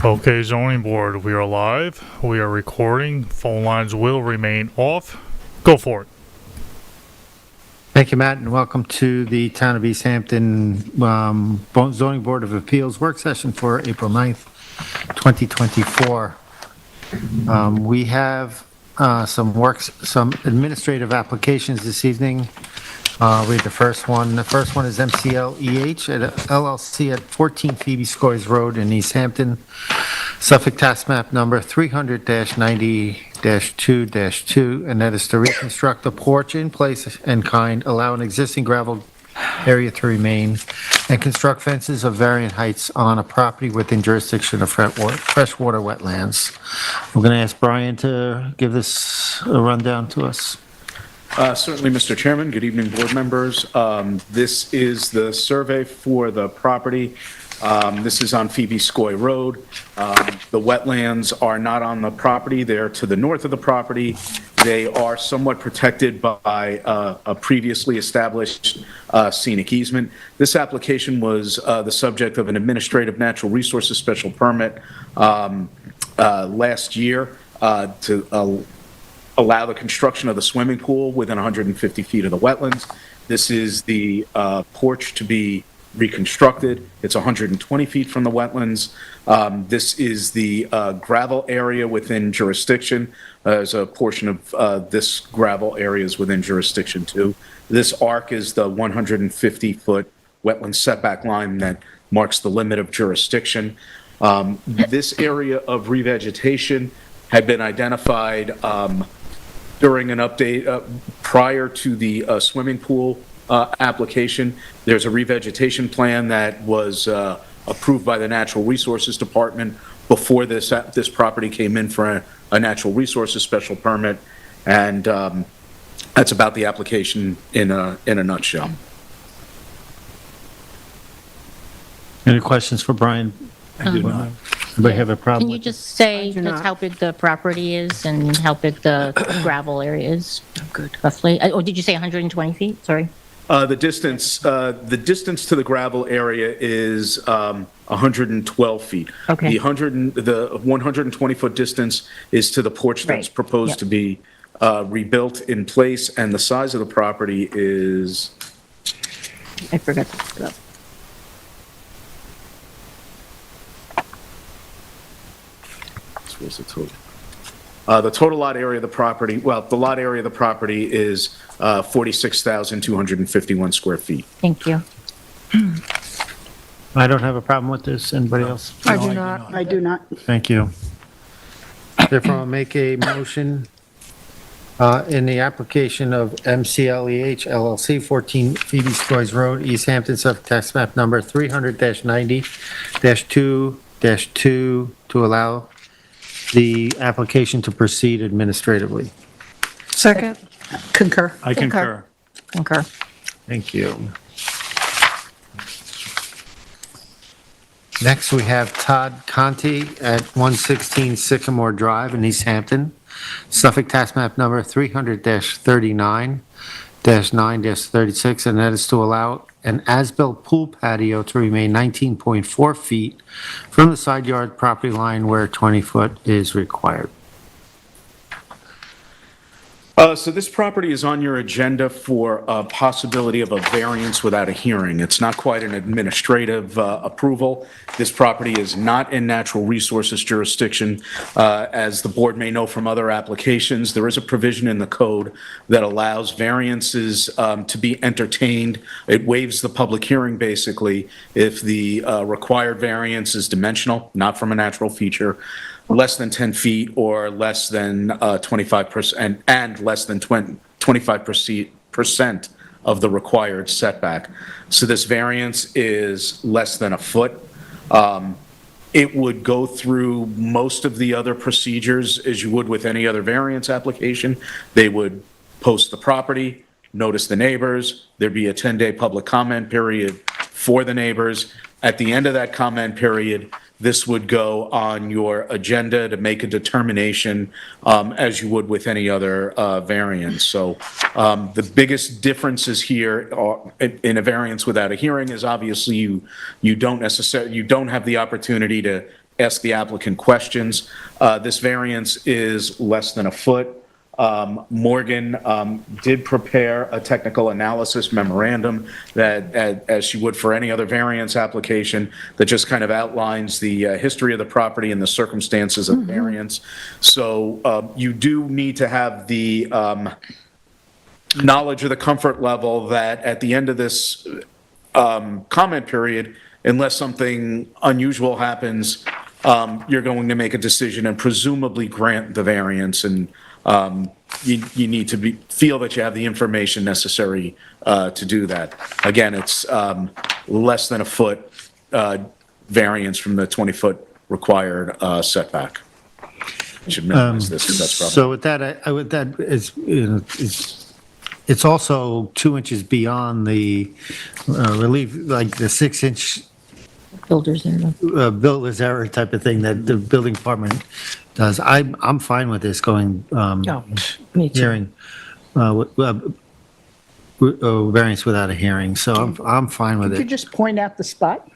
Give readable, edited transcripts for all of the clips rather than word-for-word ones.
Okay, zoning board, we are live. We are recording. Phone lines will remain off. Go for it. Thank you, Matt, and welcome to the Town of East Hampton Zoning Board of Appeals work session for April 9th, 2024. We have some administrative applications this evening. I'll read the first one. The first one is MCLEH LLC at 14 Phoebe Scoys Road in East Hampton, Suffolk Tax Map number 300-90-2-2, and that is to reconstruct a porch in place and kind, allow an existing gravel area to remain, and construct fences of varying heights on a property within jurisdiction of freshwater wetlands. We're going to ask Brian to give this a rundown to us. Certainly, Mr. Chairman. Good evening, board members. This is the survey for the property. This is on Phoebe Scoy Road. The wetlands are not on the property. They're to the north of the property. They are somewhat protected by a previously established scenic easement. This application was the subject of an administrative natural resources special permit last year to allow the construction of the swimming pool within 150 feet of the wetlands. This is the porch to be reconstructed. It's 120 feet from the wetlands. This is the gravel area within jurisdiction. There's a portion of this gravel area is within jurisdiction too. This arc is the 150-foot wetland setback line that marks the limit of jurisdiction. This area of revegetation had been identified during an update prior to the swimming pool application. There's a revegetation plan that was approved by the Natural Resources Department before this property came in for a Natural Resources special permit, and that's about the application in a nutshell. Any questions for Brian? I do not. Anybody have a problem? Can you just say just how big the property is and how big the gravel area is? Good. Roughly. Or did you say 120 feet? Sorry. The distance to the gravel area is 112 feet. Okay. The 120-foot distance is to the porch that's proposed to be rebuilt in place, and the size of the property is... I forgot to look it up. What's the total? The total lot area of the property, the lot area of the property is 46,251 square feet. Thank you. I don't have a problem with this. Anybody else? I do not. I do not. Thank you. Therefore, I'll make a motion in the application of MCLEH LLC, 14 Phoebe Scoys Road, East Hampton, Suffolk Tax Map number 300-90-2-2 to allow the application to proceed administratively. Second. Concur. I concur. Concur. Thank you. Next, we have Todd Conti at 116 Sycamore Drive in East Hampton, Suffolk Tax Map number 300-39-9-36, and that is to allow an as-built pool patio to remain 19.4 feet from the side yard property line where 20 foot is required. So this property is on your agenda for a possibility of a variance without a hearing. It's not quite an administrative approval. This property is not in natural resources jurisdiction. As the board may know from other applications, there is a provision in the code that allows variances to be entertained. It waives the public hearing, basically, if the required variance is dimensional, not from a natural feature, less than 10 feet or less than 25% and less than 25% of the required setback. So this variance is less than a foot. It would go through most of the other procedures as you would with any other variance application. They would post the property, notice the neighbors, there'd be a 10-day public comment period for the neighbors. At the end of that comment period, this would go on your agenda to make a determination as you would with any other variance. So the biggest differences here in a variance without a hearing is obviously you don't have the opportunity to ask the applicant questions. This variance is less than a foot. Morgan did prepare a technical analysis memorandum that, as she would for any other variance application, that just kind of outlines the history of the property and the circumstances of the variance. So you do need to have the knowledge of the comfort level that at the end of this comment period, unless something unusual happens, you're going to make a decision and presumably grant the variance, and you need to feel that you have the information necessary to do that. Again, it's less than a foot variance from the 20-foot required setback. I should minimize this because that's probably. So with that it's also 2 inches beyond the relief, like the 6-inch Builders area. builder's error type of thing that the building department does. I'm fine with this going, Me too. hearing, variance without a hearing, so I'm fine with Could you it. just point out the spot?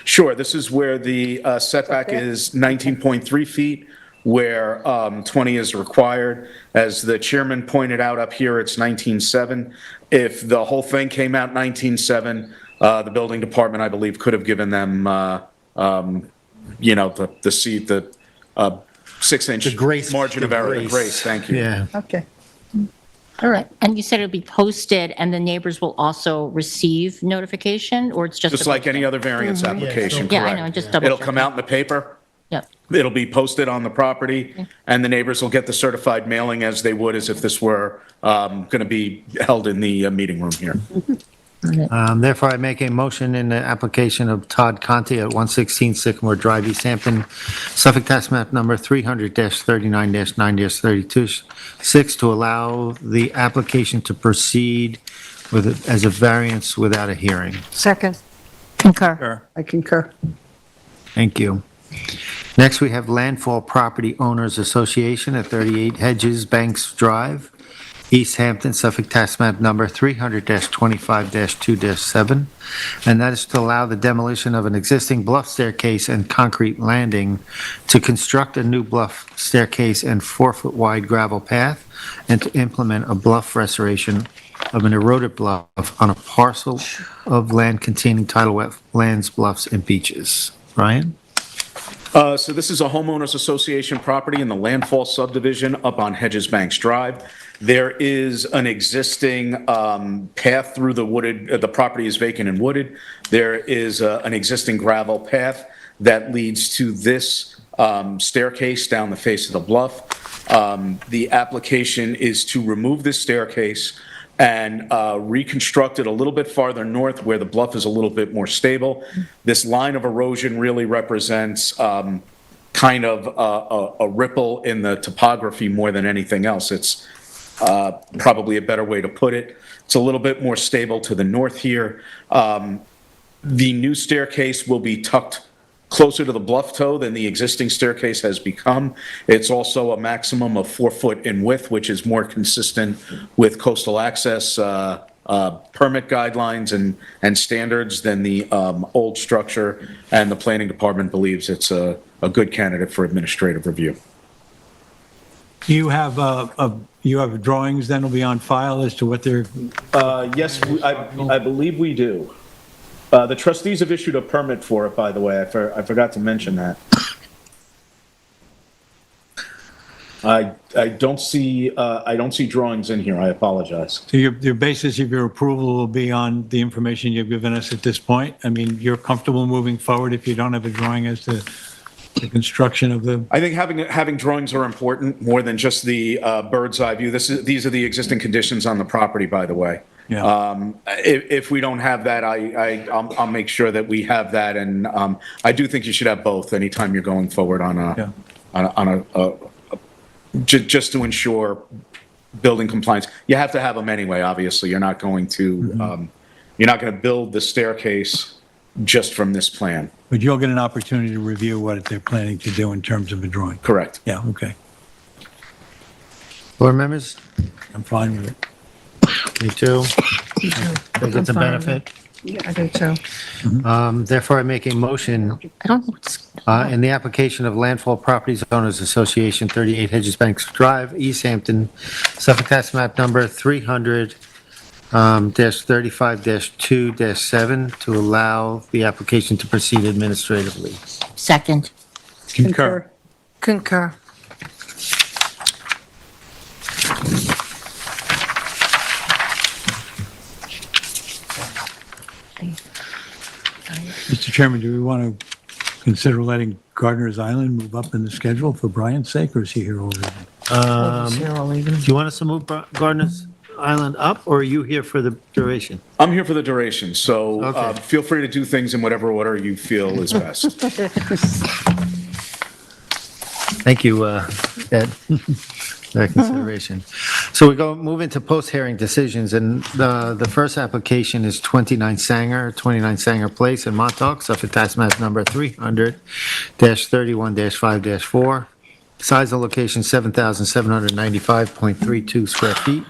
Sure, this is where the setback is 19.3 feet, where 20 is required. As the chairman pointed out up here, it's 19.7. If the whole thing came out 19.7, the building department, I believe, could have given them, the 6-inch The grace- margin of the error, the grace. grace, thank you. Yeah. Okay. All right. And you said it'll be posted and the neighbors will also receive notification, or it's just? Just like any other variance application, Yeah, I correct. know, just double It'll check. come out in the paper. Yep. It'll be posted on the property, and the neighbors will get the certified mailing as they would as if this were going to be held in the meeting room here. Therefore, I make a motion in the application of Todd Conti at 116 Sycamore Drive, East Hampton, Suffolk Tax Map Number 300-39-9-32-6, to allow the application to proceed as a variance without a hearing. Second. Concur. I concur. Thank you. Next, we have Landfall Property Owners Association at 38 Hedges Banks Drive, East Hampton, Suffolk Tax Map Number 300-25-2-7, and that is to allow the demolition of an existing bluff staircase and concrete landing, to construct a new bluff staircase and 4-foot wide gravel path, and to implement a bluff restoration of an eroded bluff on a parcel of land containing tidal wetlands, bluffs, and beaches. Ryan? So this is a homeowners association property in the Landfall subdivision up on Hedges Banks Drive. There is an existing path through the wooded, the property is vacant and wooded. There is an existing gravel path that leads to this staircase down the face of the bluff. The application is to remove this staircase and reconstruct it a little bit farther north where the bluff is a little bit more stable. This line of erosion really represents kind of a ripple in the topography more than anything else. It's probably a better way to put it. It's a little bit more stable to the north here. The new staircase will be tucked closer to the bluff toe than the existing staircase has become. It's also a maximum of 4 foot in width, which is more consistent with coastal access permit guidelines and standards than the old structure, and the planning department believes it's a good candidate for administrative review. You have drawings then will be on file as to what they're, Yes, I believe we do. The trustees have issued a permit for it, by the way. I forgot to mention that. I don't see drawings in here. I apologize. so your basis of your approval will be on the information you've given us at this point? I mean, you're comfortable moving forward if you don't have a drawing as to the construction of the, I think having drawings are important more than just the bird's eye view. These are the existing conditions on the property, by the way. yeah. If we don't have that, I'll make sure that we have that, and I do think you should have both anytime you're going forward on Yeah. just to ensure building compliance. You have to have them anyway, obviously. You're not going to build the staircase just from this plan. But you'll get an opportunity to review what they're planning to do in terms of a drawing. Correct. Yeah, okay. Board members? I'm fine with it. Me too. Think it's a benefit. Yeah, I think so. Therefore, I make a motion. I don't know what's, In the application of Landfall Properties Owners Association, 38 Hedges Banks Drive, East Hampton, Suffolk Tax Map Number 300, -35-2-7, to allow the application to proceed administratively. Second. Concur. Concur. Mr. Chairman, do we want to consider letting Gardner's Island move up in the schedule for Brian's sake, or is he here already? Do you want us to move Gardner's Island up, or are you here for the duration? I'm here for the duration, so Okay. feel free to do things in whatever order you feel is best. Thank you, Ed, for that consideration. So we move into post-hearing decisions, and the first application is 29 Sanger Place in Montauk, Suffolk Tax Map Number 300-31-5-4. Size and location 7,795.32 square feet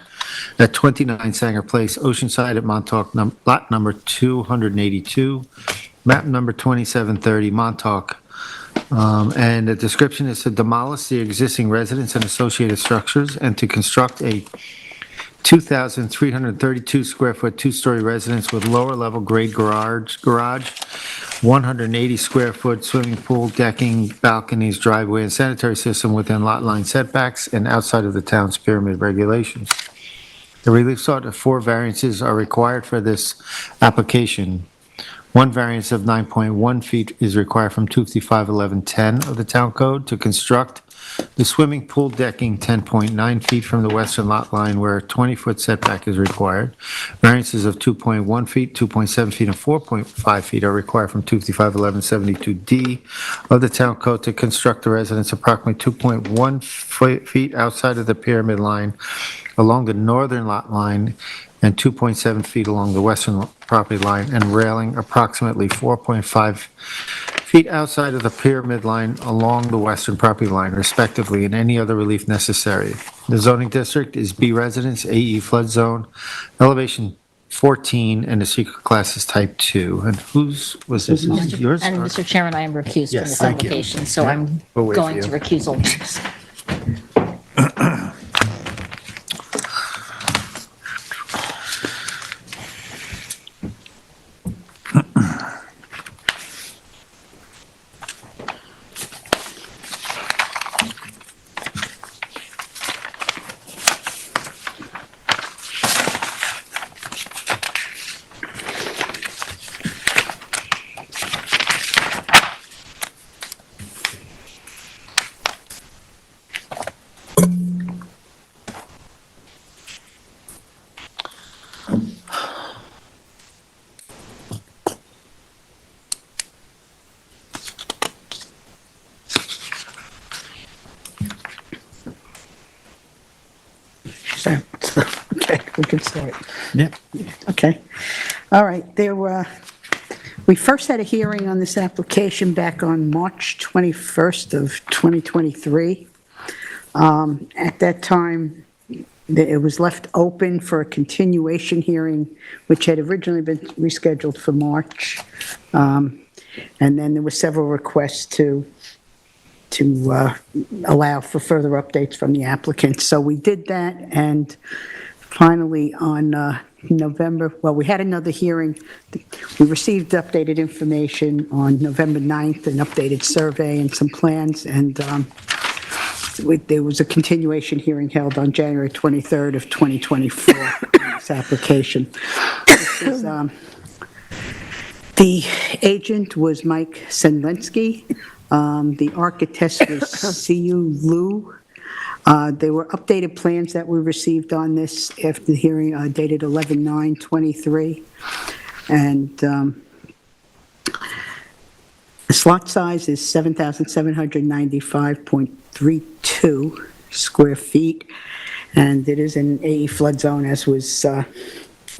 at 29 Sanger Place, Oceanside at Montauk, lot number 282, map number 2730, Montauk. And the description is to demolish the existing residence and associated structures and to construct a 2,332 square foot two-story residence with lower level grade garage, 180 square foot swimming pool, decking, balconies, driveway, and sanitary system within lot line setbacks and outside of the town's pyramid regulations. The relief sought, 4 variances are required for this application. One variance of 9.1 feet is required from 255-1110 of the town code to construct the swimming pool decking 10.9 feet from the western lot line where a 20-foot setback is required. Variances of 2.1 feet, 2.7 feet, and 4.5 feet are required from 255-1172D of the town code to construct the residence approximately 2.1 feet outside of the pyramid line along the northern lot line and 2.7 feet along the western property line, and railing approximately 4.5 feet outside of the pyramid line along the western property line, respectively, and any other relief necessary. The zoning district is B residence, AE flood zone, elevation 14, and the secret class is type 2. And whose was this? Is this yours? And or- Mr. Chairman, I am recused from Yes, this thank you. application, so I'm We'll wait for going you. to recusal. So, okay, we can start. Yeah. Okay. All right, we first had a hearing on this application back on March 21st of 2023. At that time, it was left open for a continuation hearing, which had originally been rescheduled for March. And then there were several requests to allow for further updates from the applicant. So we did that, and finally on we had another hearing. We received updated information on November 9th, an updated survey and some plans, and there was a continuation hearing held on January 23rd of 2024 on this application. This is, the agent was Mike Sendlensky. The architect was C.U. Liu. There were updated plans that we received on this after the hearing dated 11/9/23. And the slot size is 7,795.32 square feet. And it is an AE flood zone, as was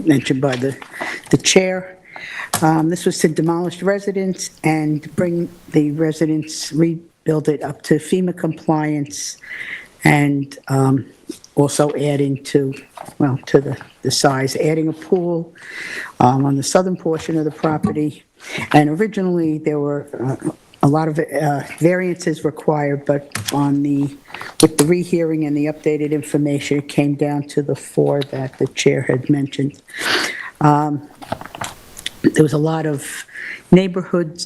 mentioned by the chair. This was to demolish residence and bring the residence, rebuild it up to FEMA compliance, and also adding to the size, adding a pool on the southern portion of the property. And originally, there were a lot of variances required, but with the rehearing and the updated information, it came down to the 4 that the chair had mentioned. There was a lot of neighborhood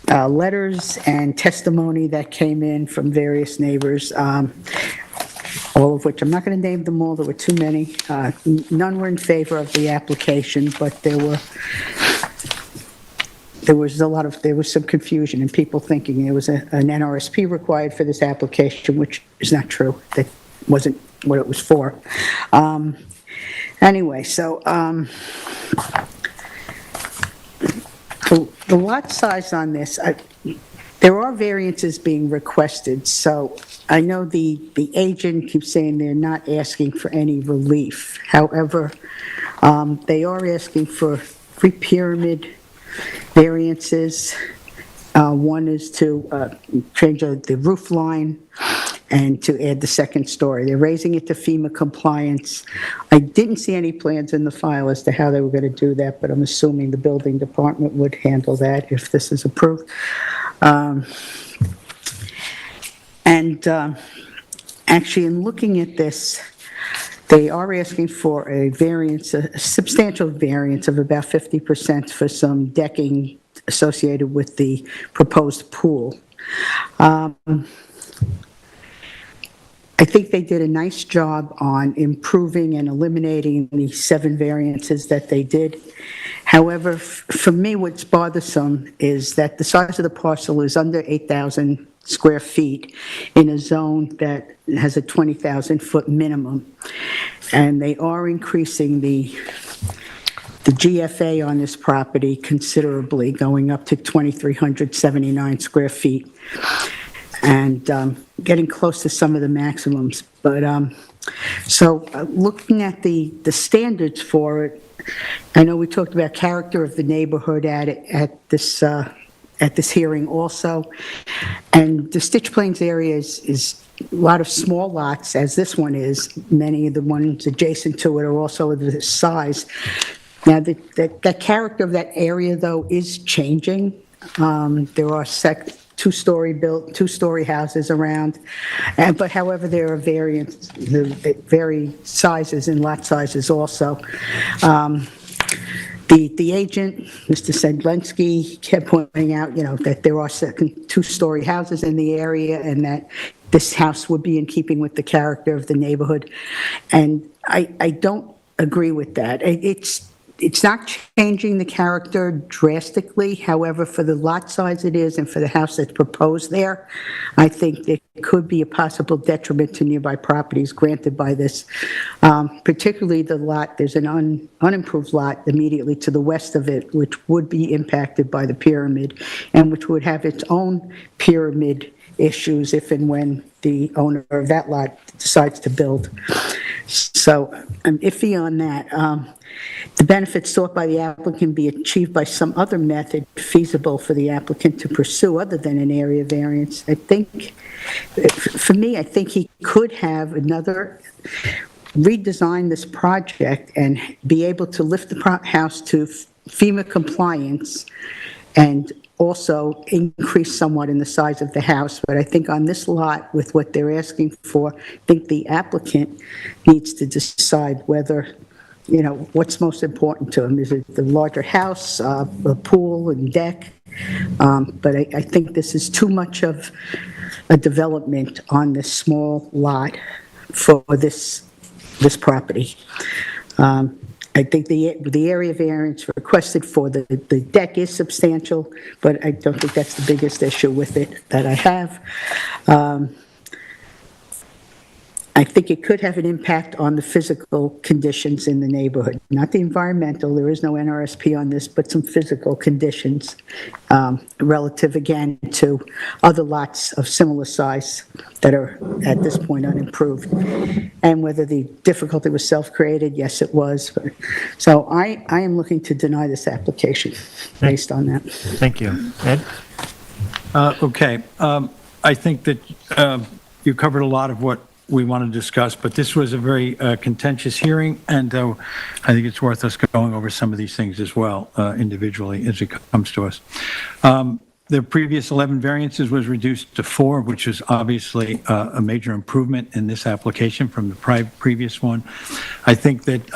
letters and testimony that came in from various neighbors, all of which, I'm not going to name them all, there were too many. None were in favor of the application, but there was some confusion and people thinking there was an NRSP required for this application, which is not true. That wasn't what it was for. Anyway, so the lot size on this, there are variances being requested, so I know the agent keeps saying they're not asking for any relief. However, they are asking for 3 pyramid variances. One is to change the roof line and to add the second story. They're raising it to FEMA compliance. I didn't see any plans in the file as to how they were going to do that, but I'm assuming the building department would handle that if this is approved. Actually, in looking at this, they are asking for a variance, a substantial variance of about 50% for some decking associated with the proposed pool. I think they did a nice job on improving and eliminating the 7 variances that they did. However, for me, what's bothersome is that the size of the parcel is under 8,000 square feet in a zone that has a 20,000-foot minimum. And they are increasing the GFA on this property considerably, going up to 2,379 square feet, and getting close to some of the maximums. But looking at the standards for it, I know we talked about character of the neighborhood at this hearing also, and the Stitch Plains area is a lot of small lots, as this one is. Many of the ones adjacent to it are also of this size. Now, the character of that area, though, is changing. There are two-story houses around, but however, there are vary sizes and lot sizes also. The agent, Mr. Sedlensky, kept pointing out, that there are second two-story houses in the area and that this house would be in keeping with the character of the neighborhood. And I don't agree with that. It's not changing the character drastically. However, for the lot size it is and for the house that's proposed there, I think there could be a possible detriment to nearby properties granted by this. Particularly the lot, there's an unimproved lot immediately to the west of it, which would be impacted by the pyramid and which would have its own pyramid issues if and when the owner of that lot decides to build. So I'm iffy on that. The benefits sought by the applicant be achieved by some other method feasible for the applicant to pursue other than an area variance. I think, for me, I think he could have redesign this project and be able to lift the house to FEMA compliance and also increase somewhat in the size of the house. But I think on this lot, with what they're asking for, I think the applicant needs to decide whether, what's most important to him. Is it the larger house, a pool and deck? But I think this is too much of a development on this small lot for this property. I think the area variance requested for the deck is substantial, but I don't think that's the biggest issue with it that I have. I think it could have an impact on the physical conditions in the neighborhood, not the environmental. There is no NRSP on this, but some physical conditions relative, again, to other lots of similar size that are at this point unimproved. And whether the difficulty was self-created, yes, it was. So I am looking to deny this application based on that. Thank you. Ed? Okay. I think that you covered a lot of what we want to discuss, but this was a very contentious hearing, and I think it's worth us going over some of these things as well individually as it comes to us. The previous 11 variances was reduced to 4, which is obviously a major improvement in this application from the previous one. I think that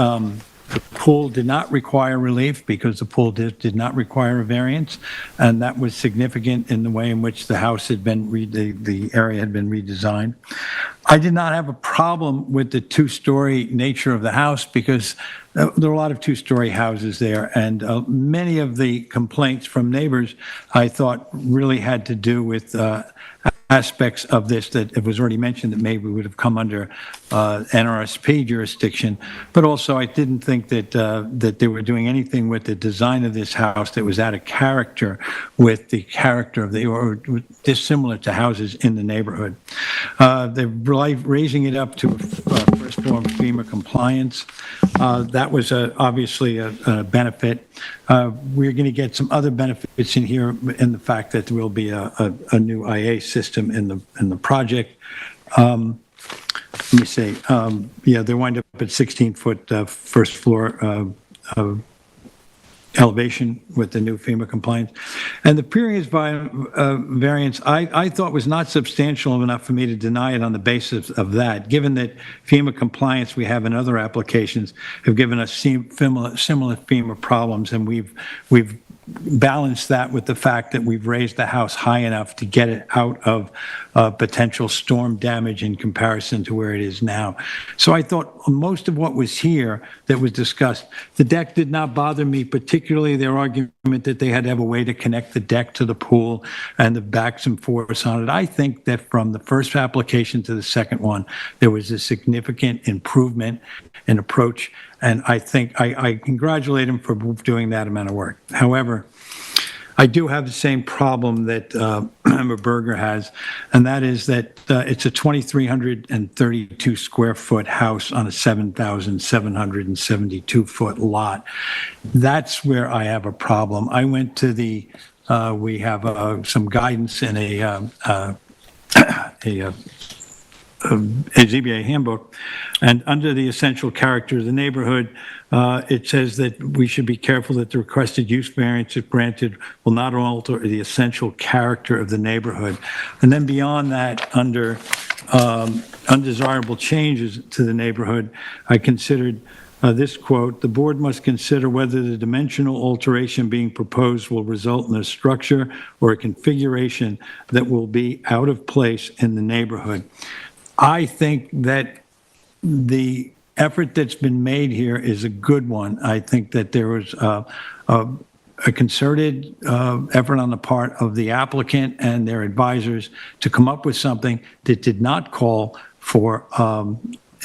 the pool did not require relief because the pool did not require a variance, and that was significant in the way in which the house had been, the area had been redesigned. I did not have a problem with the two-story nature of the house because there are a lot of two-story houses there, and many of the complaints from neighbors, I thought, really had to do with aspects of this that it was already mentioned that maybe would have come under NRSP jurisdiction, but also I didn't think that that they were doing anything with the design of this house that was out of character with the character of the, or dissimilar to houses in the neighborhood. They're raising it up to first form FEMA compliance. That was obviously a benefit. We're going to get some other benefits in here in the fact that there will be a new IA system in the project. Let me see. Yeah, they wind up at 16-foot first floor elevation with the new FEMA compliance. And the previous variance, I thought was not substantial enough for me to deny it on the basis of that, given that FEMA compliance we have in other applications have given us similar FEMA problems, and we've balance that with the fact that we've raised the house high enough to get it out of potential storm damage in comparison to where it is now. So I thought most of what was here that was discussed, the deck did not bother me, particularly their argument that they had to have a way to connect the deck to the pool and the backs and forths on it. I think that from the first application to the second one, there was a significant improvement in approach. And I think I congratulate him for doing that amount of work. However, I do have the same problem that Member Berger has, and that is that it's a 2,332 square foot house on a 7,772 foot lot. That's where I have a problem. I went to the, we have some guidance in a ZBA handbook, and under the essential character of the neighborhood, it says that we should be careful that the requested use variance, if granted, will not alter the essential character of the neighborhood. And then beyond that, under undesirable changes to the neighborhood, I considered this quote: "The board must consider whether the dimensional alteration being proposed will result in a structure or a configuration that will be out of place in the neighborhood." I think that the effort that's been made here is a good one. I think that there was a concerted effort on the part of the applicant and their advisors to come up with something that did not call for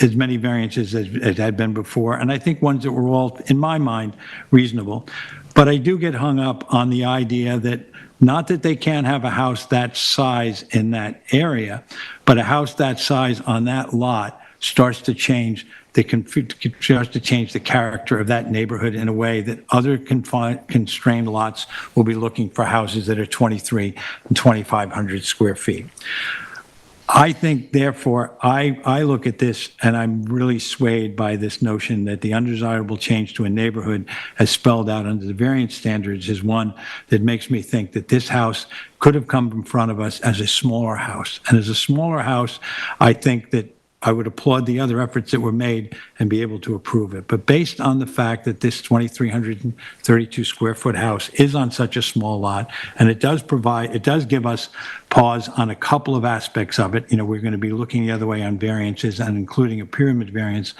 as many variances as had been before, and I think ones that were all, in my mind, reasonable. But I do get hung up on the idea that not that they can't have a house that size in that area, but a house that size on that lot starts to change the character of that neighborhood in a way that other constrained lots will be looking for houses that are 23 and 2,500 square feet. I think, therefore, I look at this and I'm really swayed by this notion that the undesirable change to a neighborhood as spelled out under the variance standards is one that makes me think that this house could have come in front of us as a smaller house. And as a smaller house, I think that I would applaud the other efforts that were made and be able to approve it. But based on the fact that this 2,332 square foot house is on such a small lot, and it does give us pause on a couple of aspects of it. You know, we're going to be looking the other way on variances and including a pyramid variance,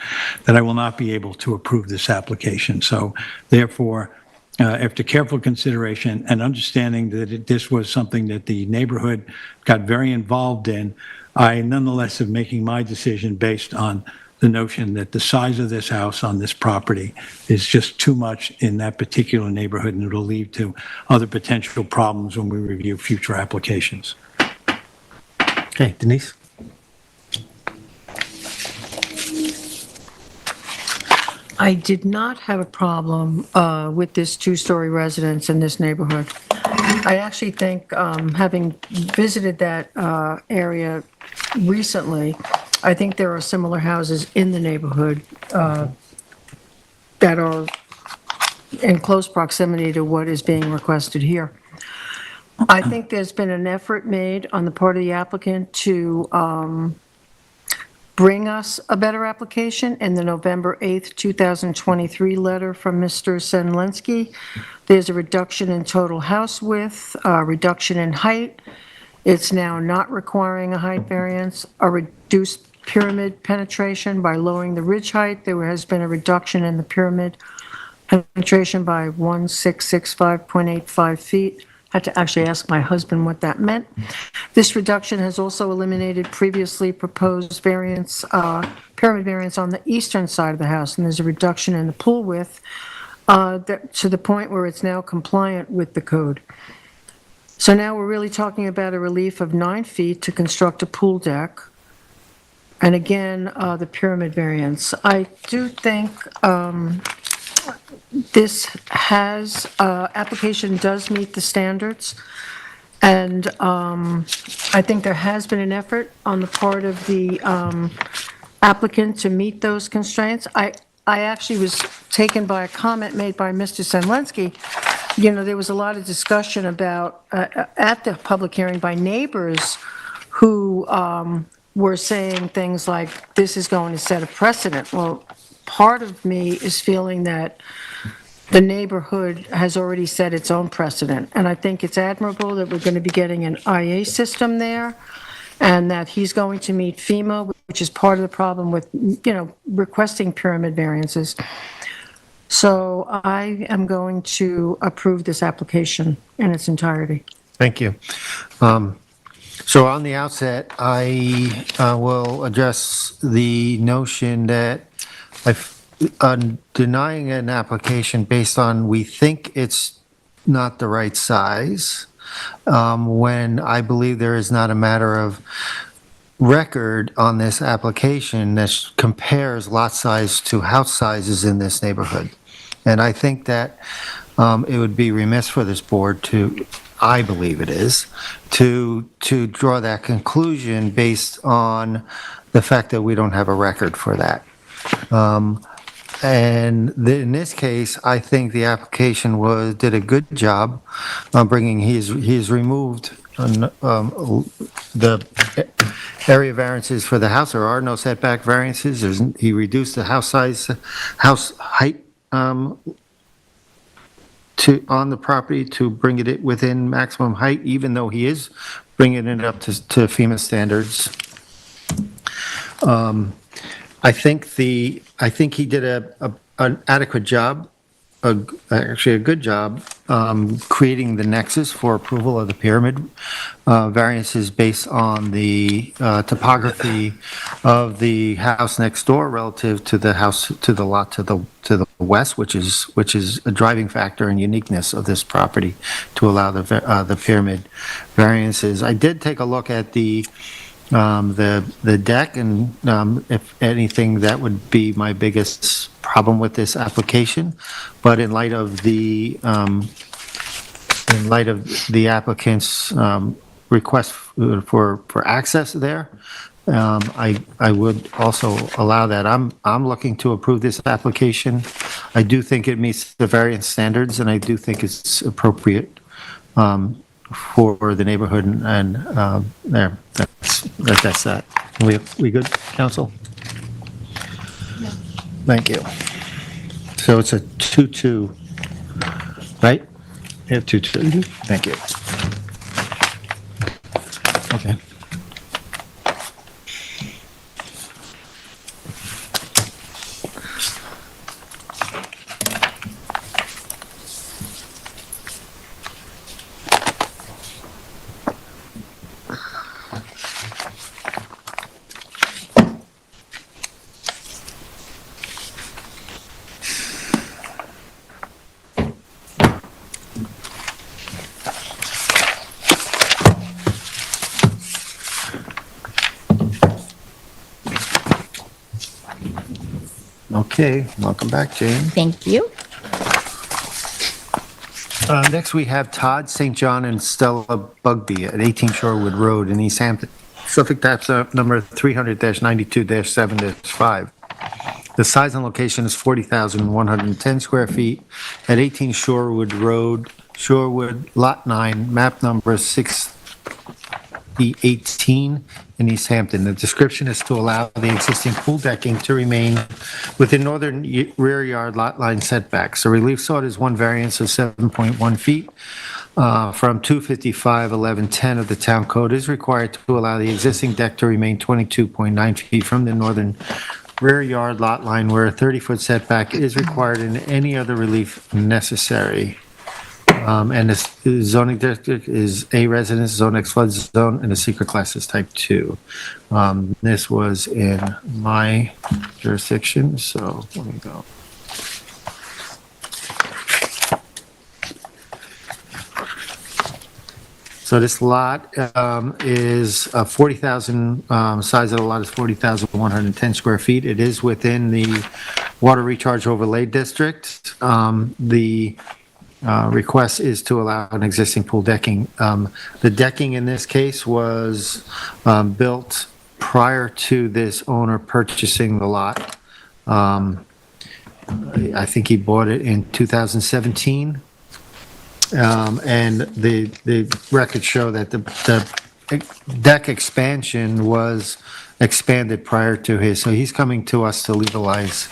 that I will not be able to approve this application. So therefore, after careful consideration and understanding that this was something that the neighborhood got very involved in, I nonetheless am making my decision based on the notion that the size of this house on this property is just too much in that particular neighborhood, and it'll lead to other potential problems when we review future applications. Okay, Denise? I did not have a problem with this two-story residence in this neighborhood. I actually think, having visited that area recently, I think there are similar houses in the neighborhood that are in close proximity to what is being requested here. I think there's been an effort made on the part of the applicant to bring us a better application. In the November 8th, 2023 letter from Mr. Senlensky, there's a reduction in total house width, a reduction in height. It's now not requiring a height variance, a reduced pyramid penetration by lowering the ridge height. There has been a reduction in the pyramid penetration by 1665.85 feet. Had to actually ask my husband what that meant. This reduction has also eliminated previously proposed variance, pyramid variance on the eastern side of the house, and there's a reduction in the pool width to the point where it's now compliant with the code. So now we're really talking about a relief of 9 feet to construct a pool deck. And again, the pyramid variance. I do think this application does meet the standards. And I think there has been an effort on the part of the applicant to meet those constraints. I actually was taken by a comment made by Mr. Senlensky. You know, there was a lot of discussion about, at the public hearing by neighbors who were saying things like, this is going to set a precedent. Well, part of me is feeling that the neighborhood has already set its own precedent. And I think it's admirable that we're going to be getting an IA system there, and that he's going to meet FEMA, which is part of the problem with, you know, requesting pyramid variances. So I am going to approve this application in its entirety. Thank you. So on the outset, I will address the notion that denying an application based on we think it's not the right size, when I believe there is not a matter of record on this application that compares lot size to house sizes in this neighborhood. And I think that it would be remiss for this board to, I believe it is, to draw that conclusion based on the fact that we don't have a record for that. And in this case, I think the application did a good job on bringing, he's removed the area variances for the house. There are no setback variances. He reduced the house height on the property to bring it within maximum height, even though he is bringing it up to FEMA standards. I think he did an adequate job, actually a good job, creating the nexus for approval of the pyramid variances based on the topography of the house next door relative to the house, to the lot to the west, which is a driving factor and uniqueness of this property to allow the pyramid variances. I did take a look at the deck, and if anything, that would be my biggest problem with this application. But in light of the applicant's request for access there, I would also allow that. I'm looking to approve this application. I do think it meets the variance standards, and I do think it's appropriate for the neighborhood, and there, that's that. We good, council? Thank you. So it's a 2-2, right? We have 2-2. Thank you. Okay. Okay, welcome back, Jane. Thank you. Next, we have Todd St. John and Stella Bugby at 18 Shorewood Road in East Hampton. Suffolk tax number 300-92-7-5. The size and location is 40,110 square feet at 18 Shorewood Road, Shorewood, Lot 9, map number 6018 in East Hampton. The description is to allow the existing pool decking to remain within northern rear yard lot line setbacks. The relief sought is one variance of 7.1 feet from 255-1110 of the town code is required to allow the existing deck to remain 22.9 feet from the northern rear yard lot line where a 30-foot setback is required and any other relief necessary. And the zoning district is A residence, zone X flood zone, and the secret class is type 2. This was in my jurisdiction, so let me go. So this lot is 40,000, size of the lot is 40,110 square feet. It is within the water recharge overlay district. The request is to allow an existing pool decking. The decking in this case was built prior to this owner purchasing the lot. I think he bought it in 2017. And the records show that the deck expansion was expanded prior to his, so he's coming to us to legalize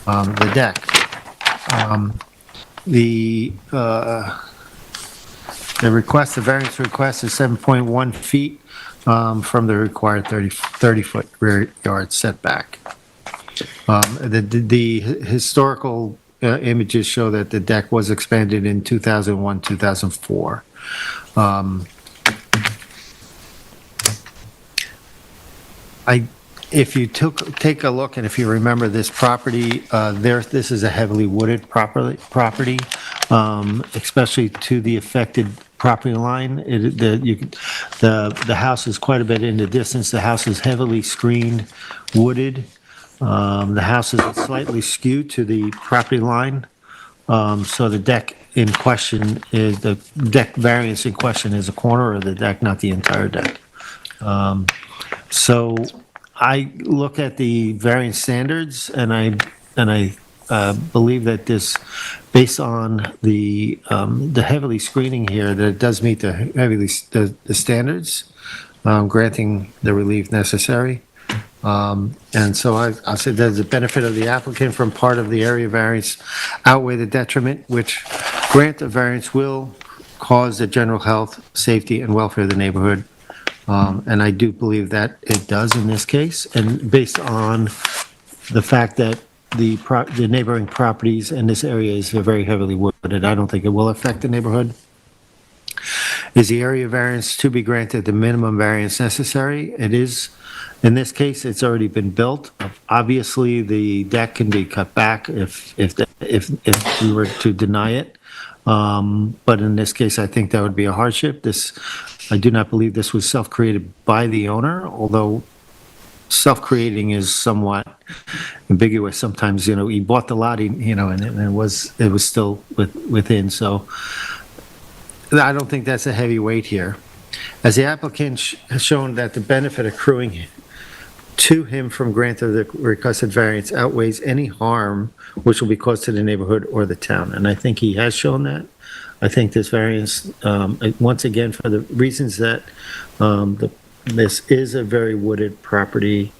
the deck. The request, the variance request is 7.1 feet from the required 30-foot rear yard setback. The historical images show that the deck was expanded in 2001, 2004. If you take a look and if you remember this property, this is a heavily wooded property, especially to the affected property line. The house is quite a bit in the distance. The house is heavily screened, wooded. The house is slightly skewed to the property line, so the deck in question is, the deck variance in question is a corner of the deck, not the entire deck. So I look at the variance standards, and I believe that this, based on the heavily screening here, that it does meet the standards, granting the relief necessary. And so I said there's a benefit of the applicant from part of the area variance outweigh the detriment, which grant of variance will cause the general health, safety, and welfare of the neighborhood. And I do believe that it does in this case, and based on the fact that the neighboring properties in this area is very heavily wooded, I don't think it will affect the neighborhood. Is the area variance to be granted the minimum variance necessary? It is. In this case, it's already been built. Obviously, the deck can be cut back if we were to deny it. But in this case, I think that would be a hardship. I do not believe this was self-created by the owner, although self-creating is somewhat ambiguous. Sometimes, he bought the lot, and it was still within. So I don't think that's a heavy weight here. As the applicant has shown that the benefit accruing to him from grant of the requested variance outweighs any harm which will be caused to the neighborhood or the town. And I think he has shown that. I think this variance, once again, for the reasons that this is a very wooded property,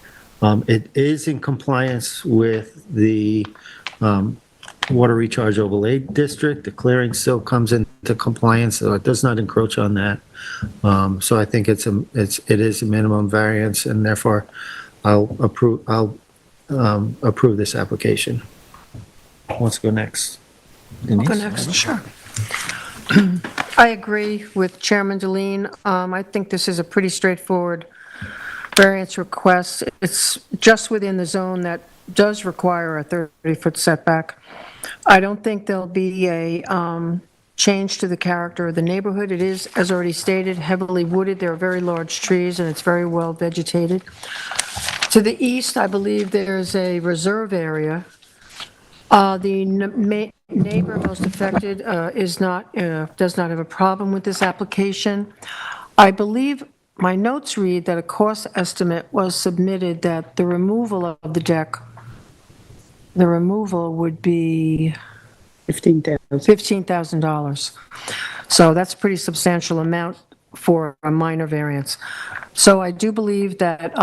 it is in compliance with the water recharge overlay district. The clearing still comes into compliance, so it does not encroach on that. So I think it is a minimum variance, and therefore I'll approve this application. Let's go next. I'll go Denise? next, sure. I agree with Chairman Deline. I think this is a pretty straightforward variance request. It's just within the zone that does require a 30-foot setback. I don't think there'll be a change to the character of the neighborhood. It is, as already stated, heavily wooded. There are very large trees, and it's very well vegetated. To the east, I believe there's a reserve area. The neighbor most affected does not have a problem with this application. I believe my notes read that a cost estimate was submitted that the removal of the deck, the removal would be 15,000. $15,000. So that's a pretty substantial amount for a minor variance. So I do believe that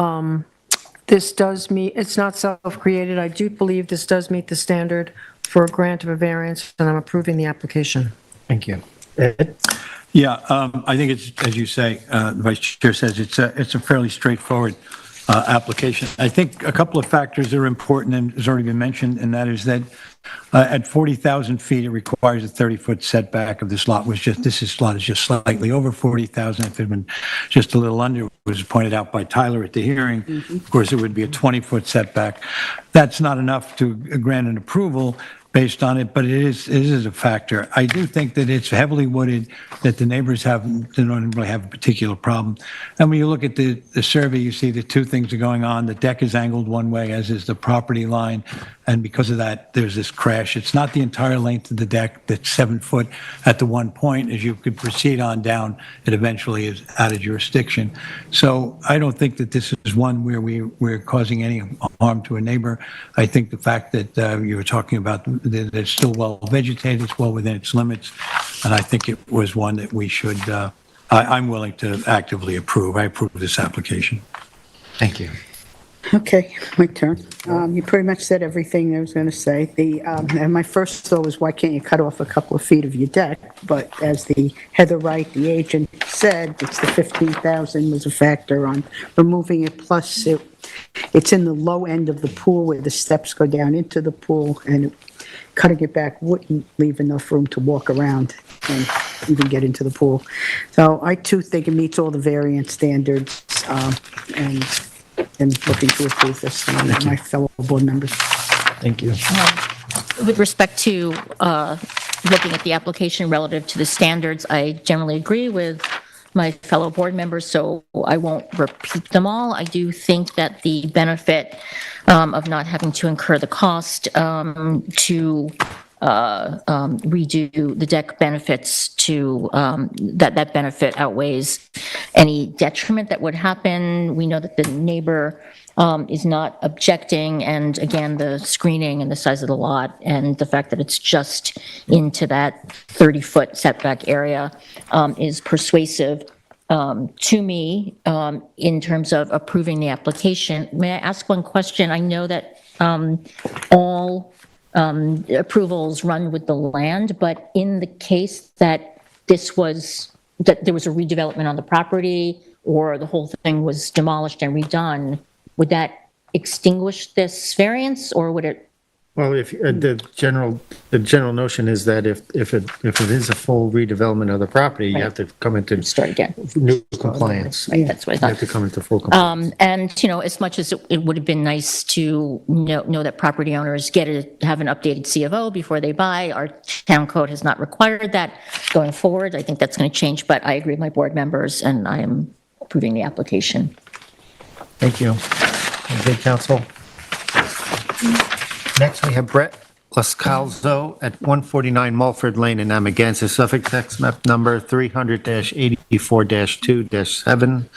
this does meet, it's not self-created, I do believe this does meet the standard for a grant of a variance, and I'm approving the application. Thank you. Ed? Yeah, I think it's, as you say, the Vice Chair says, it's a fairly straightforward application. I think a couple of factors are important and has already been mentioned, and that is that at 40,000 feet, it requires a 30-foot setback of this lot, this lot is just slightly over 40,000. If it had been just a little under, was pointed out by Tyler at the hearing, of course, it would be a 20-foot setback. That's not enough to grant an approval based on it, but it is a factor. I do think that it's heavily wooded, that the neighbors don't really have a particular problem. And when you look at the survey, you see that two things are going on. The deck is angled one way, as is the property line, and because of that, there's this crash. It's not the entire length of the deck that's 7 foot at the one point. As you could proceed on down, it eventually is out of jurisdiction. So I don't think that this is one where we're causing any harm to a neighbor. I think the fact that you were talking about that it's still well vegetated, it's well within its limits, and I think it was one that we should, I'm willing to actively approve. I approve this application. Thank you. Okay, my turn. You pretty much said everything I was going to say. And my first thought was, why can't you cut off a couple of feet of your deck? But as the Heather Wright, the agent, said, it's the 15,000 was a factor on removing it. Plus, it's in the low end of the pool where the steps go down into the pool, and cutting it back wouldn't leave enough room to walk around and even get into the pool. So I too think it meets all the variance standards, and looking to approve this, and my fellow board members. Thank you. With respect to looking at the application relative to the standards, I generally agree with my fellow board members, so I won't repeat them all. I do think that the benefit of not having to incur the cost to redo the deck benefits to that benefit outweighs any detriment that would happen. We know that the neighbor is not objecting, and again, the screening and the size of the lot and the fact that it's just into that 30-foot setback area is persuasive to me in terms of approving the application. May I ask one question? I know that all approvals run with the land, but in the case that there was a redevelopment on the property or the whole thing was demolished and redone, would that extinguish this variance, or would it? Well, if the general notion is that if it is a full redevelopment of the property, you have to come into Start again. new compliance. You That's what I thought. have to come into full compliance. And, as much as it would have been nice to know that property owners have an updated C of O before they buy, our town code has not required that going forward. I think that's going to change, but I agree with my board members, and I am approving the application. Thank you. Okay, council. Next, we have Brett Lascalzo at 149 Mulford Lane in Amagansett, Suffolk, tax map number 300-84-2-7.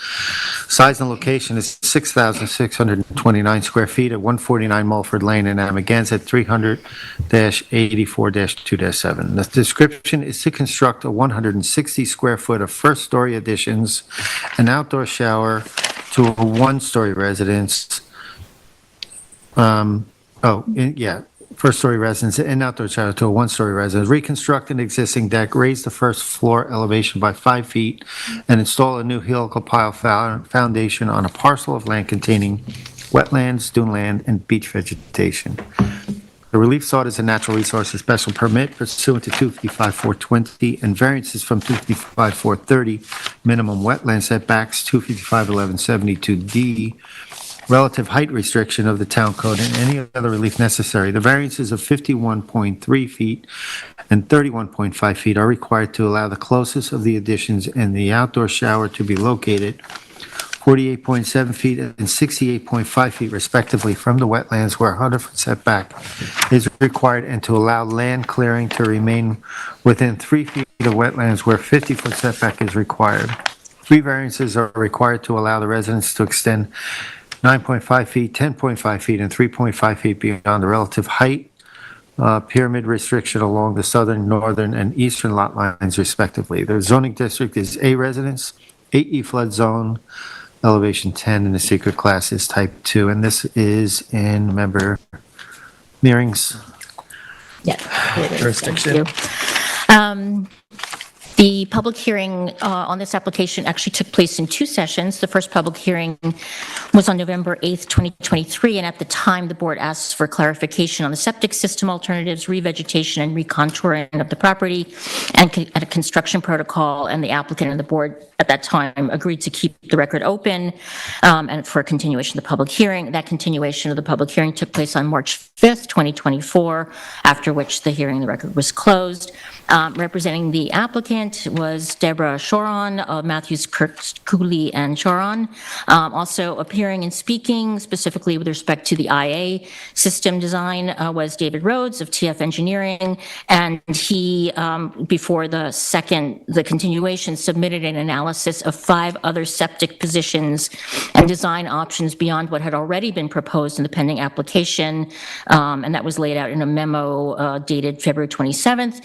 Size and location is 6,629 square feet at 149 Mulford Lane in Amagansett, 300-84-2-7. The description is to construct a 160 square foot of first-story additions, an outdoor shower to a one-story residence. First-story residence and outdoor shower to a one-story residence. Reconstruct an existing deck, raise the first floor elevation by 5 feet, and install a new helical pile foundation on a parcel of land containing wetlands, duneland, and beach vegetation. The relief sought is a natural resources special permit pursuant to 255-420 and variances from 255-430, minimum wetland setbacks, 255-1172D, relative height restriction of the town code, and any other relief necessary. The variances of 51.3 feet and 31.5 feet are required to allow the closest of the additions and the outdoor shower to be located 48.7 feet and 68.5 feet respectively from the wetlands where a 100-foot setback is required, and to allow land clearing to remain within 3 feet of wetlands where 50-foot setback is required. 3 variances are required to allow the residents to extend 9.5 feet, 10.5 feet, and 3.5 feet beyond the relative height pyramid restriction along the southern, northern, and eastern lot lines respectively. The zoning district is A residence, 8E flood zone, elevation 10, and the secret class is type 2. And this is in member Mearing's Yeah. jurisdiction. The public hearing on this application actually took place in 2 sessions. The first public hearing was on November 8th, 2023, and at the time, the board asked for clarification on the septic system alternatives, revegetation, and recontouring of the property, and at a construction protocol, and the applicant and the board at that time agreed to keep the record open and for a continuation of the public hearing. That continuation of the public hearing took place on March 5th, 2024, after which the hearing, the record was closed. Representing the applicant was Deborah Choron of Matthews, Kirk, Cooley, and Choron. Also appearing and speaking specifically with respect to the IA system design was David Rhodes of TF Engineering, and he, before the continuation, submitted an analysis of 5 other septic positions and design options beyond what had already been proposed in the pending application, and that was laid out in a memo dated February 27th.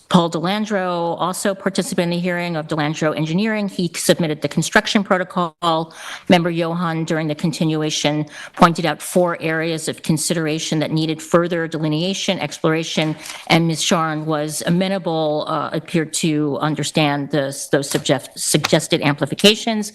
Paul Delandro also participated in the hearing of Delandro Engineering. He submitted the construction protocol. Member Johan, during the continuation, pointed out 4 areas of consideration that needed further delineation, exploration, and Ms. Sharon was amenable, appeared to understand those suggested amplifications.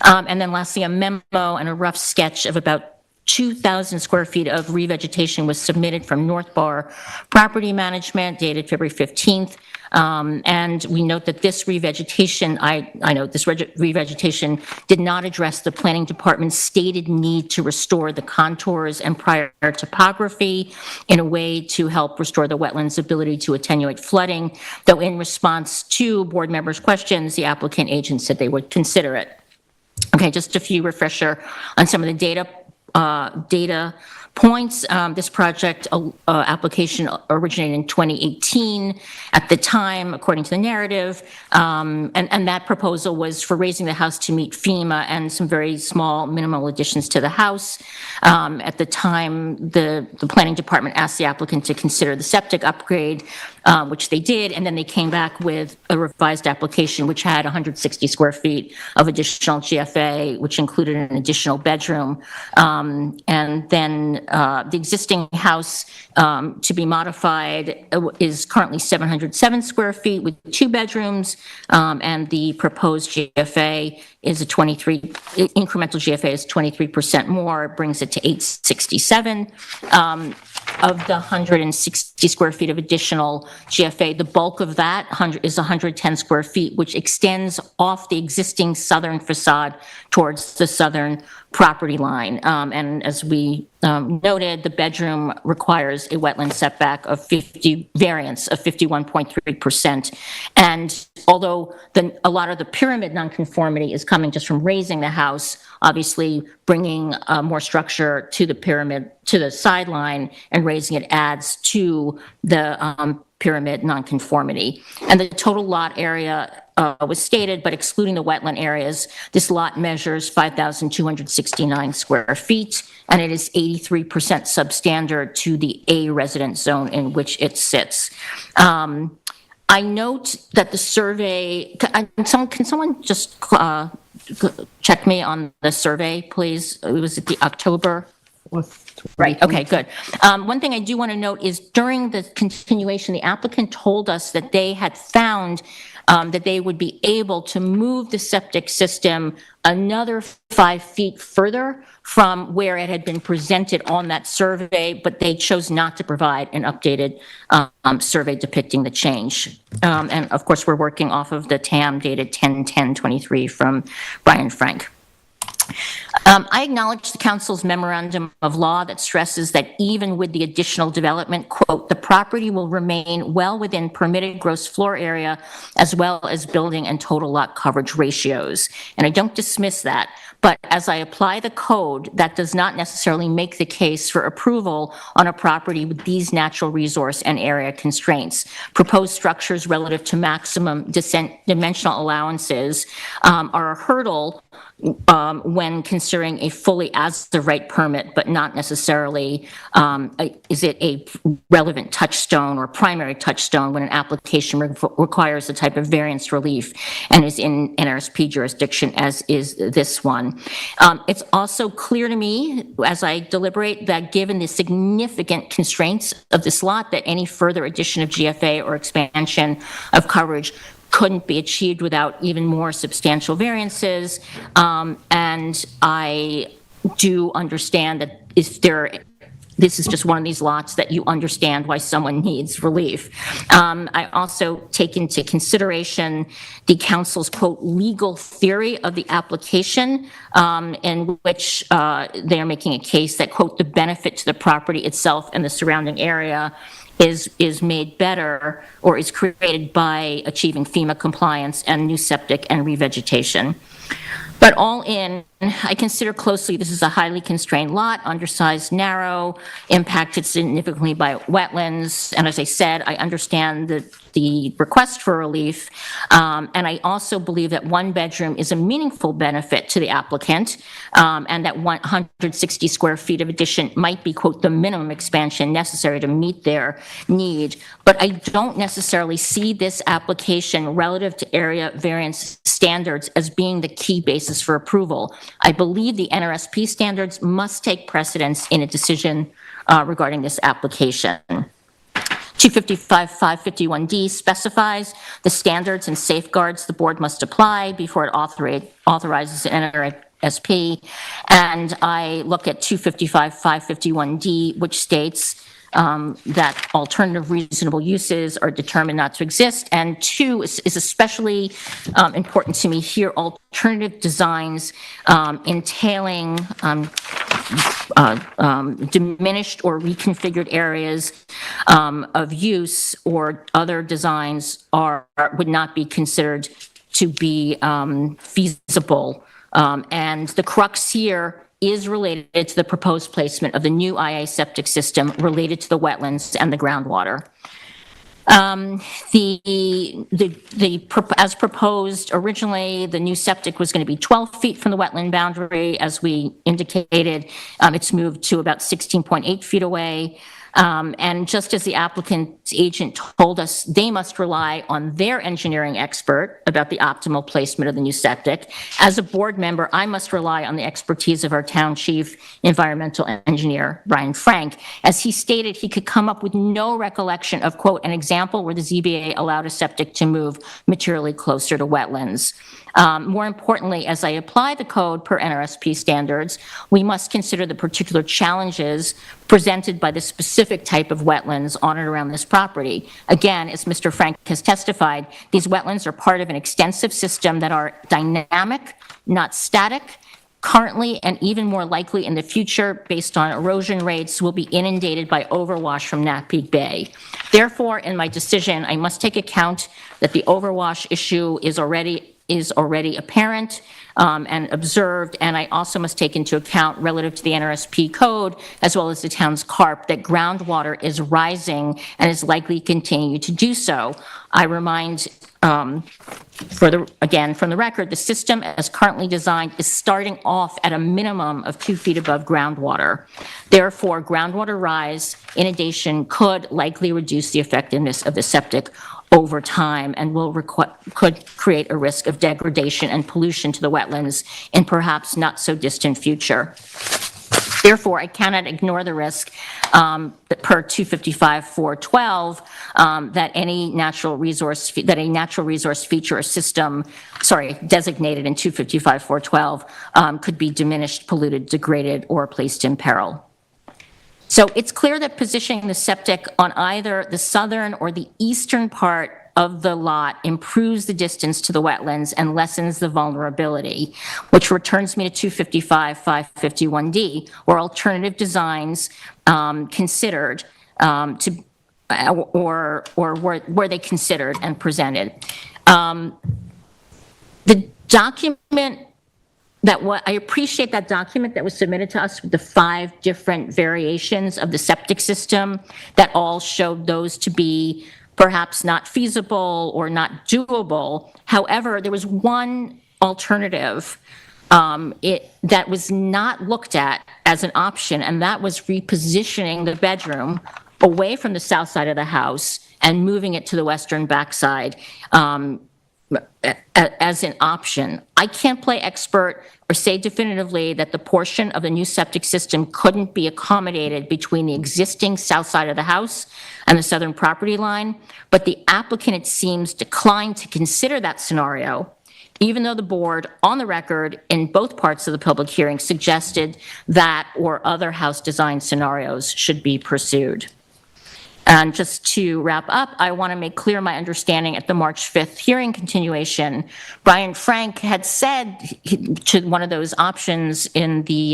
And then lastly, a memo and a rough sketch of about 2,000 square feet of revegetation was submitted from North Bar Property Management dated February 15th. And we note that this revegetation, I note this revegetation did not address the planning department's stated need to restore the contours and prior topography in a way to help restore the wetland's ability to attenuate flooding, though in response to board members' questions, the applicant agent said they would consider it. Okay, just a few refresher on some of the data points. This project application originated in 2018. At the time, according to the narrative, and that proposal was for raising the house to meet FEMA and some very small minimal additions to the house. At the time, the planning department asked the applicant to consider the septic upgrade, which they did, and then they came back with a revised application which had 160 square feet of additional GFA, which included an additional bedroom. And then the existing house to be modified is currently 707 square feet with 2 bedrooms, and the proposed GFA is a 23, incremental GFA is 23% more, brings it to 867. Of the 160 square feet of additional GFA, the bulk of that is 110 square feet, which extends off the existing southern facade towards the southern property line. And as we noted, the bedroom requires a wetland setback of variance of 51.3%. And although a lot of the pyramid nonconformity is coming just from raising the house, obviously bringing more structure to the pyramid, to the sideline, and raising it adds to the pyramid nonconformity. And the total lot area was stated, but excluding the wetland areas, this lot measures 5,269 square feet, and it is 83% substandard to the A residence zone in which it sits. I note that the survey, can someone just check me on the survey, please? It was at the October. Right, okay, good. One thing I do want to note is during the continuation, the applicant told us that they had found that they would be able to move the septic system another 5 feet further from where it had been presented on that survey, but they chose not to provide an updated survey depicting the change. And of course, we're working off of the TAM dated 10/10/23 from Brian Frank. I acknowledge the council's memorandum of law that stresses that even with the additional development, quote, the property will remain well within permitted gross floor area as well as building and total lot coverage ratios. And I don't dismiss that, but as I apply the code, that does not necessarily make the case for approval on a property with these natural resource and area constraints. Proposed structures relative to maximum dimensional allowances are a hurdle when considering a fully as-the-right permit, but not necessarily, is it a relevant touchstone or primary touchstone when an application requires the type of variance relief and is in NRSP jurisdiction as is this one. It's also clear to me, as I deliberate, that given the significant constraints of this lot, that any further addition of GFA or expansion of coverage couldn't be achieved without even more substantial variances. And I do understand that this is just one of these lots that you understand why someone needs relief. I also take into consideration the council's, quote, legal theory of the application, in which they are making a case that, quote, the benefit to the property itself and the surrounding area is made better or is created by achieving FEMA compliance and new septic and revegetation. But all in, I consider closely this is a highly constrained lot, undersized, narrow, impacted significantly by wetlands. And as I said, I understand the request for relief. And I also believe that one bedroom is a meaningful benefit to the applicant, and that 160 square feet of addition might be, quote, the minimum expansion necessary to meet their need. But I don't necessarily see this application relative to area variance standards as being the key basis for approval. I believe the NRSP standards must take precedence in a decision regarding this application. 255-551D specifies the standards and safeguards the board must apply before it authorizes an NRSP. And I look at 255-551D, which states that alternative reasonable uses are determined not to exist. And 2 is especially important to me here, alternative designs entailing diminished or reconfigured areas of use or other designs would not be considered to be feasible. And the crux here is related to the proposed placement of the new IA septic system related to the wetlands and the groundwater. As proposed originally, the new septic was going to be 12 feet from the wetland boundary. As we indicated, it's moved to about 16.8 feet away. And just as the applicant's agent told us, they must rely on their engineering expert about the optimal placement of the new septic. As a board member, I must rely on the expertise of our town chief environmental engineer, Brian Frank. As he stated, he could come up with no recollection of, quote, an example where the ZBA allowed a septic to move materially closer to wetlands. More importantly, as I apply the code per NRSP standards, we must consider the particular challenges presented by the specific type of wetlands on and around this property. Again, as Mr. Frank has testified, these wetlands are part of an extensive system that are dynamic, not static. Currently, and even more likely in the future, based on erosion rates, will be inundated by overwash from Napeague Bay. Therefore, in my decision, I must take account that the overwash issue is already apparent and observed, and I also must take into account relative to the NRSP code, as well as the town's CARP, that groundwater is rising and is likely to continue to do so. I remind, again, from the record, the system as currently designed is starting off at a minimum of 2 feet above groundwater. Therefore, groundwater rise inundation could likely reduce the effectiveness of the septic over time and could create a risk of degradation and pollution to the wetlands in perhaps not so distant future. Therefore, I cannot ignore the risk that per 255-412 that a natural resource feature or system, designated in 255-412 could be diminished, polluted, degraded, or placed in peril. So it's clear that positioning the septic on either the southern or the eastern part of the lot improves the distance to the wetlands and lessens the vulnerability, which returns me to 255-551D, where alternative designs considered were they considered and presented. The document I appreciate that document that was submitted to us with the 5 different variations of the septic system that all showed those to be perhaps not feasible or not doable. However, there was one alternative that was not looked at as an option, and that was repositioning the bedroom away from the south side of the house and moving it to the western backside as an option. I can't play expert or say definitively that the portion of the new septic system couldn't be accommodated between the existing south side of the house and the southern property line, but the applicant, it seems, declined to consider that scenario, even though the board, on the record, in both parts of the public hearing, suggested that or other house design scenarios should be pursued. And just to wrap up, I want to make clear my understanding at the March 5th hearing continuation. Brian Frank had said to one of those options in the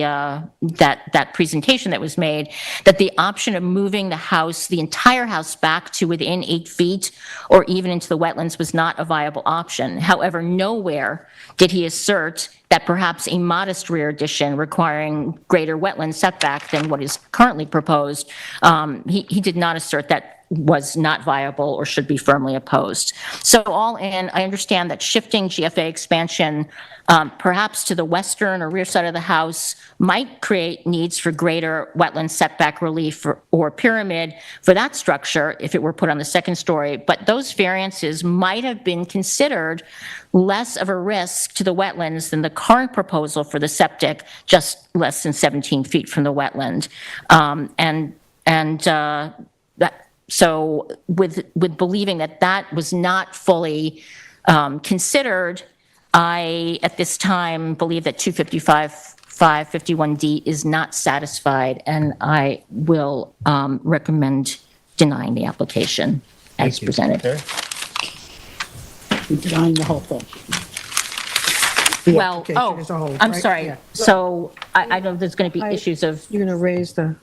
that presentation that was made, that the option of moving the house, the entire house, back to within 8 feet or even into the wetlands was not a viable option. However, nowhere did he assert that perhaps a modest rear addition requiring greater wetland setback than what is currently proposed, he did not assert that was not viable or should be firmly opposed. So all in, I understand that shifting GFA expansion perhaps to the western or rear side of the house might create needs for greater wetland setback relief or pyramid for that structure if it were put on the second story, but those variances might have been considered less of a risk to the wetlands than the current proposal for the septic, just less than 17 feet from the wetland. So with believing that that was not fully considered, I, at this time, believe that 255-551D is not satisfied, and I will recommend denying the application as presented. Denying the whole thing. The Well, application as a whole, I'm right? sorry. Yeah. So I know there's going to be issues of, You're going to raise the,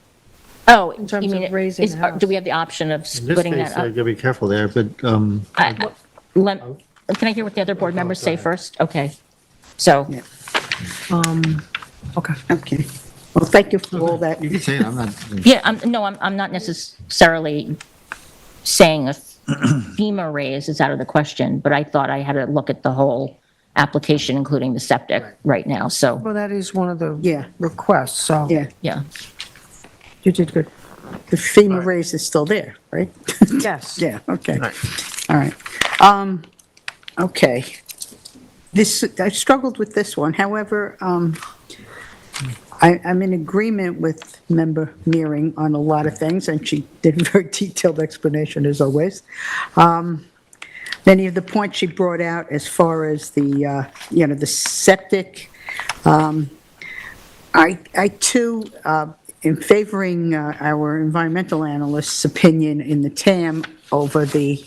oh, in terms you mean, of raising the house. do we have the option of In this splitting case, that up? you gotta be careful there, but, Can I hear what the other board members say first? Okay. So, Yeah. okay. Okay. Well, thank you for all that. you can say it, I'm not. yeah, I'm not necessarily saying a FEMA raise is out of the question, but I thought I had to look at the whole application, including the septic right now. So, Well, that is one of the Yeah. requests, so Yeah, yeah. you did good. the FEMA raise is still there, right? Yes. Yeah, okay. Right. All right. Okay. I struggled with this one. However, I'm in agreement with Member Meering on a lot of things, and she did a very detailed explanation as always. Many of the points she brought out as far as the, the septic, I too, in favoring our environmental analyst's opinion in the TAM over the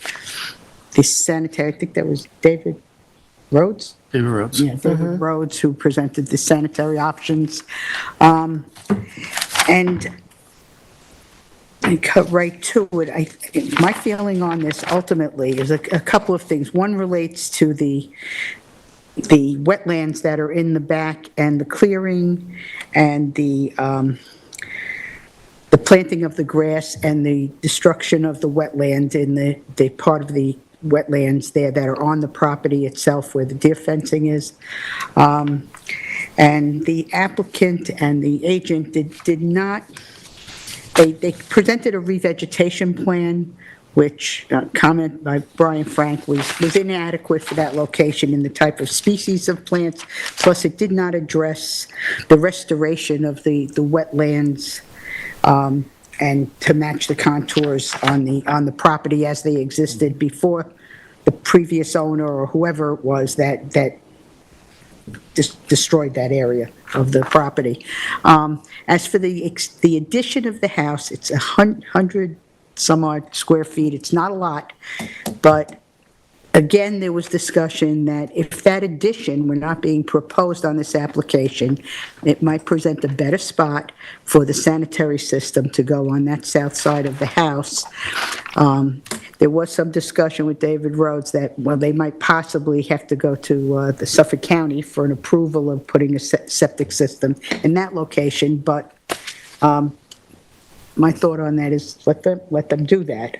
sanitary, I think that was David Rhodes? David Rhodes. Yeah, David Rhodes, who presented the sanitary options. And I cut right to it. My feeling on this ultimately is a couple of things. One relates to the wetlands that are in the back and the clearing and the planting of the grass and the destruction of the wetland in the part of the wetlands there that are on the property itself where the deer fencing is. And the applicant and the agent did not, they presented a revegetation plan, which comment by Brian Frank was inadequate for that location in the type of species of plants. Plus, it did not address the restoration of the wetlands and to match the contours on the property as they existed before the previous owner or whoever it was that destroyed that area of the property. As for the addition of the house, it's 100 some odd square feet. It's not a lot, but again, there was discussion that if that addition were not being proposed on this application, it might present a better spot for the sanitary system to go on that south side of the house. There was some discussion with David Rhodes that, well, they might possibly have to go to the Suffolk County for an approval of putting a septic system in that location, but my thought on that is let them do that.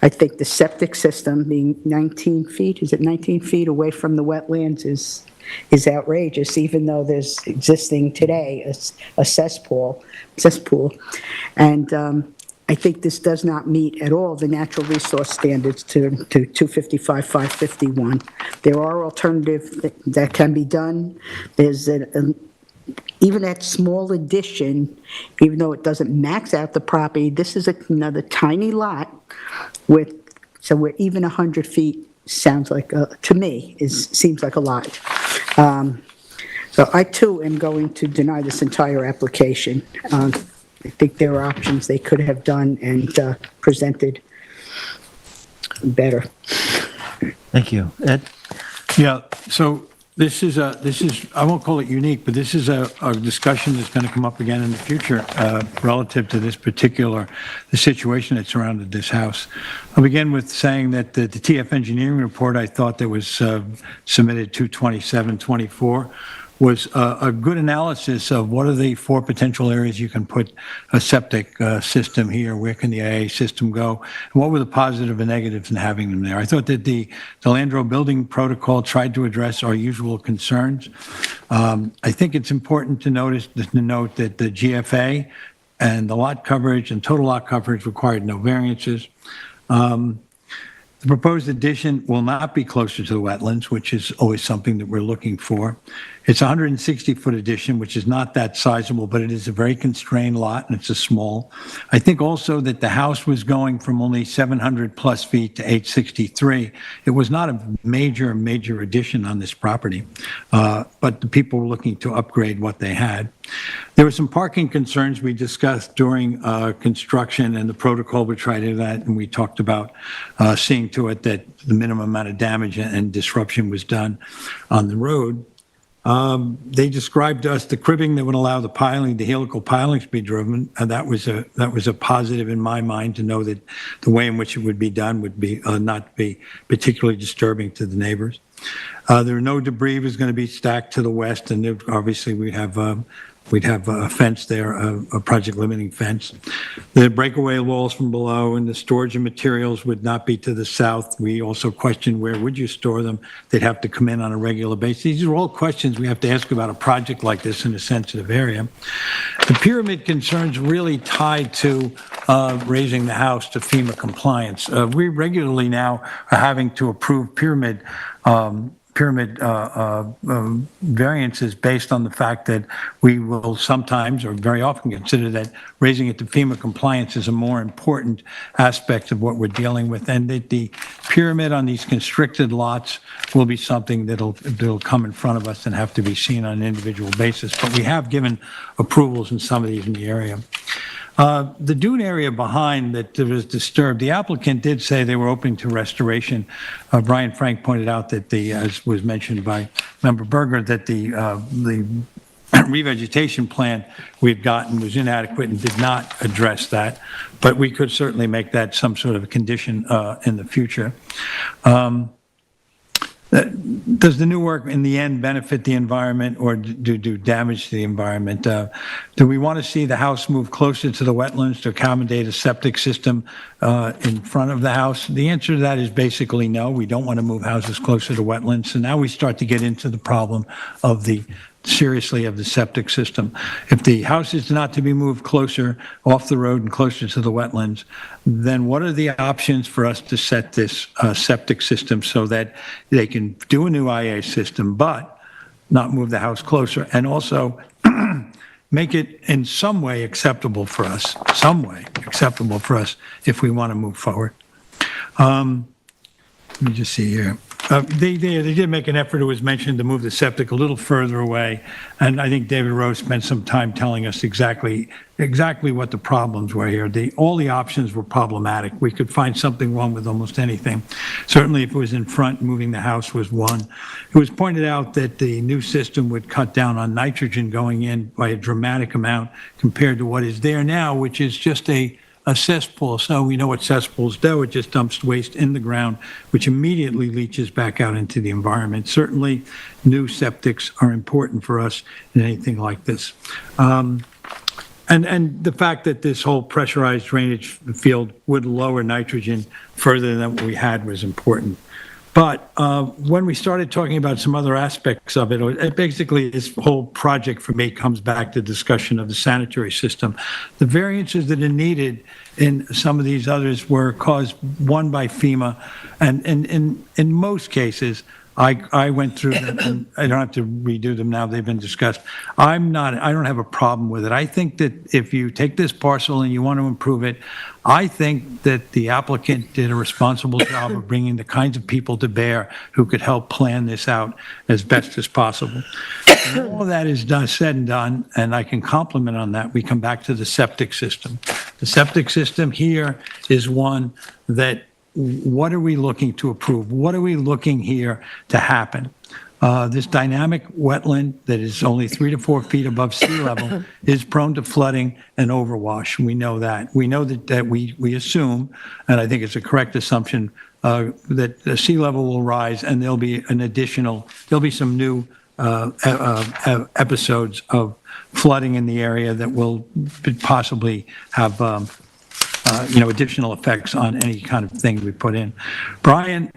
I think the septic system being 19 feet, is it 19 feet away from the wetlands is is outrageous, even though there's existing today a cesspool. And I think this does not meet at all the natural resource standards to 255, 551. There are alternatives that can be done. There's even that small addition, even though it doesn't max out the property, this is another tiny lot so we're even 100 feet sounds like, to me, seems like a lot. So I too am going to deny this entire application. I think there are options they could have done and presented better. Thank you. Ed? Yeah, so this is, I won't call it unique, but this is a discussion that's going to come up again in the future relative to this particular, the situation that surrounded this house. I'll begin with saying that the TF engineering report I thought that was submitted 2/27/24 was a good analysis of what are the 4 potential areas you can put a septic system here, where can the IA system go, and what were the positive and negatives in having them there. I thought that the Landro building protocol tried to address our usual concerns. I think it's important to note that the GFA and the lot coverage and total lot coverage required no variances. The proposed addition will not be closer to the wetlands, which is always something that we're looking for. It's a 160-foot addition, which is not that sizable, but it is a very constrained lot, and it's a small. I think also that the house was going from only 700-plus feet to 863. It was not a major addition on this property, but the people were looking to upgrade what they had. There were some parking concerns we discussed during construction, and the protocol would try to do that, and we talked about seeing to it that the minimum amount of damage and disruption was done on the road. They described to us the cribbing that would allow the helical pilings to be driven, and that was a positive in my mind to know that the way in which it would be done would be not be particularly disturbing to the neighbors. There were no debris was going to be stacked to the west, and obviously we'd have a fence there, a project limiting fence. The breakaway walls from below and the storage of materials would not be to the south. We also questioned where would you store them? They'd have to come in on a regular basis. These are all questions we have to ask about a project like this in a sensitive area. The pyramid concerns really tied to raising the house to FEMA compliance. We regularly now are having to approve pyramid variances based on the fact that we will sometimes or very often consider that raising it to FEMA compliance is a more important aspect of what we're dealing with, and that the pyramid on these constricted lots will be something that'll come in front of us and have to be seen on an individual basis. But we have given approvals in some of these in the area. The dune area behind that was disturbed, the applicant did say they were open to restoration. Brian Frank pointed out that as was mentioned by Member Berger, that the revegetation plan we'd gotten was inadequate and did not address that, but we could certainly make that some sort of a condition in the future. Does the new work in the end benefit the environment or do damage to the environment? Do we want to see the house move closer to the wetlands to accommodate a septic system in front of the house? The answer to that is basically no. We don't want to move houses closer to wetlands. So now we start to get into the problem of the septic system. If the house is not to be moved closer off the road and closer to the wetlands, then what are the options for us to set this septic system so that they can do a new IA system, but not move the house closer, and also make it in some way acceptable for us, if we want to move forward. Let me just see here. They did make an effort, it was mentioned, to move the septic a little further away, and I think David Rose spent some time telling us exactly what the problems were here. All the options were problematic. We could find something wrong with almost anything. Certainly if it was in front, moving the house was one. It was pointed out that the new system would cut down on nitrogen going in by a dramatic amount compared to what is there now, which is just a cesspool. So we know what cesspools do. It just dumps waste in the ground, which immediately leaches back out into the environment. Certainly, new septics are important for us in anything like this. And the fact that this whole pressurized drainage field would lower nitrogen further than what we had was important. But when we started talking about some other aspects of it basically, this whole project for me comes back to discussion of the sanitary system. The variances that are needed in some of these others were caused, one, by FEMA, and in most cases, I went through them, and I don't have to redo them now, they've been discussed. I don't have a problem with it. I think that if you take this parcel and you want to improve it, I think that the applicant did a responsible job of bringing the kinds of people to bear who could help plan this out as best as possible. When all of that is done, said and done, and I can compliment on that, we come back to the septic system. The septic system here is one that, what are we looking to approve? What are we looking here to happen? This dynamic wetland that is only 3 to 4 feet above sea level is prone to flooding and overwash. We know that. We know that we assume, and I think it's a correct assumption, that the sea level will rise and there'll be some new episodes of flooding in the area that will possibly have additional effects on any kind of thing we put in. Brian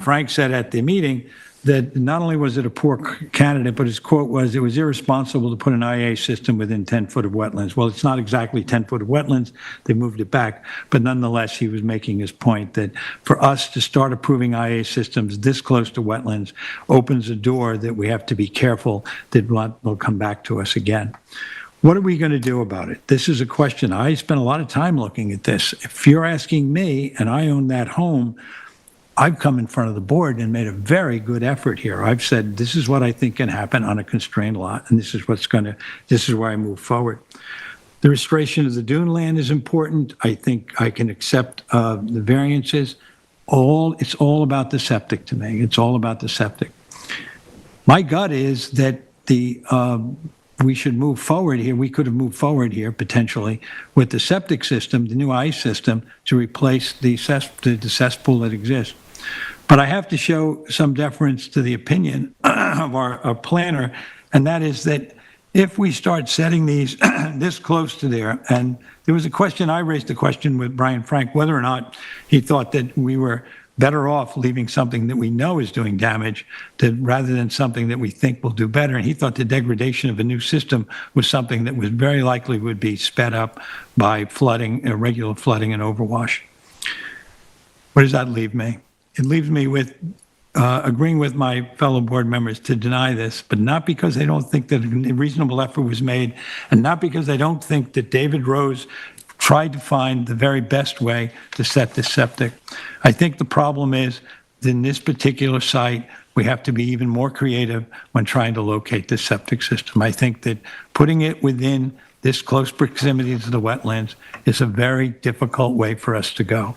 Frank said at the meeting that not only was it a poor candidate, but his quote was, it was irresponsible to put an IA system within 10 foot of wetlands. Well, it's not exactly 10 foot of wetlands. They moved it back. But nonetheless, he was making his point that for us to start approving IA systems this close to wetlands opens a door that we have to be careful that will come back to us again. What are we going to do about it? This is a question. I spent a lot of time looking at this. If you're asking me, and I own that home, I've come in front of the board and made a very good effort here. I've said, this is what I think can happen on a constrained lot, and this is where I move forward. The restoration of the dune land is important. I think I can accept the variances. It's all about the septic to me. It's all about the septic. My gut is that we should move forward here. We could have moved forward here potentially with the septic system, the new ice system, to replace the cesspool that exists. But I have to show some deference to the opinion of our planner, and that is that if we start setting these this close to there, and there was a question, I raised a question with Brian Frank, whether or not he thought that we were better off leaving something that we know is doing damage rather than something that we think will do better. And he thought the degradation of a new system was something that was very likely would be sped up by flooding, irregular flooding and overwash. Where does that leave me? It leaves me with agreeing with my fellow board members to deny this, but not because they don't think that a reasonable effort was made, and not because they don't think that David Rose tried to find the very best way to set this septic. I think the problem is that in this particular site, we have to be even more creative when trying to locate this septic system. I think that putting it within this close proximity to the wetlands is a very difficult way for us to go.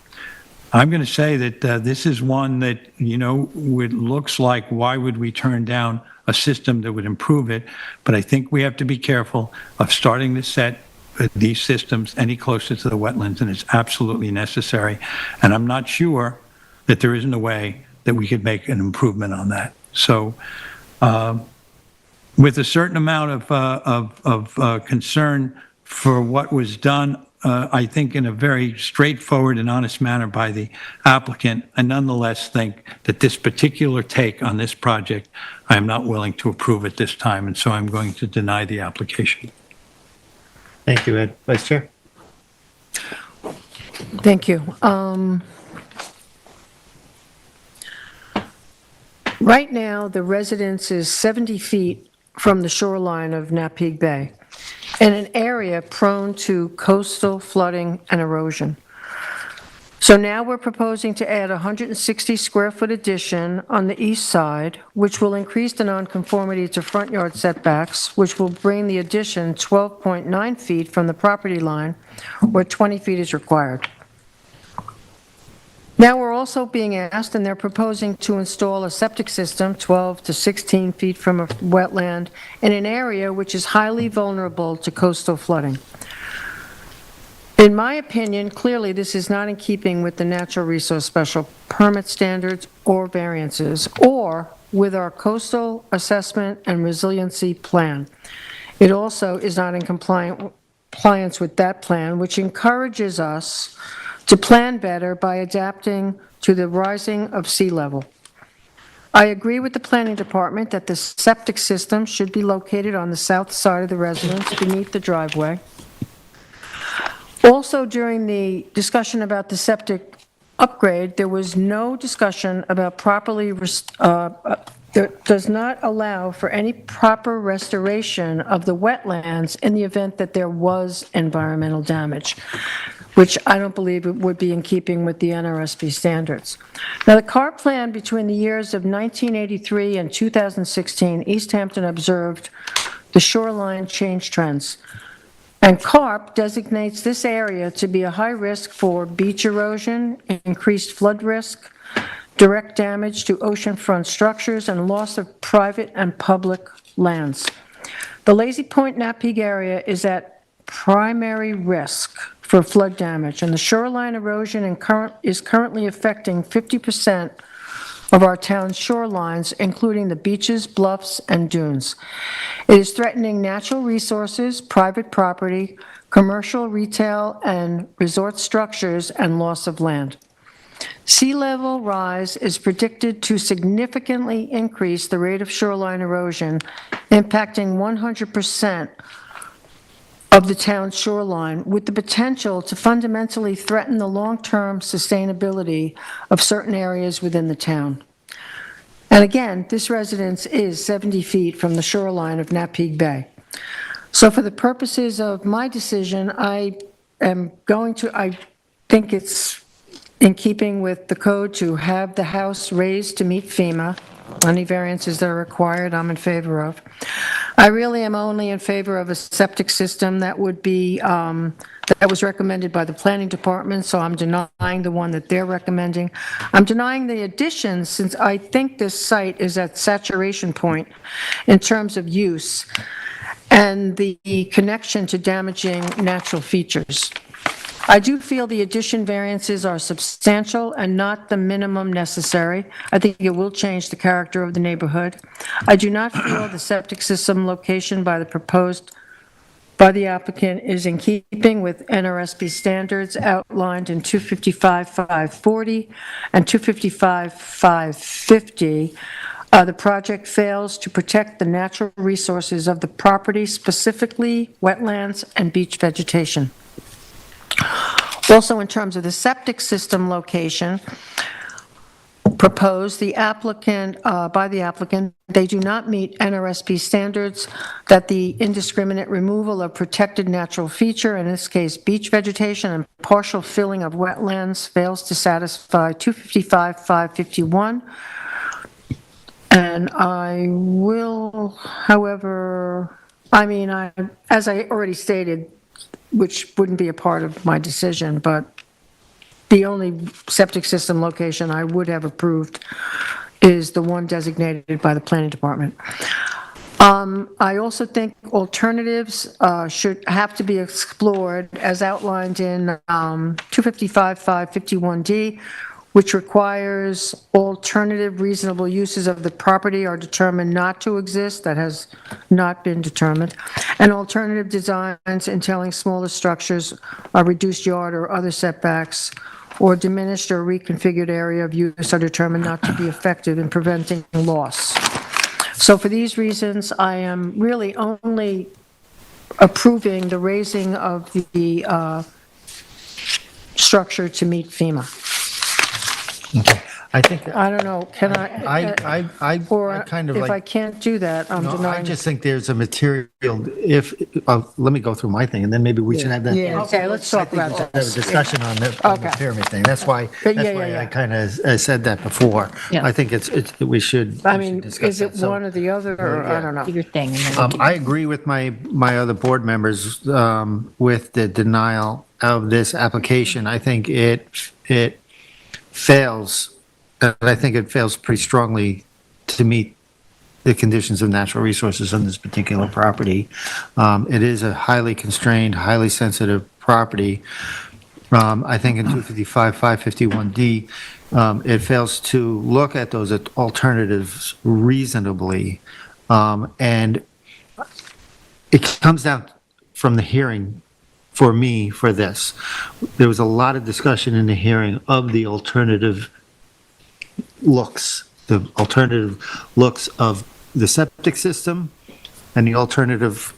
I'm going to say that this is one that, it looks like, why would we turn down a system that would improve it? But I think we have to be careful of starting to set these systems any closer to the wetlands, and it's absolutely necessary. And I'm not sure that there isn't a way that we could make an improvement on that. So with a certain amount of concern for what was done, I think in a very straightforward and honest manner by the applicant, I nonetheless think that this particular take on this project, I am not willing to approve at this time, and so I'm going to deny the application. Thank you, Ed. Vice Chair? Thank you. Right now, the residence is 70 feet from the shoreline of Napeague Bay, in an area prone to coastal flooding and erosion. So now we're proposing to add a 160 square foot addition on the east side, which will increase the nonconformity to front yard setbacks, which will bring the addition 12.9 feet from the property line, where 20 feet is required. Now we're also being asked, and they're proposing to install a septic system 12 to 16 feet from a wetland in an area which is highly vulnerable to coastal flooding. In my opinion, clearly this is not in keeping with the natural resource special permit standards or variances, or with our coastal assessment and resiliency plan. It also is not in compliance with that plan, which encourages us to plan better by adapting to the rising of sea level. I agree with the planning department that the septic system should be located on the south side of the residence beneath the driveway. Also, during the discussion about the septic upgrade, there was no discussion about that does not allow for any proper restoration of the wetlands in the event that there was environmental damage, which I don't believe it would be in keeping with the NRSP standards. Now, the CAR plan between the years of 1983 and 2016, East Hampton observed the shoreline change trends. And CARP designates this area to be a high risk for beach erosion, increased flood risk, direct damage to oceanfront structures, and loss of private and public lands. The Lazy Point Napeague area is at primary risk for flood damage, and the shoreline erosion is currently affecting 50% of our town's shorelines, including the beaches, bluffs, and dunes. It is threatening natural resources, private property, commercial, retail, and resort structures, and loss of land. Sea level rise is predicted to significantly increase the rate of shoreline erosion, impacting 100% of the town's shoreline, with the potential to fundamentally threaten the long-term sustainability of certain areas within the town. And again, this residence is 70 feet from the shoreline of Napeague Bay. So for the purposes of my decision, I think it's in keeping with the code to have the house raised to meet FEMA. Any variances that are required, I'm in favor of. I really am only in favor of a septic system that would be, that was recommended by the planning department, so I'm denying the one that they're recommending. I'm denying the addition since I think this site is at saturation point in terms of use and the connection to damaging natural features. I do feel the addition variances are substantial and not the minimum necessary. I think it will change the character of the neighborhood. I do not feel the septic system location by the applicant is in keeping with NRSP standards outlined in 255-540 and 255-550. The project fails to protect the natural resources of the property, specifically wetlands and beach vegetation. Also, in terms of the septic system location proposed, by the applicant, they do not meet NRSP standards that the indiscriminate removal of protected natural feature, in this case beach vegetation, and partial filling of wetlands fails to satisfy 255-551. And I will, however, as I already stated, which wouldn't be a part of my decision, but the only septic system location I would have approved is the one designated by the planning department. I also think alternatives should have to be explored as outlined in 255-551D, which requires alternative reasonable uses of the property are determined not to exist, that has not been determined, and alternative designs entailing smaller structures, a reduced yard or other setbacks, or diminished or reconfigured area of use are determined not to be effective in preventing loss. So for these reasons, I am really only approving the raising of the structure to meet FEMA. Okay. I think, I don't know, can I? I Or kind of if I like, can't do that, I'm no, I denying. just think there's a material, let me go through my thing, and then maybe we should have that. Yeah, okay, let's talk about Have a this. discussion on the pyramid thing. That's why I kind of said that before. Yeah. I think we should. I we should mean, discuss is it that. So, one or the other, or I don't know? Do your thing. And then I agree with my other board members with the denial of this application. I think it fails, and I think it fails pretty strongly to meet the conditions of natural resources on this particular property. It is a highly constrained, highly sensitive property. I think in 255-551D, it fails to look at those alternatives reasonably. And it comes down from the hearing for me for this. There was a lot of discussion in the hearing of the alternative looks of the septic system and the alternative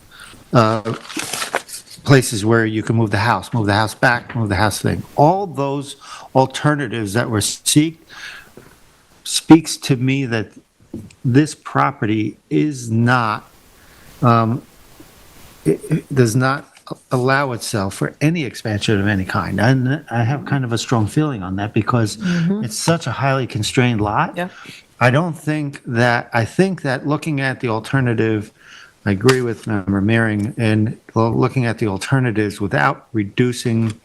places where you can move the house back, move the house thing. All those alternatives that were speaks to me that this property is not, it does not allow itself for any expansion of any kind. And I have kind of a strong feeling on that because it's such a highly constrained lot. Yeah. I think that looking at the alternative, I agree with Member Meering, and looking at the alternatives without reducing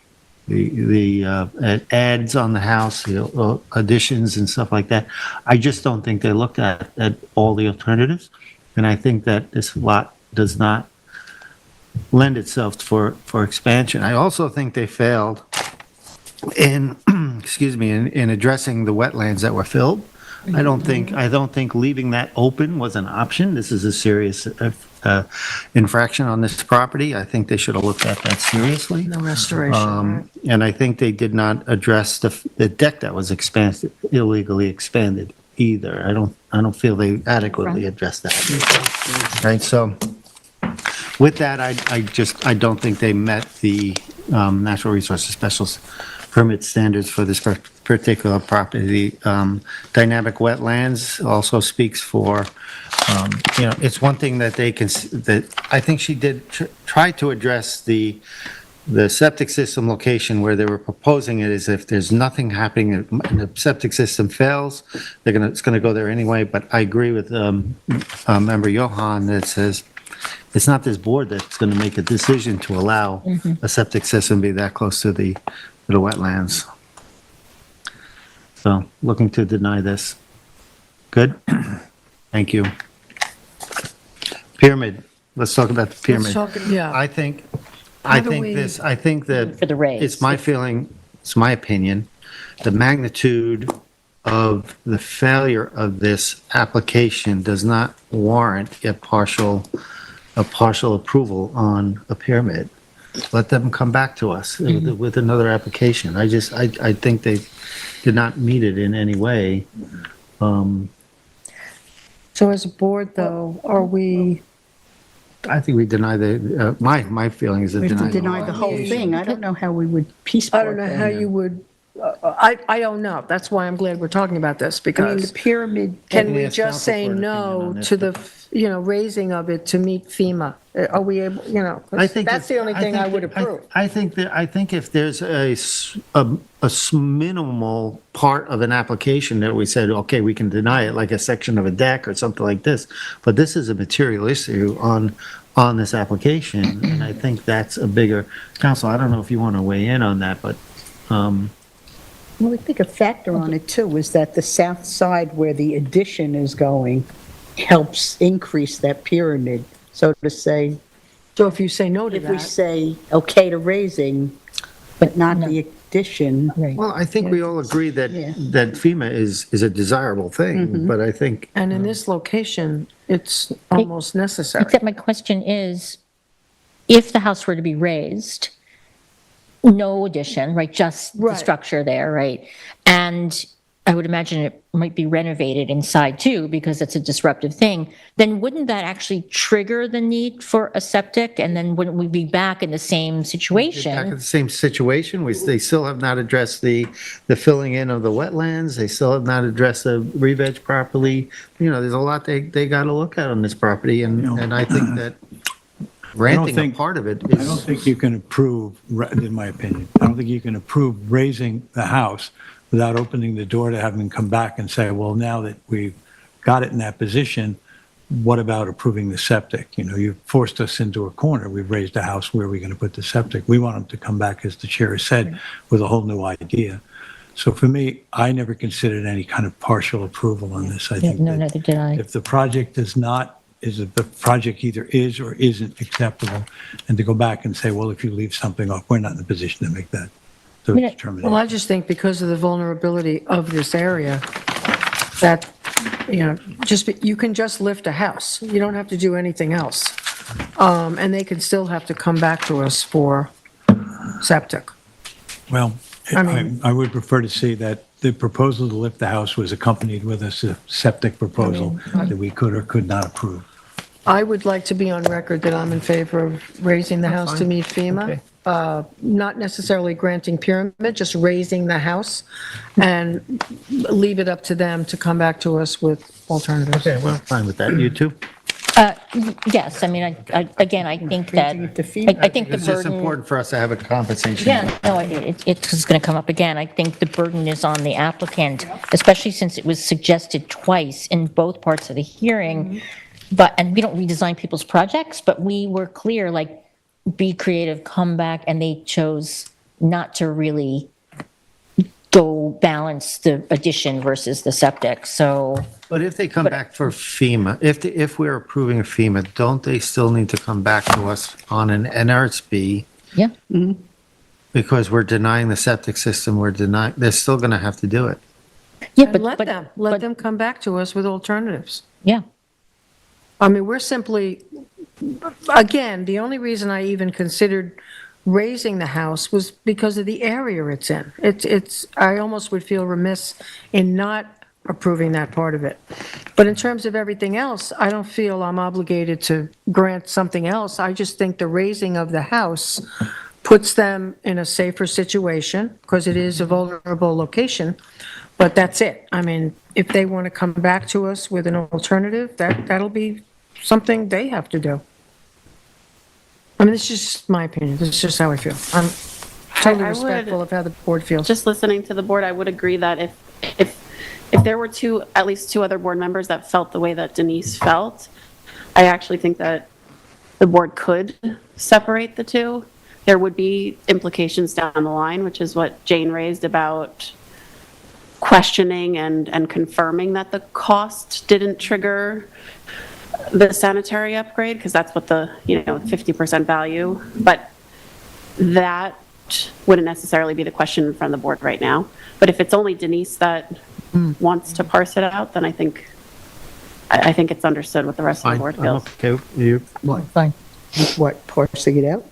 the adds on the house, the additions and stuff like that, I just don't think they looked at all the alternatives. And I think that this lot does not lend itself for expansion. I also think they failed in, in addressing the wetlands that were filled. I don't think leaving that open was an option. This is a serious infraction on this property. I think they should have looked at that seriously. No restoration, right. And I think they did not address the deck that was illegally expanded either. I don't feel they adequately addressed that. Right, so with that, I don't think they met the Natural Resources Special Permit standards for this particular property. Dynamic wetlands also speaks for, it's one thing that they can, that I think she did try to address the septic system location where they were proposing it is if there's nothing happening and the septic system fails, it's gonna go there anyway. But I agree with Member Johan that says it's not this board that's gonna make a decision to allow a septic system be that close to the wetlands. So looking to deny this. Good? Thank you. Pyramid. Let's talk about the pyramid. Yeah. I think How do that For the raise. it's my feeling, it's my opinion, the magnitude of the failure of this application does not warrant a partial approval on a pyramid. Let them come back to us with another application. I think they did not meet it in any way. So as a board, though, are we, I think we deny my feeling is to We have deny. to deny the whole thing. I don't know how we would piece I part don't know that. how you would, I don't know. That's why I'm glad we're talking about this, I mean, the because pyramid, can we ask just council say for an opinion no on this, to the, raising of it to meet FEMA? Are we able, 'cause I think that's the only thing I would approve. I think if there's a minimal part of an application that we said, okay, we can deny it, like a section of a deck or something like this, but this is a material issue on this application, and I think that's a bigger, council, I don't know if you want to weigh in on that, but, well, I think a factor on it too is that the south side where the addition is going helps increase that pyramid. So to say, So if you say no to if we that, say okay to raising, but not the addition, Right. well, I think we all agree that, Yeah. that FEMA is a desirable thing, but I think, and in this location, it's almost necessary. Except my question is, if the house were to be raised, no addition, right, just the Right. structure there, right? And I would imagine it might be renovated inside too, because it's a disruptive thing, then wouldn't that actually trigger the need for a septic? And then wouldn't we be back in the same back at situation? the same situation, they still have not addressed the filling in of the wetlands, they still have not addressed the re-veg properly. There's a lot they got to look at on this property, and I think that granting a think- part of it I don't is, think you can approve, in my opinion, I don't think you can approve raising the house without opening the door to have them come back and say, well, now that we've got it in that position, what about approving the septic? You've forced us into a corner. We've raised a house. Where are we going to put the septic? We want them to come back, as the chair has said, with a whole new idea. So for me, I never considered any kind of partial approval on this. I Yeah, think no, that neither did I. if the project if the project either is or isn't acceptable, and to go back and say, well, if you leave something off, we're not in a position to make that Yeah. determination. Well, I just think because of the vulnerability of this area, that, you can just lift a house. You don't have to do anything else. And they can still have to come back to us for septic. Well, I mean- I would prefer to see that the proposal to lift the house was accompanied with a septic proposal that we could or could not approve. I would like to be on record that I'm in favor of raising the house to meet FEMA. Not necessarily granting pyramid, just raising the house, and leave it up to them to come back to us with alternatives. Okay, well, fine with that. You too? Yes, I mean, again, I think that, Granting it to FEMA. I think the It's just burden. important for us to have a conversation. Yeah, no, it's going to come up again. I think the burden is on the applicant, especially since it was suggested twice in both parts of the hearing. And we don't redesign people's projects, but we were clear, like, be creative, come back, and they chose not to really go balance the addition versus the septic, so. But if they come back for FEMA, if we're approving FEMA, don't they still need to come back to us on an NRSB? Yeah. Because we're denying the septic system, they're still going to have to do it. Yeah, And let them come back to us with alternatives. Yeah, I mean, we're simply, again, the only reason I even considered raising the house was because of the area it's in. I almost would feel remiss in not approving that part of it. But in terms of everything else, I don't feel I'm obligated to grant something else. I just think the raising of the house puts them in a safer situation because it is a vulnerable location. But that's it. I mean, if they want to come back to us with an alternative, that'll be something they have to do. I mean, this is just my opinion. This is just how I feel. I'm totally I would- respectful of how the board feels. Just listening to the board, I would agree that if there were at least two other board members that felt the way that Denise felt, I actually think that the board could separate the two. There would be implications down the line, which is what Jane raised about questioning and confirming that the cost didn't trigger the sanitary upgrade, because that's what the, 50% value, but that wouldn't necessarily be the question in front of the board right now. But if it's only Denise that wants to parse it out, then I think it's understood what the rest of the board I'm feels. okay. You, fine. What, parsing it out?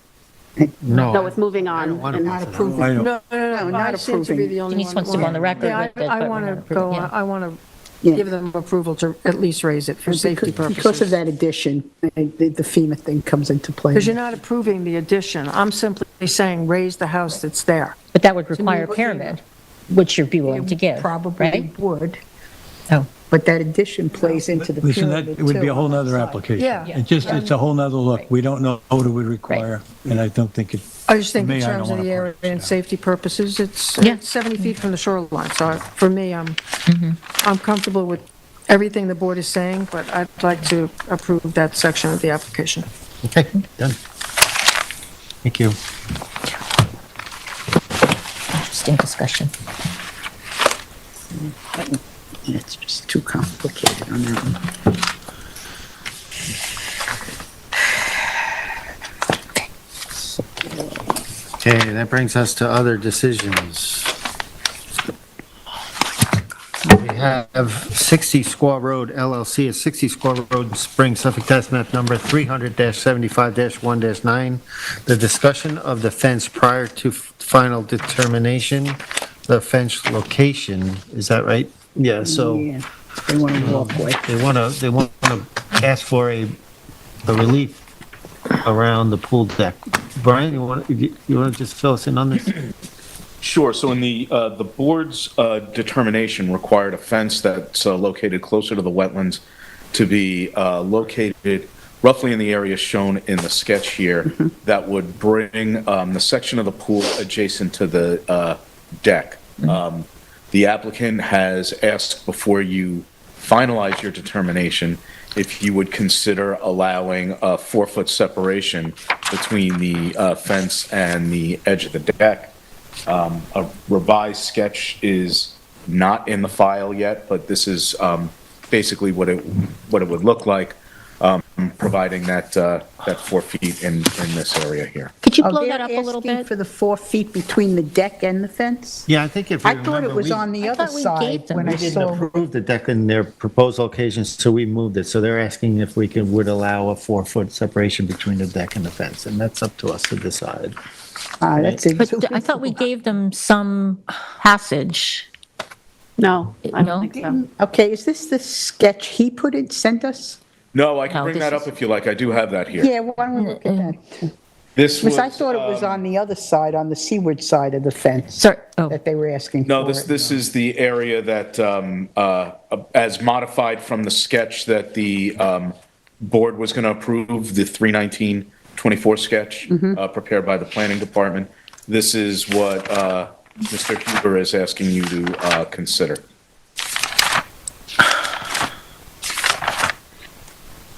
no. No, with moving I don't on. want to and- pass it approving. on. I don't- No, not I seem to be approving. the only one. Denise wants to go on the record Yeah, with it, I but want we're to not go, approving, yeah. I want to Yeah. give them approval to at least raise it for safety Because of purposes. that addition, the FEMA thing comes into play. Because you're not approving the addition. I'm simply saying raise the house that's there. But that would require a pyramid, which you'd be willing to give, Probably right? would, Oh, but that addition plays into the Listen, pyramid that would be a too. whole nother application. Yeah. It's a whole nother look. We don't know what it would require, and I don't think it, I just think For in me, I terms don't of the wanna area park, and yeah. safety purposes, it's Yeah. 70 feet from the shoreline. So for me, I'm comfortable with everything the board is saying, but I'd like to approve that section of the application. Okay, done. Thank you. interesting discussion. It's just too complicated on that one. Okay, that brings us to other decisions. We have 60 Squaw Road LLC at 60 Squaw Road, Spring, Suffolk, tax map number 300-75-1-9. The discussion of the fence prior to final determination, the fence location, is that right? Yeah, so Yeah, they want to walkway. they want to ask for a relief around the pool deck. Brian, you want to just fill us in on this? Sure. So in the board's determination required a fence that's located closer to the wetlands to be located roughly in the area shown in the sketch here that would bring the section of the pool adjacent to the deck. The applicant has asked before you finalize your determination if you would consider allowing a 4-foot separation between the fence and the edge of the deck. A revised sketch is not in the file yet, but this is basically what it would look like, providing that 4 feet in this area here. Could you Oh, blow they're that up a little asking bit? for the 4 feet between the deck and the fence? Yeah, I think if you I thought remember, it was we- on the I other thought we side gave them- when I We didn't saw. approve the deck in their proposed locations, so we moved it. So they're asking if we would allow a 4-foot separation between the deck and the fence, and that's up to us to decide. That's But I thought we gave them some passage. No, I No? don't think so. Okay, is this the sketch he sent us? No, I can No, bring this that up is- if you like. I do have that here. Yeah, why don't we look at that? too? This was. Because I thought it was on the other side, on the seaward side of the fence. Sorry, oh. That they were asking for. No, this, it. this is the area that, as modified from the sketch that the board was going to approve, the 31924 sketch prepared by the planning department. This is what Mr. Huber is asking you to consider.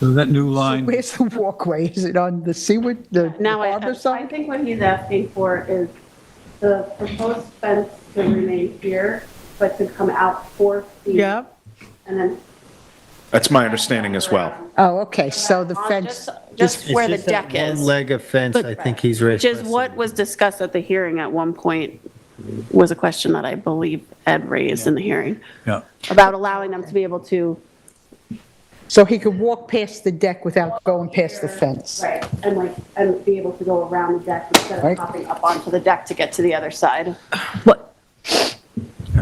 So that new line, Where's the walkway? Is it on the seaward, the Now, harbor I side? think what he's asking for is the proposed fence to remain here, but to come out 4 feet. Yeah, And then. That's my understanding as well. Oh, okay, so the on fence, Just where the deck is. One leg of fence, I think he's Which is requesting. what was discussed at the hearing at one point, was a question that I believe Ed raised in the hearing, yeah. about allowing them to be able to. so he could walk past the deck without going past the fence. Right, and be able to go around the deck instead Right. of hopping up onto the deck to get to the other side. What?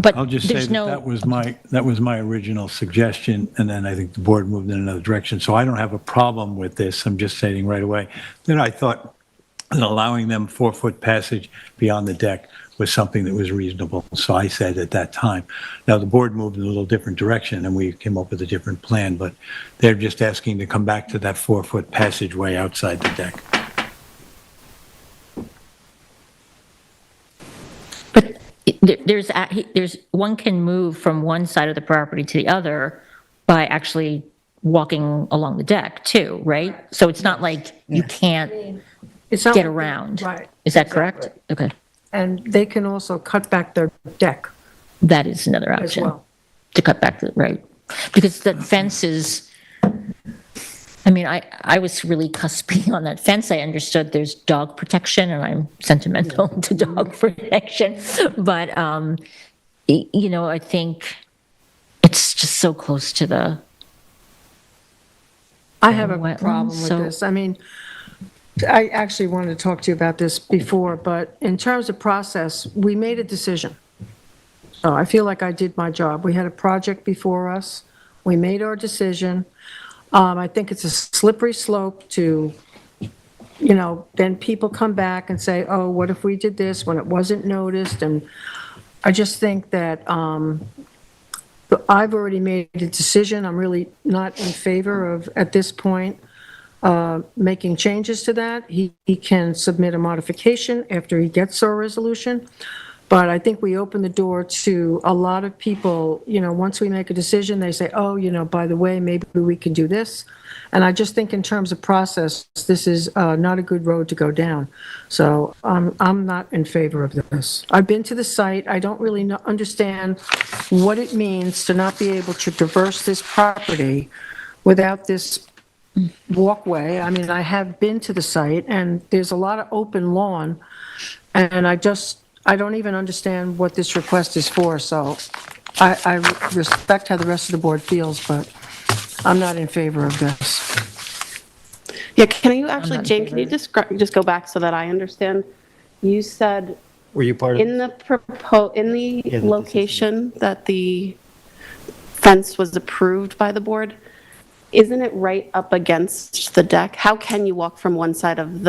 But I'll just say there's that no, that was my original suggestion, and then I think the board moved in another direction. So I don't have a problem with this. I'm just stating right away. Then I thought that allowing them 4-foot passage beyond the deck was something that was reasonable. So I said at that time. Now, the board moved in a little different direction, and we came up with a different plan, but they're just asking to come back to that 4-foot passageway outside the deck. but there's, one can move from one side of the property to the other by actually walking along the deck too, right? So it's not like you can't it's not. get like- around. Right. Is that correct? Okay, And they can also cut back their deck that is another as option. well. To cut back the, right. Because the fence is, I mean, I was really cuspy on that fence. I understood there's dog protection, and I'm sentimental to dog protection. But, you know, I think it's just so close to the, I have a wetlands, problem with so- this. I mean, I actually wanted to talk to you about this before, but in terms of process, we made a decision. So I feel like I did my job. We had a project before us. We made our decision. I think it's a slippery slope to, you know, then people come back and say, oh, what if we did this when it wasn't noticed? And I just think that I've already made a decision. I'm really not in favor of, at this point, making changes to that. He can submit a modification after he gets our resolution. But I think we open the door to a lot of people, you know, once we make a decision, they say, oh, you know, by the way, maybe we can do this. And I just think in terms of process, this is not a good road to go down. So I'm not in favor of this. I've been to the site. I don't really understand what it means to not be able to traverse this property without this walkway. I mean, I have been to the site, and there's a lot of open lawn, and I don't even understand what this request is for, so I respect how the rest of the board feels, but I'm not in favor of this. Yeah, can you actually, not in Jane, can you just go back so that I understand? You said Were you part of? in the Yeah, the location that the fence was approved by the board, isn't it right up against the deck? How can you walk from one side of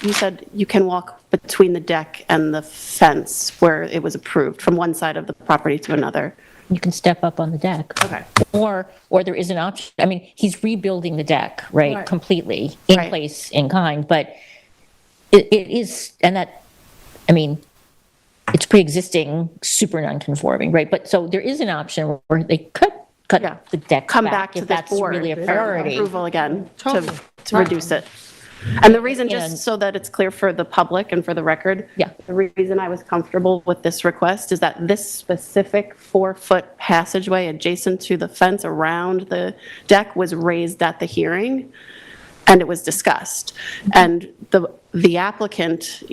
you said you can walk between the deck and the fence where it was approved, from one side of the property to another? you can step up on the deck. Okay. Or there is an option, I mean, he's rebuilding the deck, right, Right. completely, in Right. place, in kind, but it is, and that, I mean, it's pre-existing, super non-conforming, right? But, so there is an option where they could Yeah. cut the deck Come back back to if the that's board really a for priority. approval again Totally. to reduce it. And the reason, And- just so that it's clear for the public and for the record. Yeah. The reason I was comfortable with this request is that this specific 4-foot passageway adjacent to the fence around the deck was raised at the hearing. and it was discussed. And the applicant,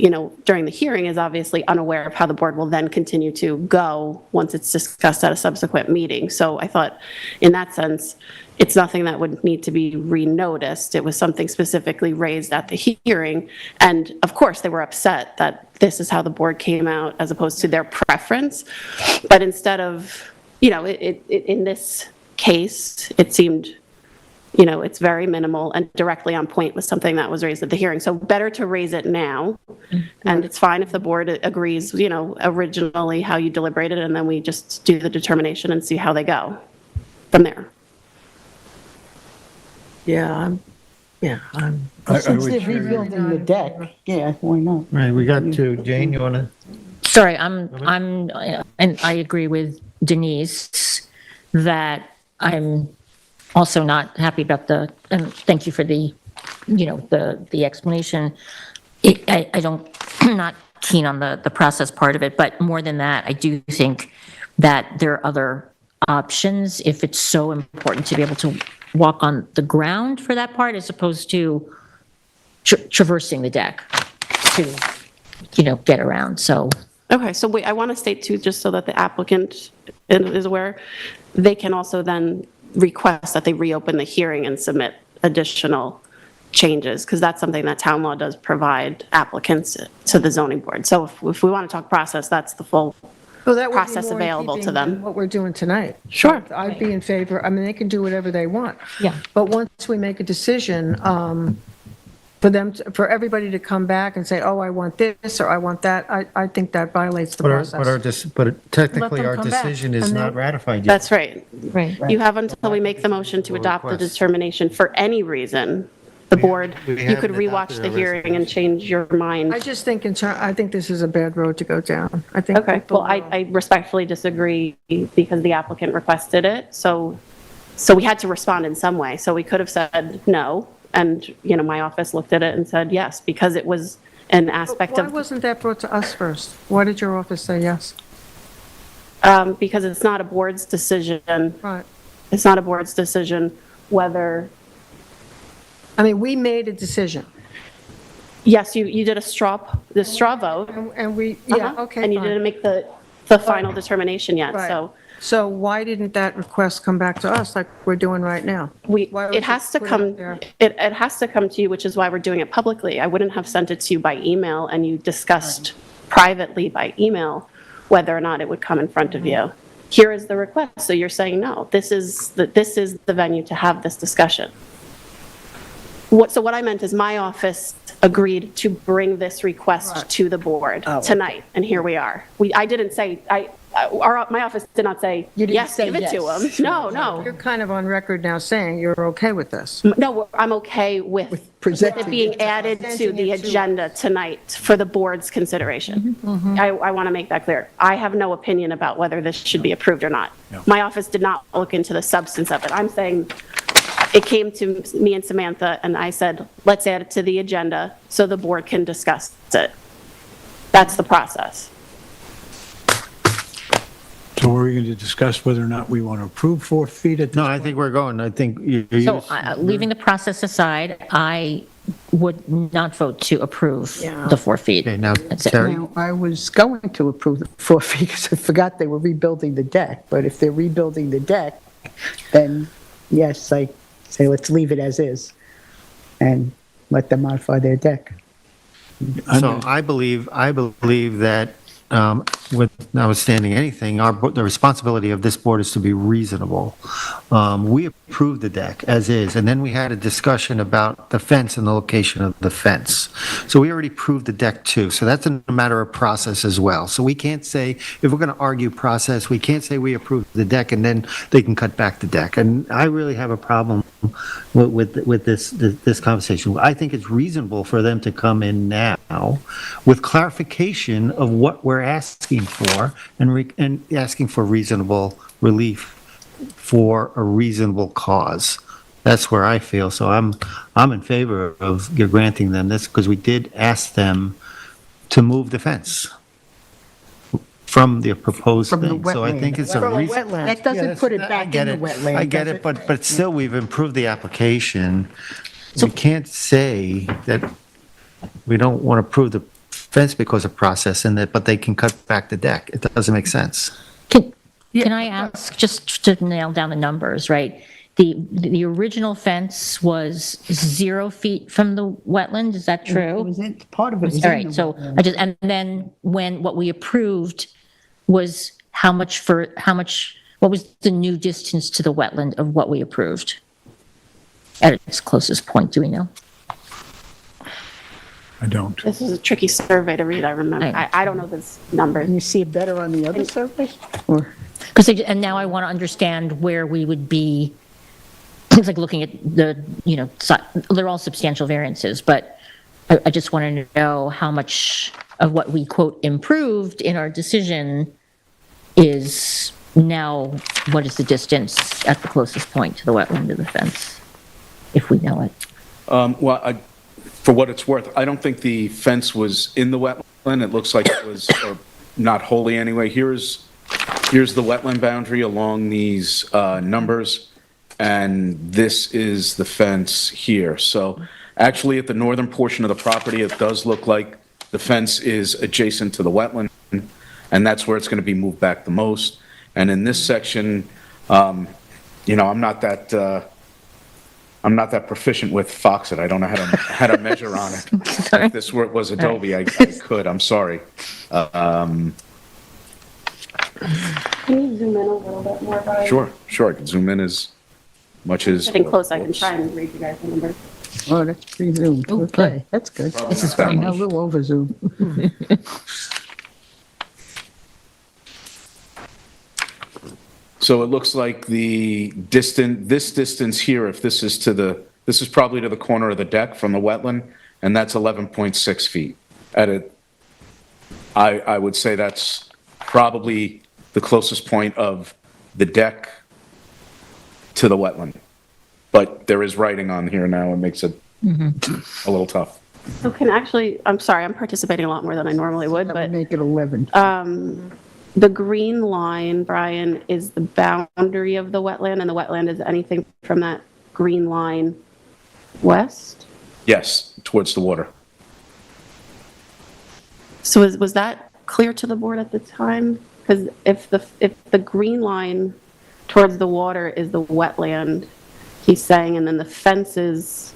during the hearing is obviously unaware of how the board will then continue to go once it's discussed at a subsequent meeting. So I thought, in that sense, it's nothing that would need to be renoticed. It was something specifically raised at the hearing. And of course, they were upset that this is how the board came out as opposed to their preference. But instead of, in this case, it seemed, it's very minimal and directly on point with something that was raised at the hearing. So better to raise it now. And it's fine if the board agrees, originally how you deliberated, and then we just do the determination and see how they go from there. I'm. Since they're rebuilding the deck, yeah, why not? Right, we got to, Jane, you want to? Sorry, and I agree with Denise that I'm also not happy about and thank you for the explanation. I'm not keen on the process part of it, but more than that, I do think that there are other options if it's so important to be able to walk on the ground for that part as opposed to traversing the deck to, get around, so. Okay, so wait, I want to state too, just so that the applicant is aware, they can also then request that they reopen the hearing and submit additional changes, because that's something that town law does provide applicants to the zoning board. So if we want to talk process, that's the full Well, that would be process more in available to keeping them. with what we're doing tonight. Sure. I'd be in favor, they can do whatever they want. Yeah. But once we make a decision, for everybody to come back and say, oh, I want this, or I want that, I think that violates the process. But technically, them our come back, decision is and not then- ratified yet. That's right. Right. You have until we make the motion to adopt the request. determination for any reason. The board, we you could haven't rewatch adopted the our hearing and change your mind. I just think I think this is a bad road to go down. I think. Okay, well, I respectfully disagree because the applicant requested it, so we had to respond in some way. So we could have said no, and, my office looked at it and said yes, because it was an aspect Why of, wasn't that brought to us first? Why did your office say yes? because it's not a board's decision. Right. It's not a board's decision whether, We made a decision. yes, you did the straw vote. And we, Uh-huh. okay, And you fine. didn't make the final determination yet, Right. so. So why didn't that request come back to us like we're doing right now? Why was It has to put come, out there? it has to come to you, which is why we're doing it publicly. I wouldn't have sent it to you by email, and you discussed privately by email whether or not it would come in front of you. Here is the request, so you're saying, no, this is the venue to have this discussion. So what I meant is my office agreed to bring this request to the board tonight, and here we are. I didn't say, my office did not say, You didn't yes, say give it to yes. them. No. You're kind of on record now saying you're okay with this. No, I'm okay with presenting it being it. added to the agenda tonight for the board's consideration. I want to make that clear. I have no opinion about whether this should be approved or not. My office did not look into the substance of it. I'm saying it came to me and Samantha, and I said, let's add it to the agenda so the board can discuss it. That's the process. So are we going to discuss whether or not we want to approve 4 feet at this? No, I think we're going, I think So leaving the process aside, I would not vote to approve the 4 feet. Okay, now, That's it. Terry? Now, I was going to approve the 4 feet because I forgot they were rebuilding the deck, but if they're rebuilding the deck, then yes, I say let's leave it as is and let them modify their deck. So I believe that with notwithstanding anything, the responsibility of this board is to be reasonable. We approved the deck as is, and then we had a discussion about the fence and the location of the fence. So we already approved the deck too, so that's a matter of process as well. So we can't say, if we're going to argue process, we can't say we approved the deck and then they can cut back the deck. And I really have a problem with this conversation. I think it's reasonable for them to come in now with clarification of what we're asking for and asking for reasonable relief for a reasonable cause. That's where I feel. So I'm in favor of your granting them this because we did ask them to move the fence from the proposed From the thing. So I think it's a reason. That doesn't put it back in the wetland. I get does it, but still, we've improved the application. we can't say that we don't want to approve the fence because of process and that, but they can cut back the deck. It doesn't make sense. Can I ask, just to nail down the numbers, right? The original fence was 0 feet from the wetland, is that It true? was in, part of it was All in right, the so wetland. and then what we approved was how much, what was the new distance to the wetland of what we approved? At its closest point, do we know? I don't. This is a tricky survey to read, I remember. I don't know this number. Can you see it better on the other survey? Or, Because, and now I want to understand where we would be, it's like looking at the, they're all substantial variances, but I just want to know how much of what we quote improved in our decision is now, what is the distance at the closest point to the wetland of the fence, if we know it? For what it's worth, I don't think the fence was in the wetland. It looks like it was, or not wholly anyway. Here's the wetland boundary along these numbers, and this is the fence here. So actually, at the northern portion of the property, it does look like the fence is adjacent to the wetland, and that's where it's going to be moved back the most. And in this section, I'm not that proficient with Foxit. I don't know how to measure on it. If this was Adobe, I could. I'm sorry. Can you zoom in a little bit more, Brian? Sure. I can zoom in as much as. Getting close, I can try and read you guys the number. oh, that's pre-zoomed. Okay, that's good. This is fine. A little over zoom. So it looks like this distance here, if this is probably to the corner of the deck from the wetland, and that's 11.6 feet. I would say that's probably the closest point of the deck to the wetland. But there is writing on here now, and makes it a little tough. So I'm sorry, I'm participating a lot more than I normally would, That would but make it 11. the green line, Brian, is the boundary of the wetland, and the wetland is anything from that green line west? Yes, towards the water. So was that clear to the board at the time? Because if the green line towards the water is the wetland, he's saying, and then the fence is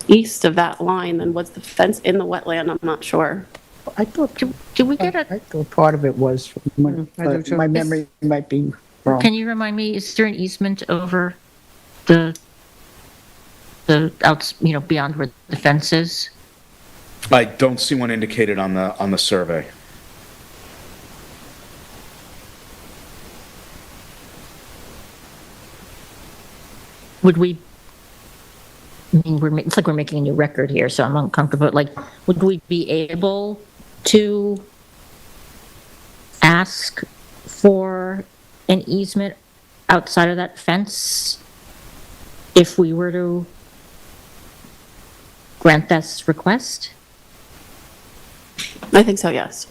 east of that line, then was the fence in the wetland? I'm not sure. I thought, Do we get I thought part of it was, but my memory might be wrong. can you remind me, is there an easement over the outs, beyond where the fence is? I don't see one indicated on the survey. Would we, it's like we're making a new record here, so I'm uncomfortable, like, would we be able to ask for an easement outside of that fence if we were to grant this request? I think so, yes.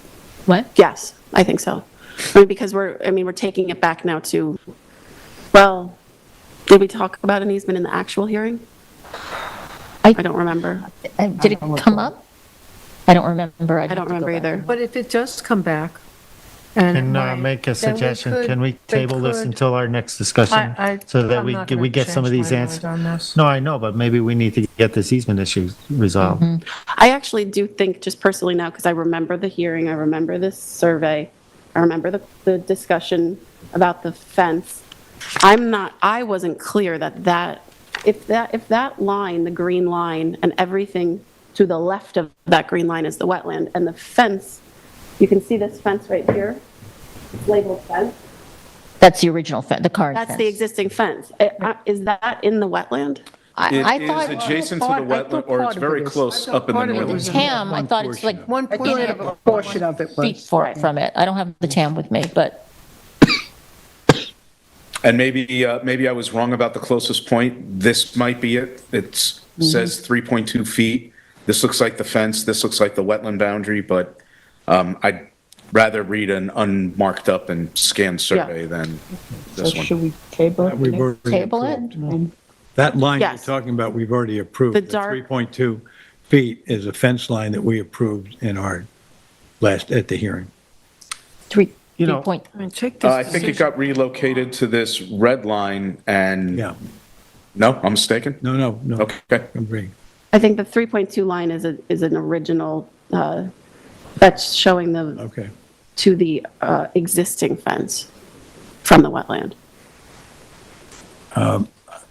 What? Yes, I think so. Because we're taking it back now to, well, did we talk about an easement in the actual hearing? I don't remember. Did it come up? I don't remember. I don't remember either. But if it does come back, and it Can might, make a then we suggestion, could- can we they table this could- until our next discussion? So that I'm not we gonna get some of change these my answers? mind on this. No, I know, but maybe we need to get this easement issue resolved. I actually do think, just personally now, because I remember the hearing, I remember this survey, I remember the discussion about the fence. I wasn't clear that if that line, the green line, and everything to the left of that green line is the wetland, and the fence, you can see this fence right here, it's labeled fence. That's the original fence, the current fence. That's the existing fence. Is that in the wetland? I It thought, is adjacent to the wetland, or it's very close up in the part of it northern. was- TAM, I thought it's like One a portion of it. Portion of it feet was. from it. I don't have the TAM with me, but And maybe I was wrong about the closest point. This might be it. It says 3.2 feet. This looks like the fence. This looks like the wetland boundary, but I'd rather read an unmarked up and scanned survey than So this one. should we table it? We've already table it? approved. That line you're Yes. talking about, we've already approved. The The dark- 3.2 feet is a fence line that we approved in our at the hearing. Three, You know- 3 point, I mean, take I this think it got relocated to this red line and, Yeah. no, I'm mistaken? No. Okay. Agree. I think the 3.2 line is an original, that's showing the, Okay. to the existing fence from the wetland.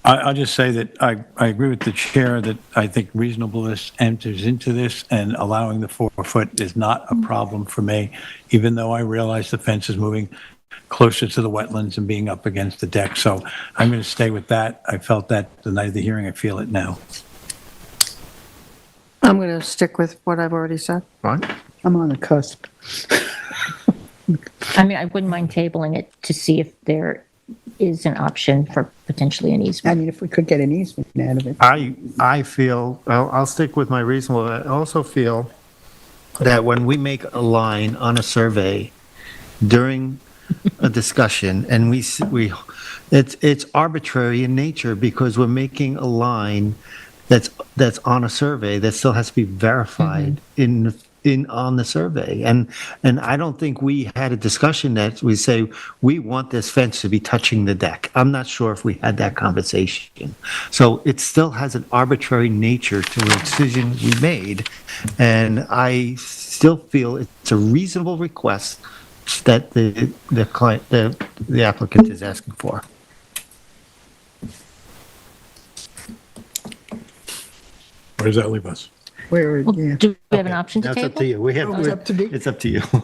I'll just say that I agree with the chair that I think reasonableness enters into this, and allowing the 4 foot is not a problem for me, even though I realize the fence is moving closer to the wetlands and being up against the deck. So I'm going to stay with that. I felt that the night of the hearing. I feel it now. I'm going to stick with what I've already said. Fine. I'm on the cusp. I mean, I wouldn't mind tabling it to see if there is an option for potentially an I easement. mean, if we could get an easement out of it. I feel, I'll stick with my reasonable, I also feel that when we make a line on a survey during a discussion, and it's arbitrary in nature, because we're making a line that's on a survey that still has to be verified on the survey. And I don't think we had a discussion that we say, we want this fence to be touching the deck. I'm not sure if we had that conversation. So it still has an arbitrary nature to the decision we made. And I still feel it's a reasonable request that the client, the applicant is asking for. Where does that leave us? Where, Well, yeah. do we have an option to That's up to table? you. We have, It's up to me. it's up to you. Put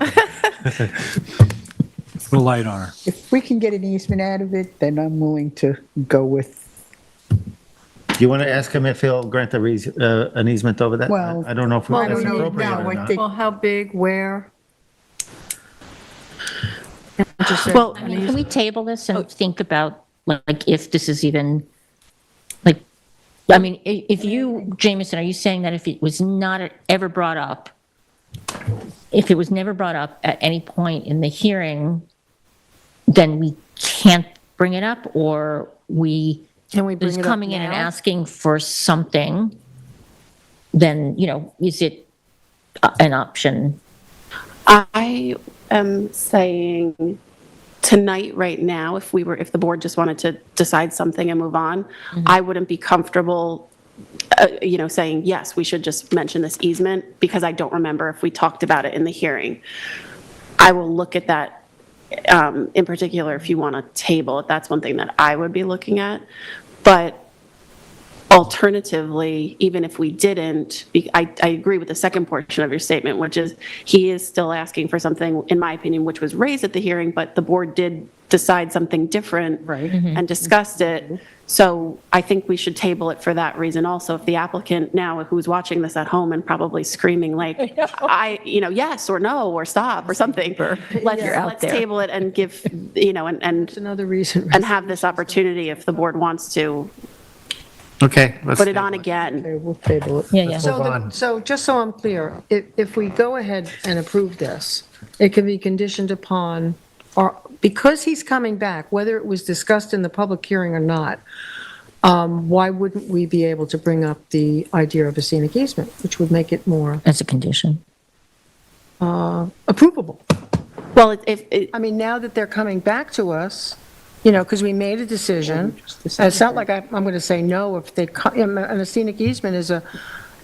a light on her. If we can get an easement out of it, then I'm willing to go with, Do you want to ask him if he'll grant an easement over that? Well, I don't know if I that's don't know. appropriate No, or I not. think- Well, how big, where? Just say Well, I mean, can we table this and think about, like, if this is even, like, I mean, if you, Jameson, are you saying that if it was not ever brought up, if it was never brought up at any point in the hearing, then we can't bring it up, or Can we bring is it up coming in and now? asking for something, then, is it an option? I am saying tonight, right now, if the board just wanted to decide something and move on, I wouldn't be comfortable, saying, yes, we should just mention this easement, because I don't remember if we talked about it in the hearing. I will look at that, in particular, if you want to table it, that's one thing that I would be looking at. But alternatively, even if we didn't, I agree with the second portion of your statement, which is he is still asking for something, in my opinion, which was raised at the hearing, but the board did decide something different Right. and discussed it. So I think we should table it for that reason also. If the applicant now, who's watching this at home and probably screaming like, yes or no, or stop or something, let's table it and give, It's another reason. and have this opportunity if the board wants to Okay. let's put it table on again. okay, we'll table it. Yeah, yeah. So, Move on. so just so I'm clear, if we go ahead and approve this, it can be conditioned upon, or because he's coming back, whether it was discussed in the public hearing or not, why wouldn't we be able to bring up the idea of a scenic easement, which would make it more As a condition. approvable? Well, I mean, now that they're coming back to us, because we made a decision, it's not like I'm going to say no if and a scenic easement is a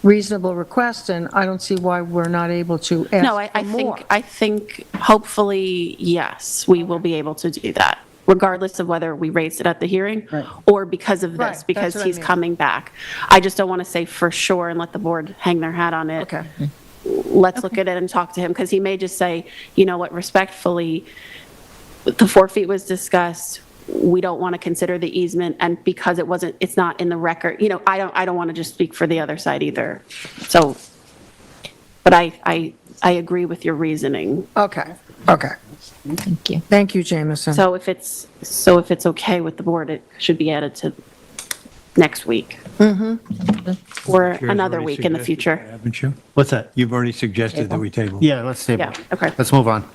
reasonable request, and I don't see why we're not able to ask no, for more. I think hopefully, yes, we will be able to do that, regardless of whether we raised it at the hearing Right. or because of Right, this, that's because what I he's mean. coming back. I just don't want to say for sure and let the board hang their hat on it. Okay. Let's look at it and talk to him, because he may just say, you know what, respectfully, the 4 feet was discussed, we don't want to consider the easement, and because it's not in the record, I don't want to just speak for the other side either. So, but I agree with your reasoning. Okay. Thank you. Thank you, Jameson. So if it's okay with the board, it should be added to next week. Or Chair's another already week in the suggested future. that, Haven't you? What's that? You've already suggested that we table. Yeah, let's table. Yeah, okay. Let's move on.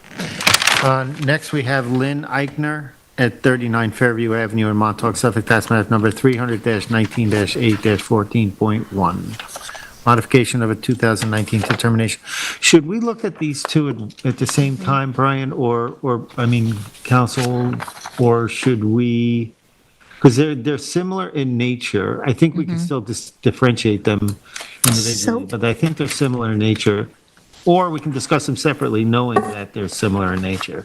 Next, we have Lynn Eichner, at 39 Fairview Avenue in Montauk, Suffolk, tax map number 300-19-8-14.1. Modification of a 2019 determination. Should we look at these two at the same time, Brian, or, I mean, council, or should we? Because they're similar in nature. I think we can still differentiate them individually, but I think they're similar in nature. Or we can discuss them separately, knowing that they're similar in nature.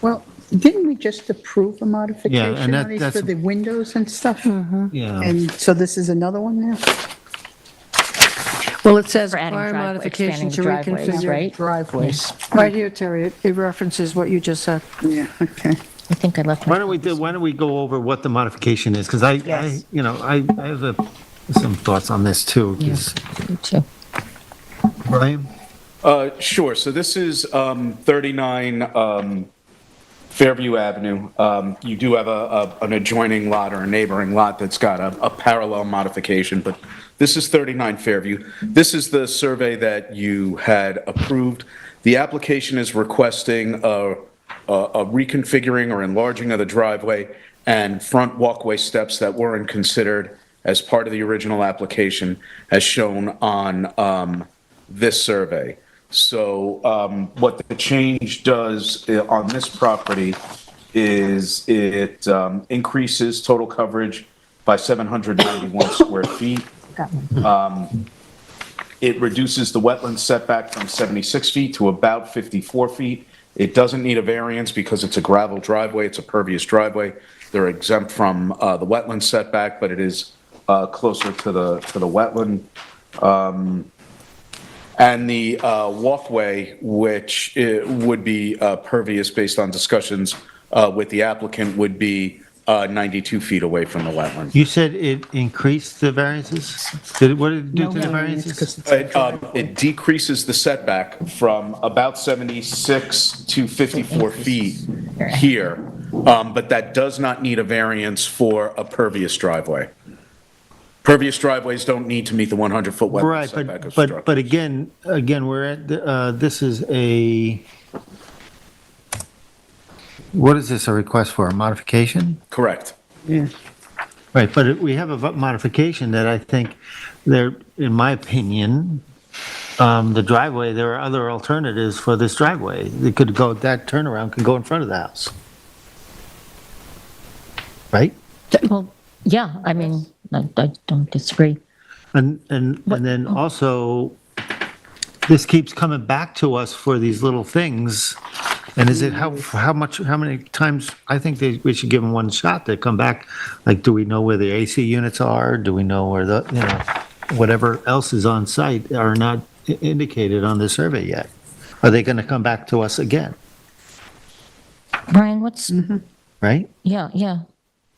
Well, didn't we just approve a modification and on these for that's- the windows and stuff? Yeah. And so this is another one now? Well, it says For adding prior modification expanding to the driveways, reconfigure. right? Driveways. Right here, Terry, it references what you just said. Yeah, okay. I think I left Why my, don't we go over what the modification is? Because I have some thoughts on this too. 'Cause- me too. Brian? Sure. So this is 39 Fairview Avenue. You do have an adjoining lot or a neighboring lot that's got a parallel modification, but this is 39 Fairview. This is the survey that you had approved. The application is requesting a reconfiguring or enlarging of the driveway and front walkway steps that weren't considered as part of the original application as shown on this survey. So what the change does on this property is it increases total coverage by 791 square feet. It reduces the wetland setback from 76 feet to about 54 feet. It doesn't need a variance because it's a gravel driveway, it's a pervious driveway. They're exempt from the wetland setback, but it is closer to the wetland. And the walkway, which would be pervious based on discussions with the applicant, would be 92 feet away from the wetland. You said it increased the variances? What did it do to the variances? It decreases the setback from about 76 to 54 feet here, but that does not need a variance for a pervious driveway. Pervious driveways don't need to meet the 100-foot wetland Right, setback of but structure. again, we're at, this is what is this, a request for, a modification? Correct. Yeah. Right, but we have a modification that I think there, in my opinion, the driveway, there are other alternatives for this driveway. It could go, that turnaround could go in front of the house. Right? Well, yeah, I mean, I don't disagree. And then also, this keeps coming back to us for these little things. And is it, how many times, I think we should give them one shot to come back. Like, do we know where the AC units are? Do we know where whatever else is on site are not indicated on the survey yet? Are they going to come back to us again? Brian, what's, Right? yeah.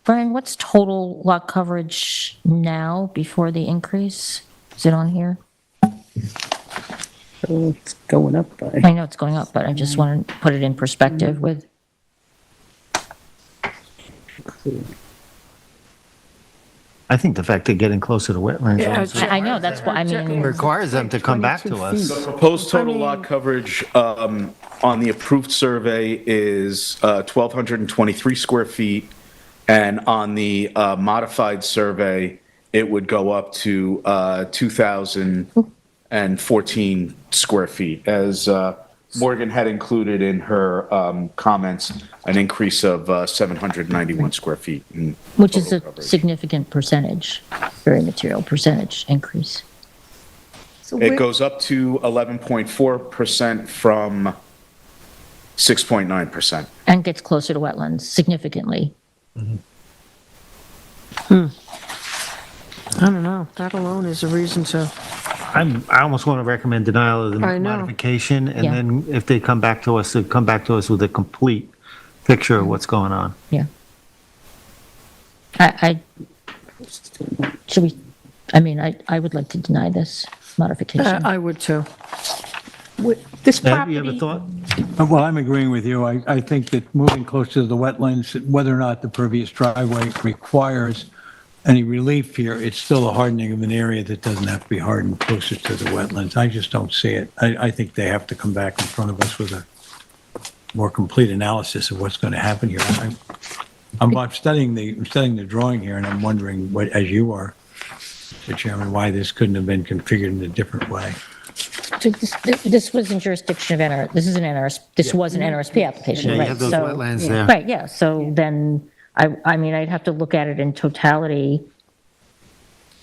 Brian, what's total lot coverage now before the increase? Is it on here? So it's going up by. I know it's going up, but I just want to put it in perspective with, I think the fact they're getting closer to wetlands Yeah, also I know, that's what, I mean, requires them to come back to 22 us. feet. Proposed total lot coverage on the approved survey is 1,223 square feet, and on the modified survey, it would go up to 2,014 square feet. As Morgan had included in her comments, an increase of 791 square feet. In which is total a coverage. significant percentage, very material percentage increase. So It where- goes up to 11.4% from 6.9%. And gets closer to wetlands significantly. I don't know, that alone is a reason to, I almost want to recommend denial of the I know. modification, and Yeah. then if they come back to us, they come back to us with a complete picture of what's going on. Yeah. Should we, I mean, I would like to deny this modification. I would too. This Ed, you have a property, thought? Well, I'm agreeing with you. I think that moving closer to the wetlands, whether or not the pervious driveway requires any relief here, it's still a hardening of an area that doesn't have to be hardened closer to the wetlands. I just don't see it. I think they have to come back in front of us with a more complete analysis of what's going to happen here. I'm studying the drawing here, and I'm wondering what, as you are, Mr. Chairman, why this couldn't have been configured in a different way. So this was in jurisdiction of NR, this is an NRS, this was an NRSP application, Yeah, you right? have those So- wetlands there. Right, yeah, so then, I mean, I'd have to look at it in totality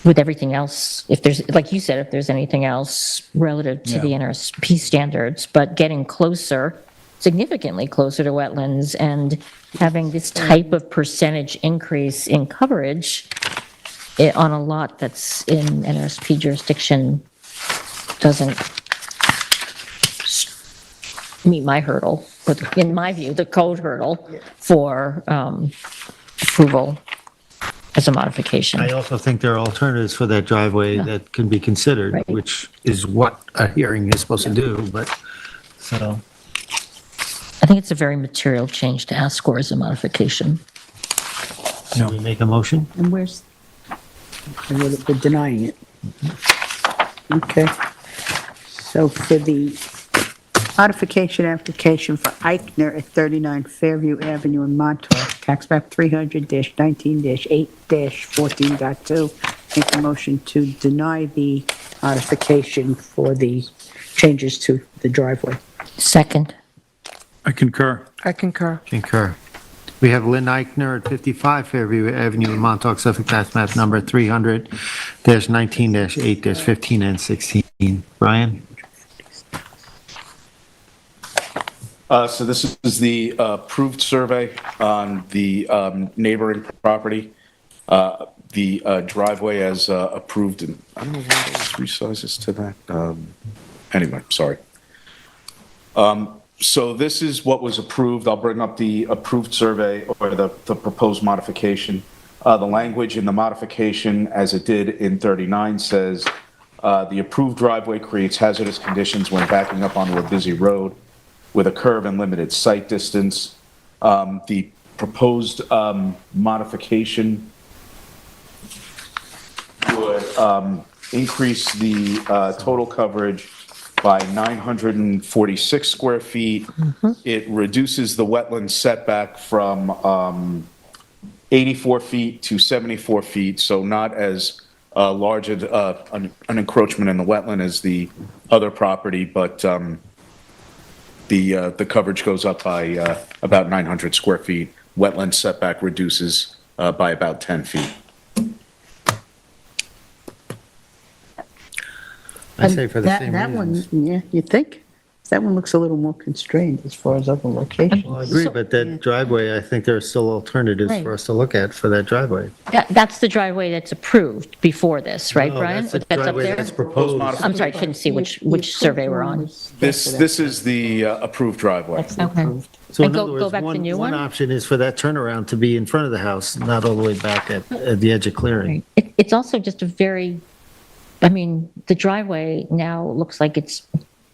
with everything else, if there's, like you said, if there's anything else relative to the NRSP standards, but getting closer, significantly closer to wetlands and having this type of percentage increase in coverage on a lot that's in NRSP jurisdiction doesn't meet my hurdle, but in my view, the code hurdle for approval as a modification. I also think there are alternatives for that driveway that can be considered, Right. which is what a hearing is supposed to do, but, so. I think it's a very material change to ask for as a modification. Can we make a motion? And where's, we're denying it. Okay. So for the modification application for Eichner at 39 Fairview Avenue in Montauk, tax map 300-19-8-14.2, make a motion to deny the modification for the changes to the driveway. Second. I concur. I concur. Concur. We have Lynn Eichner at 55 Fairview Avenue in Montauk, Suffolk, tax map number 300-19-8-15 and 16. Brian? So this is the approved survey on the neighboring property. The driveway as approved, and I don't know why there's three sizes to that. Anyway, sorry. So this is what was approved. I'll bring up the approved survey or the proposed modification. The language in the modification, as it did in 39, says the approved driveway creates hazardous conditions when backing up onto a busy road with a curve and limited sight distance. The proposed modification would increase the total coverage by 946 square feet. It reduces the wetland setback from 84 feet to 74 feet, so not as large an encroachment in the wetland as the other property, but the coverage goes up by about 900 square feet. Wetland setback reduces by about 10 feet. I say for the same That reasons. one, yeah, you think? That one looks a little more constrained as far as other locations. Well, I agree, but that driveway, I think there are still alternatives for Right. us to look at for that driveway. That's the driveway that's approved before this, right, No, Brian? that's the up driveway there? that's proposed. I'm sorry, I couldn't see which survey we're on. This is the approved driveway. That's the Okay. approved. So in And go- other go words, back to new one one? option is for that turnaround to be in front of the house, not all the way back at the edge of clearing. It's also just a very, I mean, the driveway now looks like it's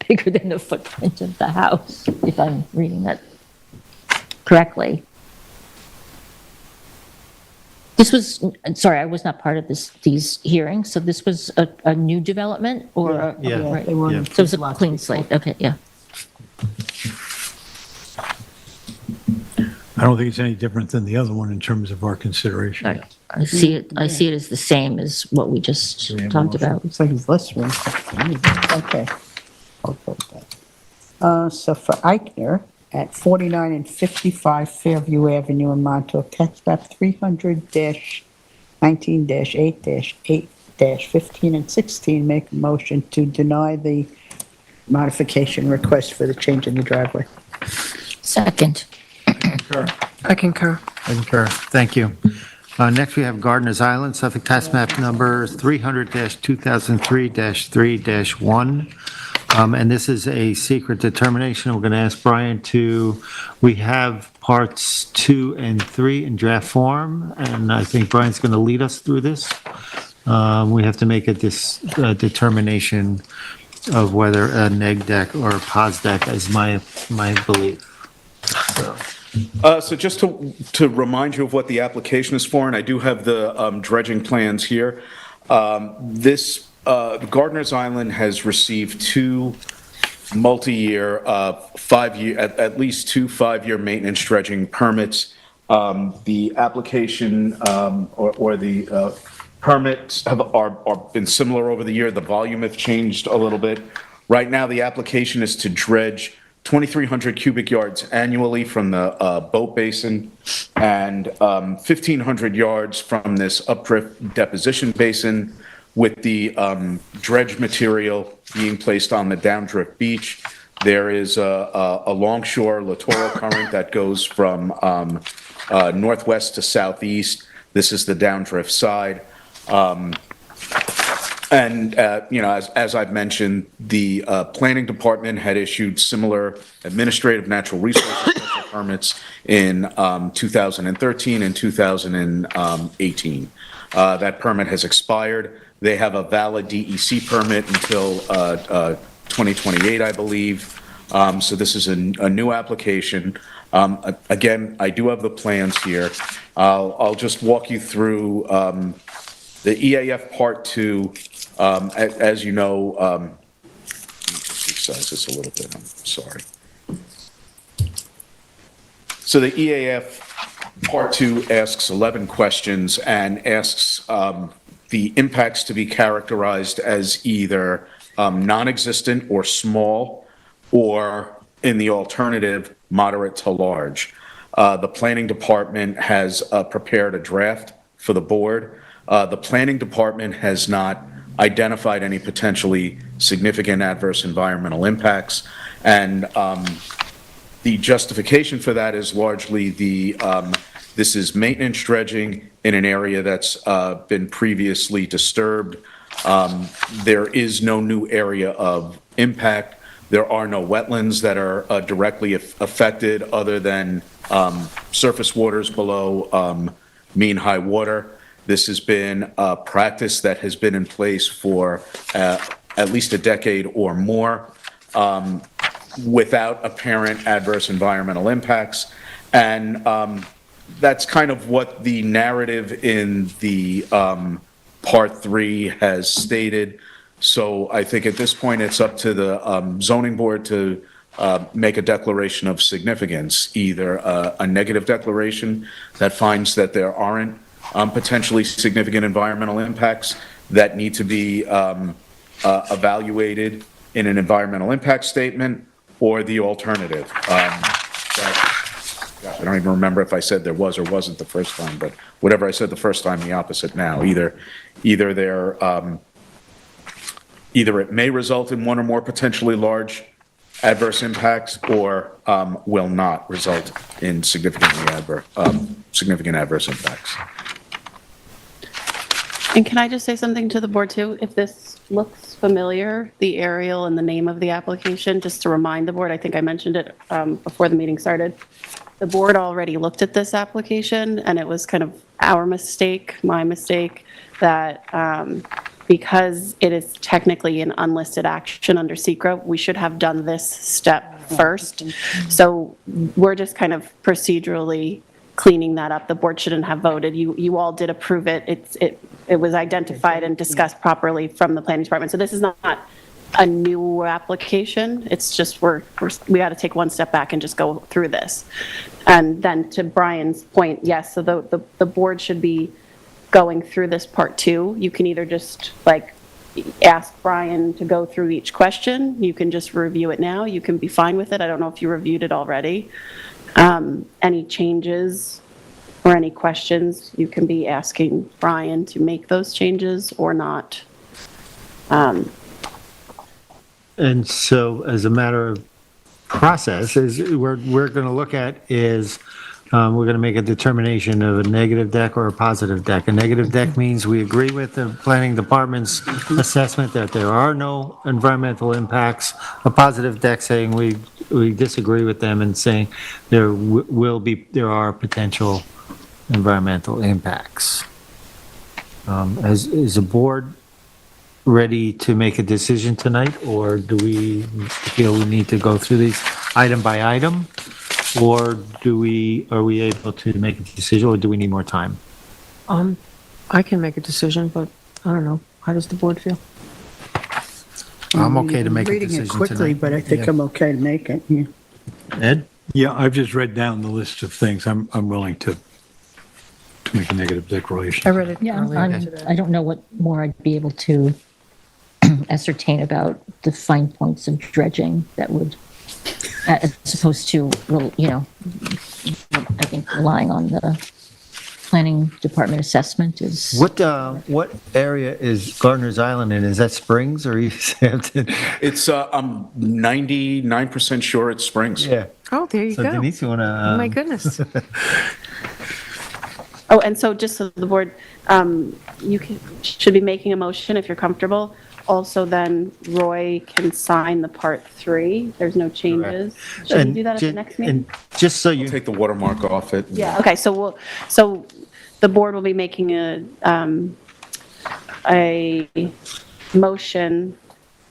bigger than the footprint of the house, if I'm reading that correctly. This was, sorry, I was not part of these hearings, so this was a new development or? Yeah, right. They were on yeah. So it was a lots clean before. slate, okay, yeah. I don't think it's any different than the other one in terms of our consideration. All right. I see it as the same as what we just we have a talked motion? about. Looks like it's less room. Okay. I'll vote that. So for Eichner at 49 and 55 Fairview Avenue in Montauk, tax map 300-19-8-8-15 and 16, make a motion to deny the modification request for the change in the driveway. Second. I concur. Concur. Thank you. Next, we have Gardener's Island, Suffolk tax map number 300-2003-3-1. And this is a secret determination. We're going to ask Brian we have parts 2 and 3 in draft form, and I think Brian's going to lead us through this. We have to make a determination of whether a neg deck or a pos deck is my belief. So just to remind you of what the application is for, and I do have the dredging plans here. This Gardener's Island has received two multi-year, 5-year, at least two 5-year maintenance dredging permits. The application or the permits are been similar over the year. The volume has changed a little bit. Right now, the application is to dredge 2,300 cubic yards annually from the boat basin and 1,500 yards from this updrift deposition basin, with the dredge material being placed on the downdrift beach. There is a longshore littoral current that goes from northwest to southeast. This is the downdrift side. As I've mentioned, the planning department had issued similar administrative natural resources special permits in 2013 and 2018. That permit has expired. They have a valid DEC permit until 2028, I believe. So this is a new application. Again, I do have the plans here. I'll just walk you through the EAF Part 2. As you know, let me just resize this a little bit, I'm sorry. So the EAF Part 2 asks 11 questions and asks the impacts to be characterized as either non-existent or small, or in the alternative, moderate to large. The planning department has prepared a draft for the board. The planning department has not identified any potentially significant adverse environmental impacts, and the justification for that is largely this is maintenance dredging in an area that's been previously disturbed. There is no new area of impact. There are no wetlands that are directly affected other than surface waters below mean high water. This has been a practice that has been in place for at least a decade or more without apparent adverse environmental impacts. And that's kind of what the narrative in the Part 3 has stated. So I think at this point, it's up to the zoning board to make a declaration of significance, either a negative declaration that finds that there aren't potentially significant environmental impacts that need to be evaluated in an environmental impact statement, or the alternative. I don't even remember if I said there was or wasn't the first time, but whatever I said the first time, the opposite now. Either it may result in one or more potentially large adverse impacts, or will not result in significant adverse impacts. And can I just say something to the board too? If this looks familiar, the aerial and the name of the application, just to remind the board, I think I mentioned it before the meeting started. The board already looked at this application, and it was kind of our mistake, my mistake, that because it is technically an unlisted action under SECRA, we should have done this step first. So we're just kind of procedurally cleaning that up. The board shouldn't have voted. You all did approve it. It was identified and discussed properly from the planning department. So this is not a new application. It's just we got to take one step back and just go through this. And then to Brian's point, yes, so the board should be going through this Part 2. You can either just like ask Brian to go through each question. You can just review it now. You can be fine with it. I don't know if you reviewed it already. Any changes or any questions, you can be asking Brian to make those changes or not. And so as a matter of process, is we're going to look at is we're going to make a determination of a negative deck or a positive deck. A negative deck means we agree with the planning department's assessment that there are no environmental impacts. A positive deck saying we disagree with them and saying there are potential environmental impacts. Is the board ready to make a decision tonight, or do we feel we need to go through these item by item? Or are we able to make a decision, or do we need more time? I can make a decision, but I don't know. How does the board feel? I'm okay to make a Reading it decision quickly, tonight. but I think I'm okay to make it, yeah. Ed? Yeah, I've just read down the list of things. I'm willing to make a negative declaration. I read it Yeah, earlier today. I don't know what more I'd be able to ascertain about the fine points of dredging that would, as opposed to, you know, I think relying on the planning department assessment is. What area is Gardner's Island in? Is that Springs or East Hampton? It's, I'm 99% sure it's Springs. Yeah. Oh, there you So go. Denise, you want Oh, my to? goodness. Oh, and so just so the board, should be making a motion if you're comfortable. Also, then Roy can sign the part 3. There's no changes. Should we do that at the next meeting? And just so you, Take the watermark off it. Yeah, okay, so the board will be making a motion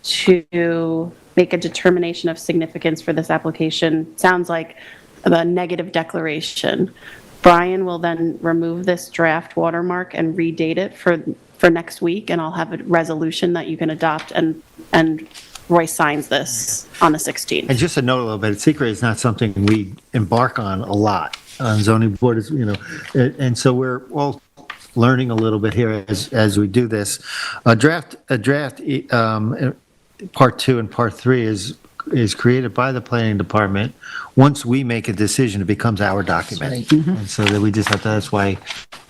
to make a determination of significance for this application. Sounds like a negative declaration. Brian will then remove this draft watermark and redate it for next week, and I'll have a resolution that you can adopt, and Roy signs this on the 16th. and just to note a little bit, secret is not something we embark on a lot on zoning board, is, you know, and so we're all learning a little bit here as we do this. A draft, part 2 and part 3 is created by the planning department. Once we make a decision, it becomes our document. And so that we just have to, that's why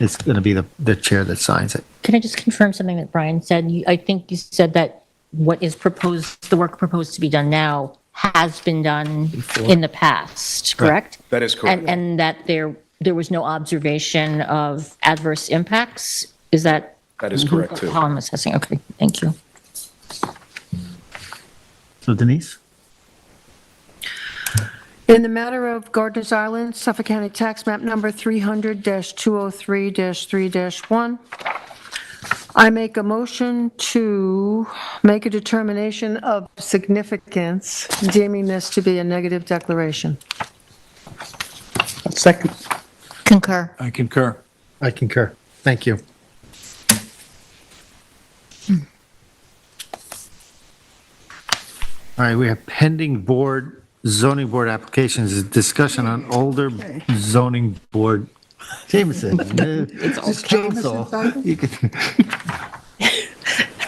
it's going to be the chair that signs it. Can I just confirm something that Brian said? I think you said that what is proposed, the work proposed to be done now has been done in the past, correct? That is correct. And that there was no observation of adverse impacts? Is that? That is correct, too. How I'm assessing, okay, thank you. So Denise? In the matter of Gardner's Island, Suffolk County Tax Map Number 300-203-3-1, I make a motion to make a determination of significance, deeming this to be a negative declaration. Second. Concur. I concur. I concur. Thank you. All right, we have pending zoning board applications, discussion on older zoning board. Jameson. It's Jameson. You can-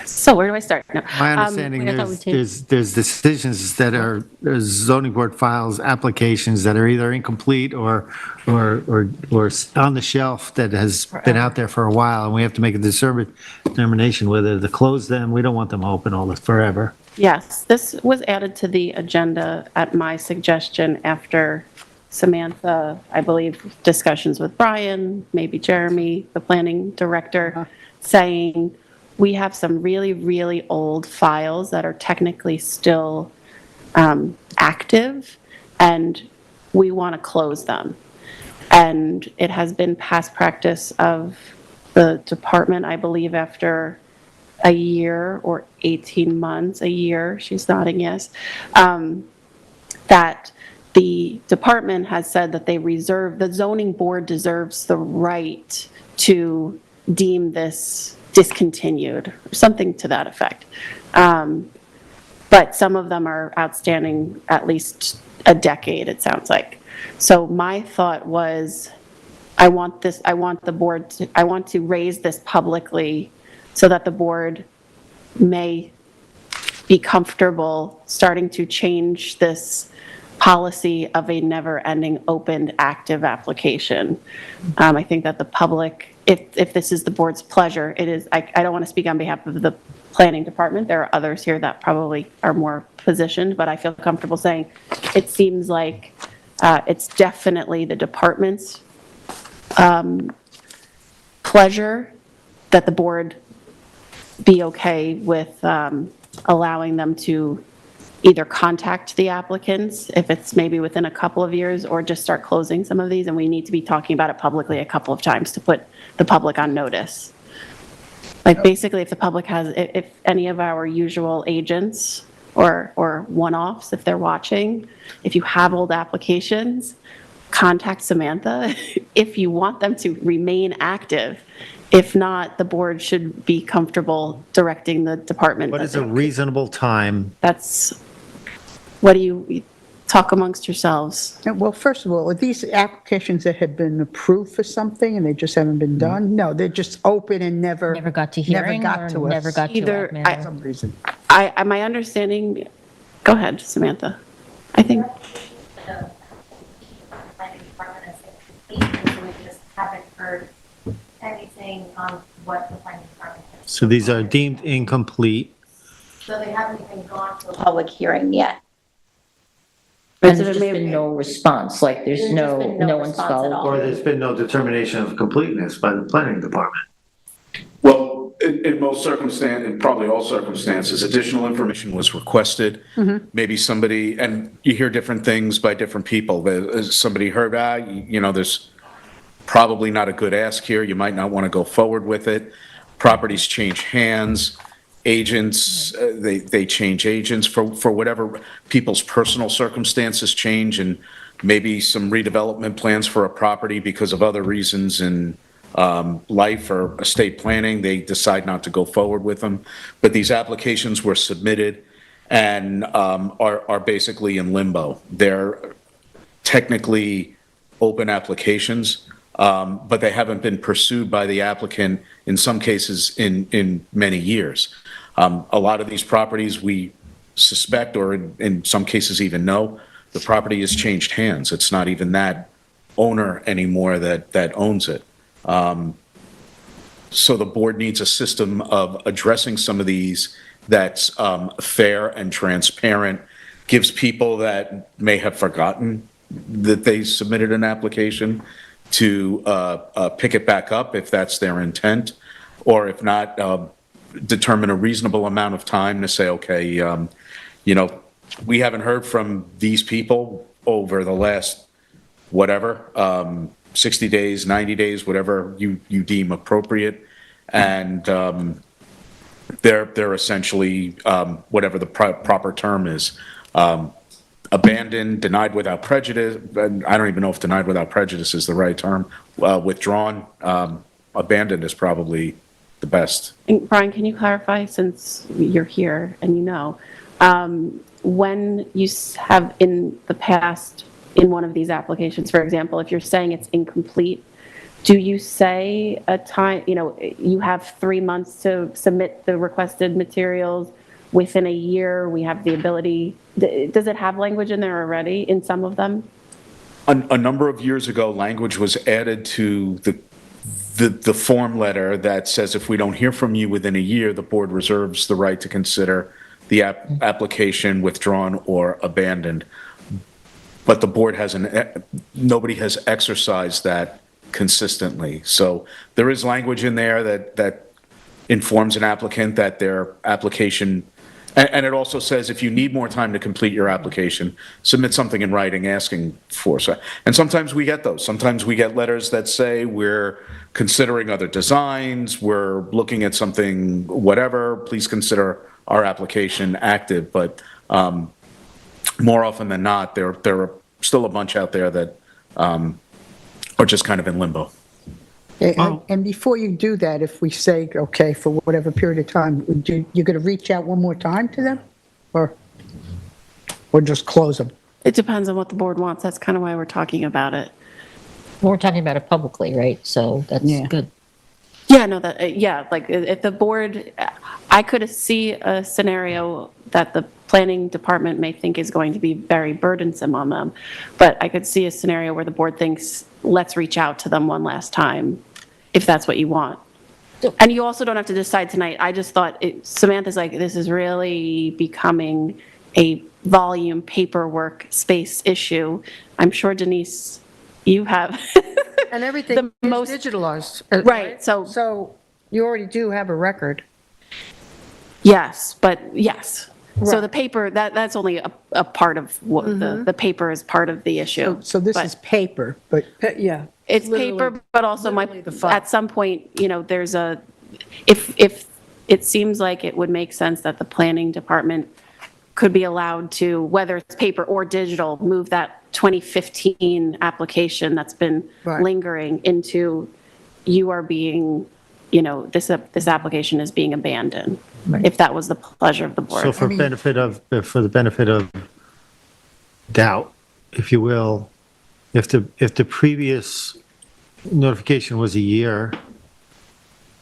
So where do I start? No. My understanding, I thought we there's decisions that are, there's zoning board files, applications that are either incomplete or on the shelf that has been out there for a while, and we have to make a determination whether to close them. We don't want them open all this forever. Yes, this was added to the agenda at my suggestion after Samantha, I believe, discussions with Brian, maybe Jeremy, the planning director, saying, we have some really, really old files that are technically still active, and we want to close them. And it has been past practice of the department, I believe, after a year or 18 months, a year, she's nodding yes, that the department has said that the zoning board deserves the right to deem this discontinued, or something to that effect. But some of them are outstanding at least a decade, it sounds like. So my thought was, I want to raise this publicly so that the board may be comfortable starting to change this policy of a never-ending opened active application. I think that the public, if this is the board's pleasure, it is, I don't want to speak on behalf of the planning department. There are others here that probably are more positioned, but I feel comfortable saying it seems like it's definitely the department's pleasure that the board be okay with allowing them to either contact the applicants if it's maybe within a couple of years, or just start closing some of these, and we need to be talking about it publicly a couple of times to put the public on notice. Like basically if the public has, if any of our usual agents or one-offs, if they're watching, if you have old applications, contact Samantha if you want them to remain active. If not, the board should be comfortable directing the department. What is a reasonable time? That's, what do you, talk amongst yourselves. Well, first of all, are these applications that have been approved for something and they just haven't been done? No, they're just open and never. Never got to never hearing got or to us. never got to Either- admin? For some reason. My understanding, go ahead, Samantha. I think, the planning department has complete, so we just haven't heard anything on what the planning department has. So these are deemed incomplete. So they haven't even gone to a public hearing yet. And there's just been no response, like there's There's just no, been no no one's response at followed. all. Or there's been no determination of completeness by the planning department. Well, in most circumstances, in probably all circumstances, additional information was requested. Maybe somebody, and you hear different things by different people. Somebody heard, there's probably not a good ask here. You might not want to go forward with it. Properties change hands. Agents, they change agents for whatever people's personal circumstances change, and maybe some redevelopment plans for a property because of other reasons in life or estate planning, they decide not to go forward with them. But these applications were submitted and are basically in limbo. They're technically open applications, but they haven't been pursued by the applicant, in some cases, in many years. A lot of these properties, we suspect, or in some cases even know, the property has changed hands. It's not even that owner anymore that owns it. So the board needs a system of addressing some of these that's fair and transparent, gives people that may have forgotten that they submitted an application to pick it back up if that's their intent, or if not, determine a reasonable amount of time to say, okay, we haven't heard from these people over the last, whatever, 60 days, 90 days, whatever you deem appropriate. And they're essentially, whatever the proper term is, abandoned, denied without prejudice. And I don't even know if denied without prejudice is the right term. Withdrawn, abandoned is probably the best. and Brian, can you clarify, since you're here and you know, when you have in the past, in one of these applications, for example, if you're saying it's incomplete, do you say a time, you have 3 months to submit the requested materials, within a year, we have the ability, does it have language in there already in some of them? A number of years ago, language was added to the form letter that says if we don't hear from you within a year, the board reserves the right to consider the application withdrawn or abandoned. But the board nobody has exercised that consistently. So there is language in there that informs an applicant that their application, and it also says if you need more time to complete your application, submit something in writing asking for so. And sometimes we get those. Sometimes we get letters that say we're considering other designs, we're looking at something, whatever, please consider our application active. But more often than not, there are still a bunch out there that are just kind of in limbo. And before you do that, if we say, okay, for whatever period of time, you're going to reach out one more time to them? Or just close them? It depends on what the board wants. That's kind of why we're talking about it. We're talking about it publicly, right? So that's Yeah. good. Yeah, no, like if the board, I could see a scenario that the planning department may think is going to be very burdensome on them, but I could see a scenario where the board thinks, let's reach out to them one last time, if that's what you want. And you also don't have to decide tonight. I just thought, Samantha's like, this is really becoming a volume paperwork space issue. I'm sure Denise, you have. And everything The is most- digitalized. Right, so- So you already do have a record. Yes, but yes. So Right. the paper, that's only a part of what, the paper is part of the issue. So this But is paper, but Yeah. it's literally- paper, but also literally the file. at some point, there's if it seems like it would make sense that the planning department could be allowed to, whether it's paper or digital, move that 2015 application that's been Right. lingering into, you are being, this application is being abandoned, if that was the pleasure of the board. So for the benefit of doubt, if you will, if the previous notification was a year,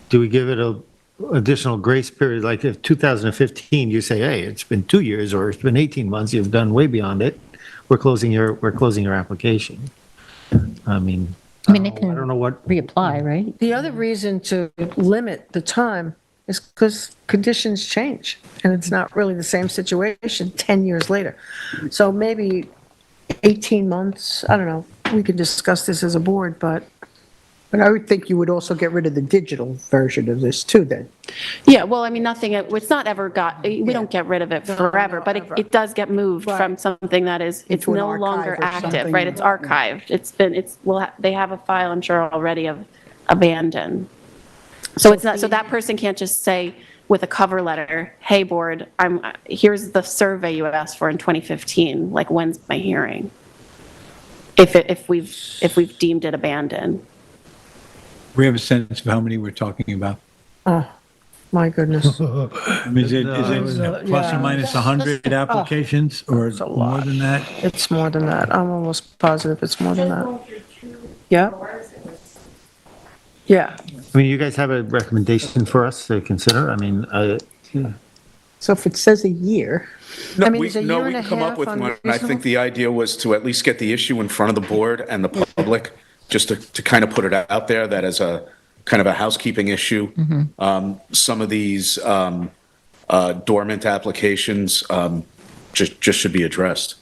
do we give it a additional grace period? Like if 2015, you say, hey, it's been 2 years or it's been 18 months, you've done way beyond it. We're closing your application. I mean, I mean, they I can don't know what, reapply, right? The other reason to limit the time is because conditions change, and it's not really the same situation 10 years later. So maybe 18 months, I don't know, we could discuss this as a board, but But I would think you would also get rid of the digital version of this too, then. Yeah, well, I mean, nothing, it's not ever we don't get rid of it forever, but ever. it does get moved from Right. something that is, it's Into an no archive longer or active, something. right? It's archived. They have a file, I'm sure, already of abandoned. So it's not, so that person can't just say with a cover letter, hey, board, here's the survey you asked for in 2015, like, when's my hearing? If we've deemed it abandoned. We have a sense of how many we're talking about. my goodness. I mean, is it plus or minus 100 applications or a more lot. than that? It's more than that. I'm almost positive it's more than that. Yeah. Yeah. I mean, you guys have a recommendation for us to consider? I mean, So if it says a year, No, I mean, we, is a no, year we and can a come up half with one. I unreasonable? think the idea was to at least get the issue in front of the board and the public, just to kind of put it out there that as a kind of a housekeeping issue. Some of these dormant applications just should be addressed.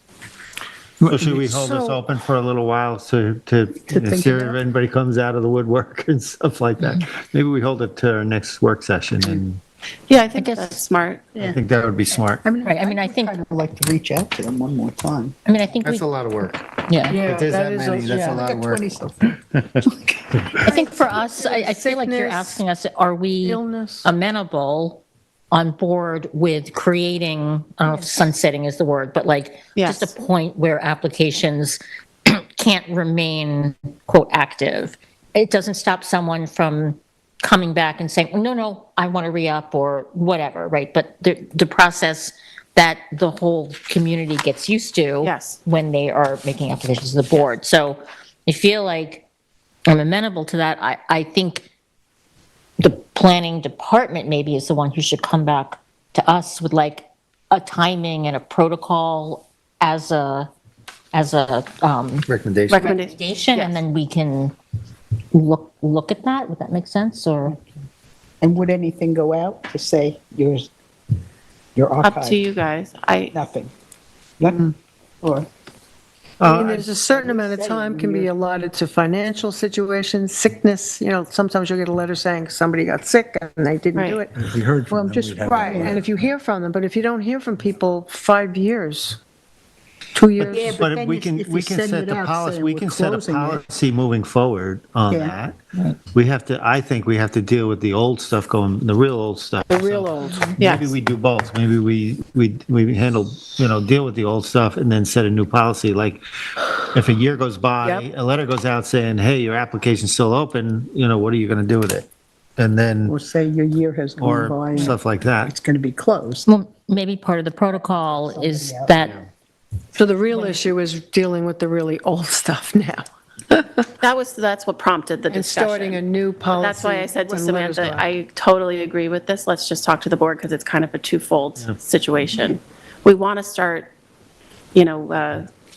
so should we hold this So- open for a little while to think see if about it? anybody comes out of the woodwork and stuff like that? Maybe we hold it to our next work session, and Yeah, I think guess- that's smart. I think that would be smart. I mean, Right, I mean, I would think- kind of like to reach out to them one more time. I mean, I think we, That's a lot of work. yeah. Yeah, If there's that is many, that's a yeah. lot of Got work. 20 so far. I think for us, I feel like you're Sickness, asking us, are we illness. amenable on board with creating, I don't know if sunsetting is the word, but like, just Yes. a point where applications can't remain, quote, active. It doesn't stop someone from coming back and saying, no, I want to re-up or whatever, right? But the process that the whole community gets used to. Yes. When they are making applications to the board. So I feel like I'm amenable to that. I think the planning department maybe is the one who should come back to us with like a timing and a protocol as a Recommendation. recommendation, and then we can look at that. Would that make sense, or? And would anything go out to say your archive? Up to you guys. Nothing. Nothing? Or, I mean, there's a certain amount of time can be allotted to financial situations, sickness, sometimes you'll get a letter saying somebody got sick and they didn't do Right. it. If we heard Well, from them, just we'd have. right. And if you hear from them, but if you don't hear from people 5 years, 2 years. Yeah, but But then we if can, you we can send set it the out policy, saying we we're can set a closing it. policy moving forward on Yeah. that. We have to, I think we have to deal with the old stuff going, the real old stuff. The real So old. Yes. Maybe we do both. Maybe we handle, deal with the old stuff and then set a new policy. Like if a year goes by, Yep. a letter goes out saying, hey, your application's still open, what are you going to do with it? And then, or say your year has gone by or and stuff like that. it's going to be closed. Well, maybe part of the protocol is that, So the real issue is dealing with the really old stuff now That's what prompted the and discussion. starting a new policy. That's why I said to when letters Samantha, go out. I totally agree with this. Let's just talk to the board because it's kind of a twofold situation. We want to start,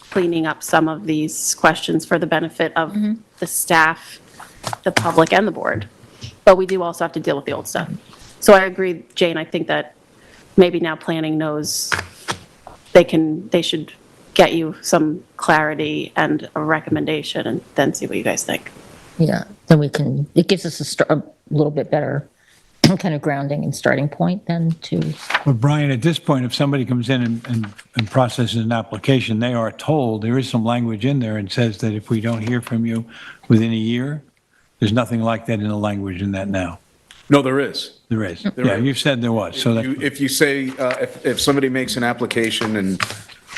cleaning up some of these questions for the benefit of the staff, the public, and the board. But we do also have to deal with the old stuff. So I agree, Jane, I think that maybe now planning knows they should get you some clarity and a recommendation and then see what you guys think. yeah, then it gives us a little bit better kind of grounding and starting point then to, But Brian, at this point, if somebody comes in and processes an application, they are told, there is some language in there and says that if we don't hear from you within a year, there's nothing like that in the language in that now. No, there is. There is. There Yeah, is. you've said there was, so that, If you say, if somebody makes an application and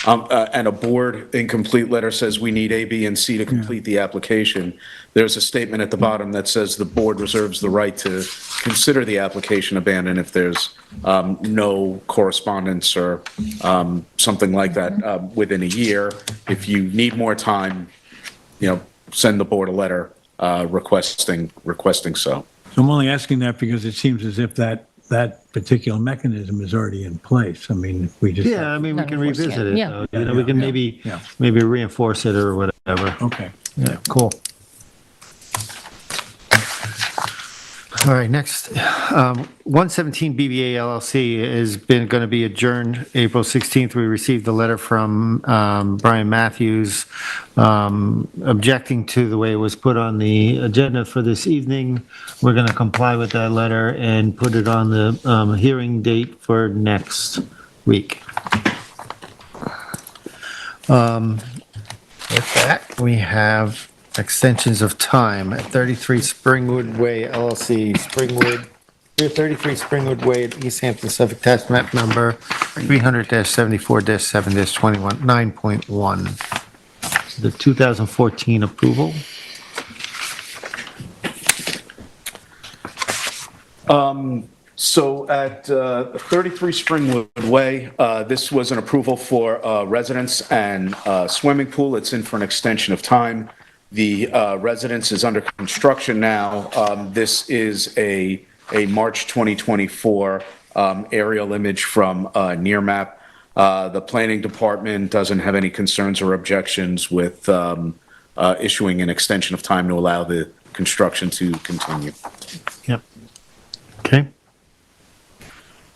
and a board incomplete letter says we need A, B, and C to complete the application, there's a statement at the bottom that says the board reserves the right to consider the application abandoned if there's no correspondence or something like that within a year. If you need more time, send the board a letter requesting so. So I'm only asking that because it seems as if that particular mechanism is already in place. I mean, if we just. Yeah, I mean, we can revisit it, Yeah. though. We can maybe reinforce it or whatever. Okay. Yeah, cool. All right, next, 117 BBA LLC is going to be adjourned April 16th. We received a letter from Brian Matthews objecting to the way it was put on the agenda for this evening. We're going to comply with that letter and put it on the hearing date for next week. With that, we have extensions of time at 33 Springwood Way LLC, 33 Springwood Way at East Hampton, Suffolk, tax map number 300-74-7-9.1. The 2014 approval. So at 33 Springwood Way, this was an approval for residence and swimming pool. It's in for an extension of time. The residence is under construction now. This is a March 2024 aerial image from Near Map. The planning department doesn't have any concerns or objections with issuing an extension of time to allow the construction to continue. Yep. Okay.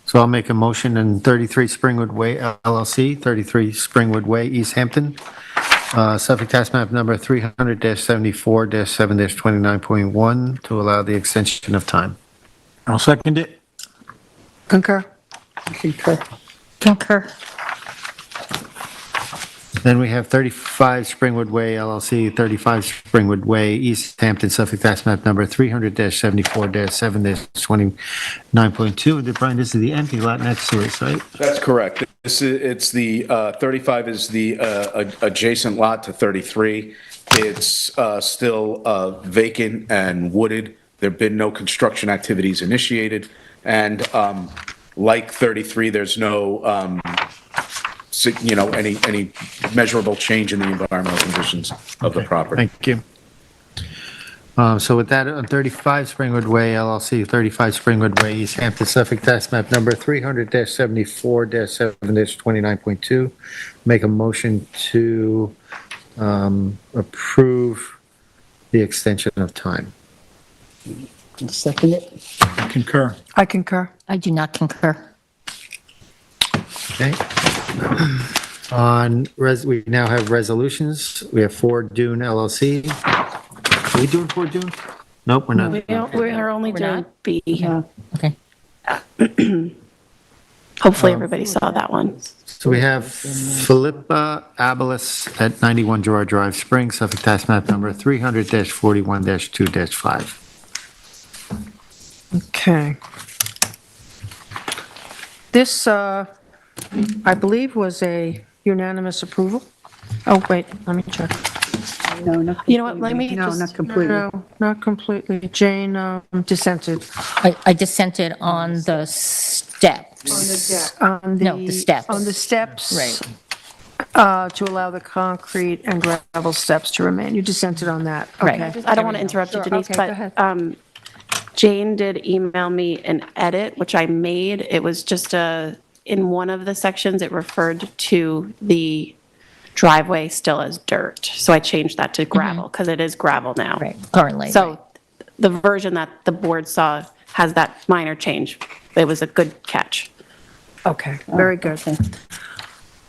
So I'll make a motion in 33 Springwood Way LLC, 33 Springwood Way, East Hampton, Suffolk tax map number 300-74-7-29.1 to allow the extension of time. I'll second it. Concur? Concur. Then we have 35 Springwood Way LLC, 35 Springwood Way, East Hampton, Suffolk tax map number 300-74-7-29.2. Brian, this is the empty lot next to it, right? That's correct. It's the 35 is the adjacent lot to 33. It's still vacant and wooded. There've been no construction activities initiated. And like 33, there's no any measurable change in the environmental conditions of the property. Thank you. So with that, on 35 Springwood Way LLC, 35 Springwood Way, East Hampton, Suffolk tax map number 300-74-7-29.2, make a motion to approve the extension of time. Second it. Concur. I concur. I do not concur. Okay. We now have resolutions. We have Ford Dune LLC. Are we doing Ford Dune? Nope, we're not. We are only We're doing not? B. Okay. Hopefully, everybody saw that one. So we have Philippa Abelis at 91 Gerard Drive, Spring, Suffolk tax map number 300-41-2-5. Okay. This, I believe, was a unanimous approval. Oh, wait, let me check. No, not You know what, let me completely. No, just- not completely. No, not completely. Jane dissented. I dissented on the steps. No, the steps. On the steps. Right. To allow the concrete and gravel steps to remain. You dissented on that. Right. Okay. I don't want to interrupt you, Sure, Denise, okay, go ahead. but Jane did email me an edit, which I made. It was just in one of the sections, it referred to the driveway still as dirt. So I changed that to gravel, because it is gravel now. Right, currently. So the version that the board saw has that minor change. It was a good catch. Okay, very good.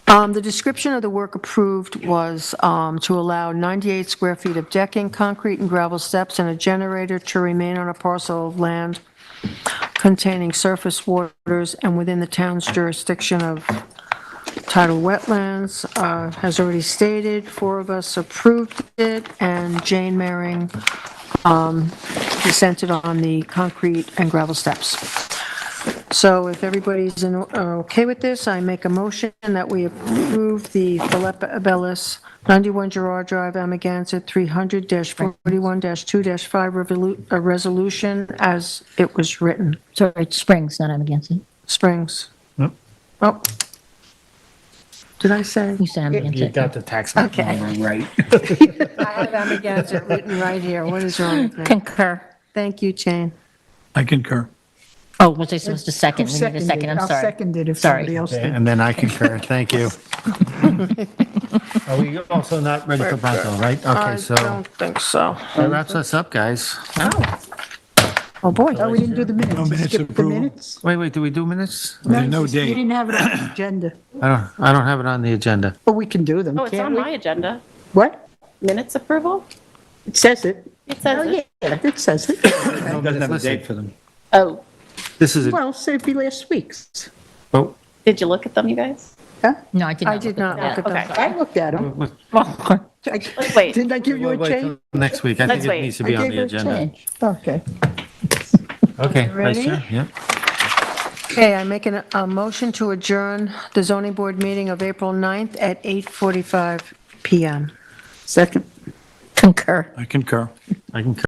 The description of the work approved was to allow 98 square feet of decking, concrete and gravel steps, and a generator to remain on a parcel of land containing surface waters and within the town's jurisdiction of tidal wetlands. As already stated, 4 of us approved it, and Jane Maring dissented on the concrete and gravel steps. So if everybody's okay with this, I make a motion that we approve the Philip Bellis, 91 Gerard Drive, Amagansett, 300-41-2-5 resolution as it was written. Sorry, it's Springs, not Amagansett. Springs. Yep. Oh. Did I say? You said You Amagansett. got the tax map Okay. right. I have Amagansett written right here. What is wrong with me? Concur. Thank you, Jane. I concur. Oh, was I supposed to second? Who We need a second, I'm I'll sorry. second it if Sorry. somebody else Okay, did. and then I concur, thank you. Are we also not ready for Bronco, right? Okay, I so don't think so. that wraps us up, guys. Oh, boy. Oh, we didn't do the minutes. No minutes Skip the approval? minutes? Wait, do we do minutes? There's no You date. didn't have it on the agenda. I don't have it on the agenda. But we can do them, Oh, it's can't on we? my agenda. What? Minutes approval? It says it. It says it. It says it. It doesn't have a date for them. Oh, This is, Well, say it'd be last week's. oh, did you look at them, you guys? Huh? No, I did not. I did not that. look at Okay. I looked at them. Let's wait. Didn't I give you a wait change? till next week, I think Let's it wait. needs to be I on gave the her a agenda. Change. Okay. Okay, Vice Ready? Chair, yeah. Okay, I make a motion to adjourn the zoning board meeting of April 9th at 8:45 PM. Second. Concur. I concur. I concur.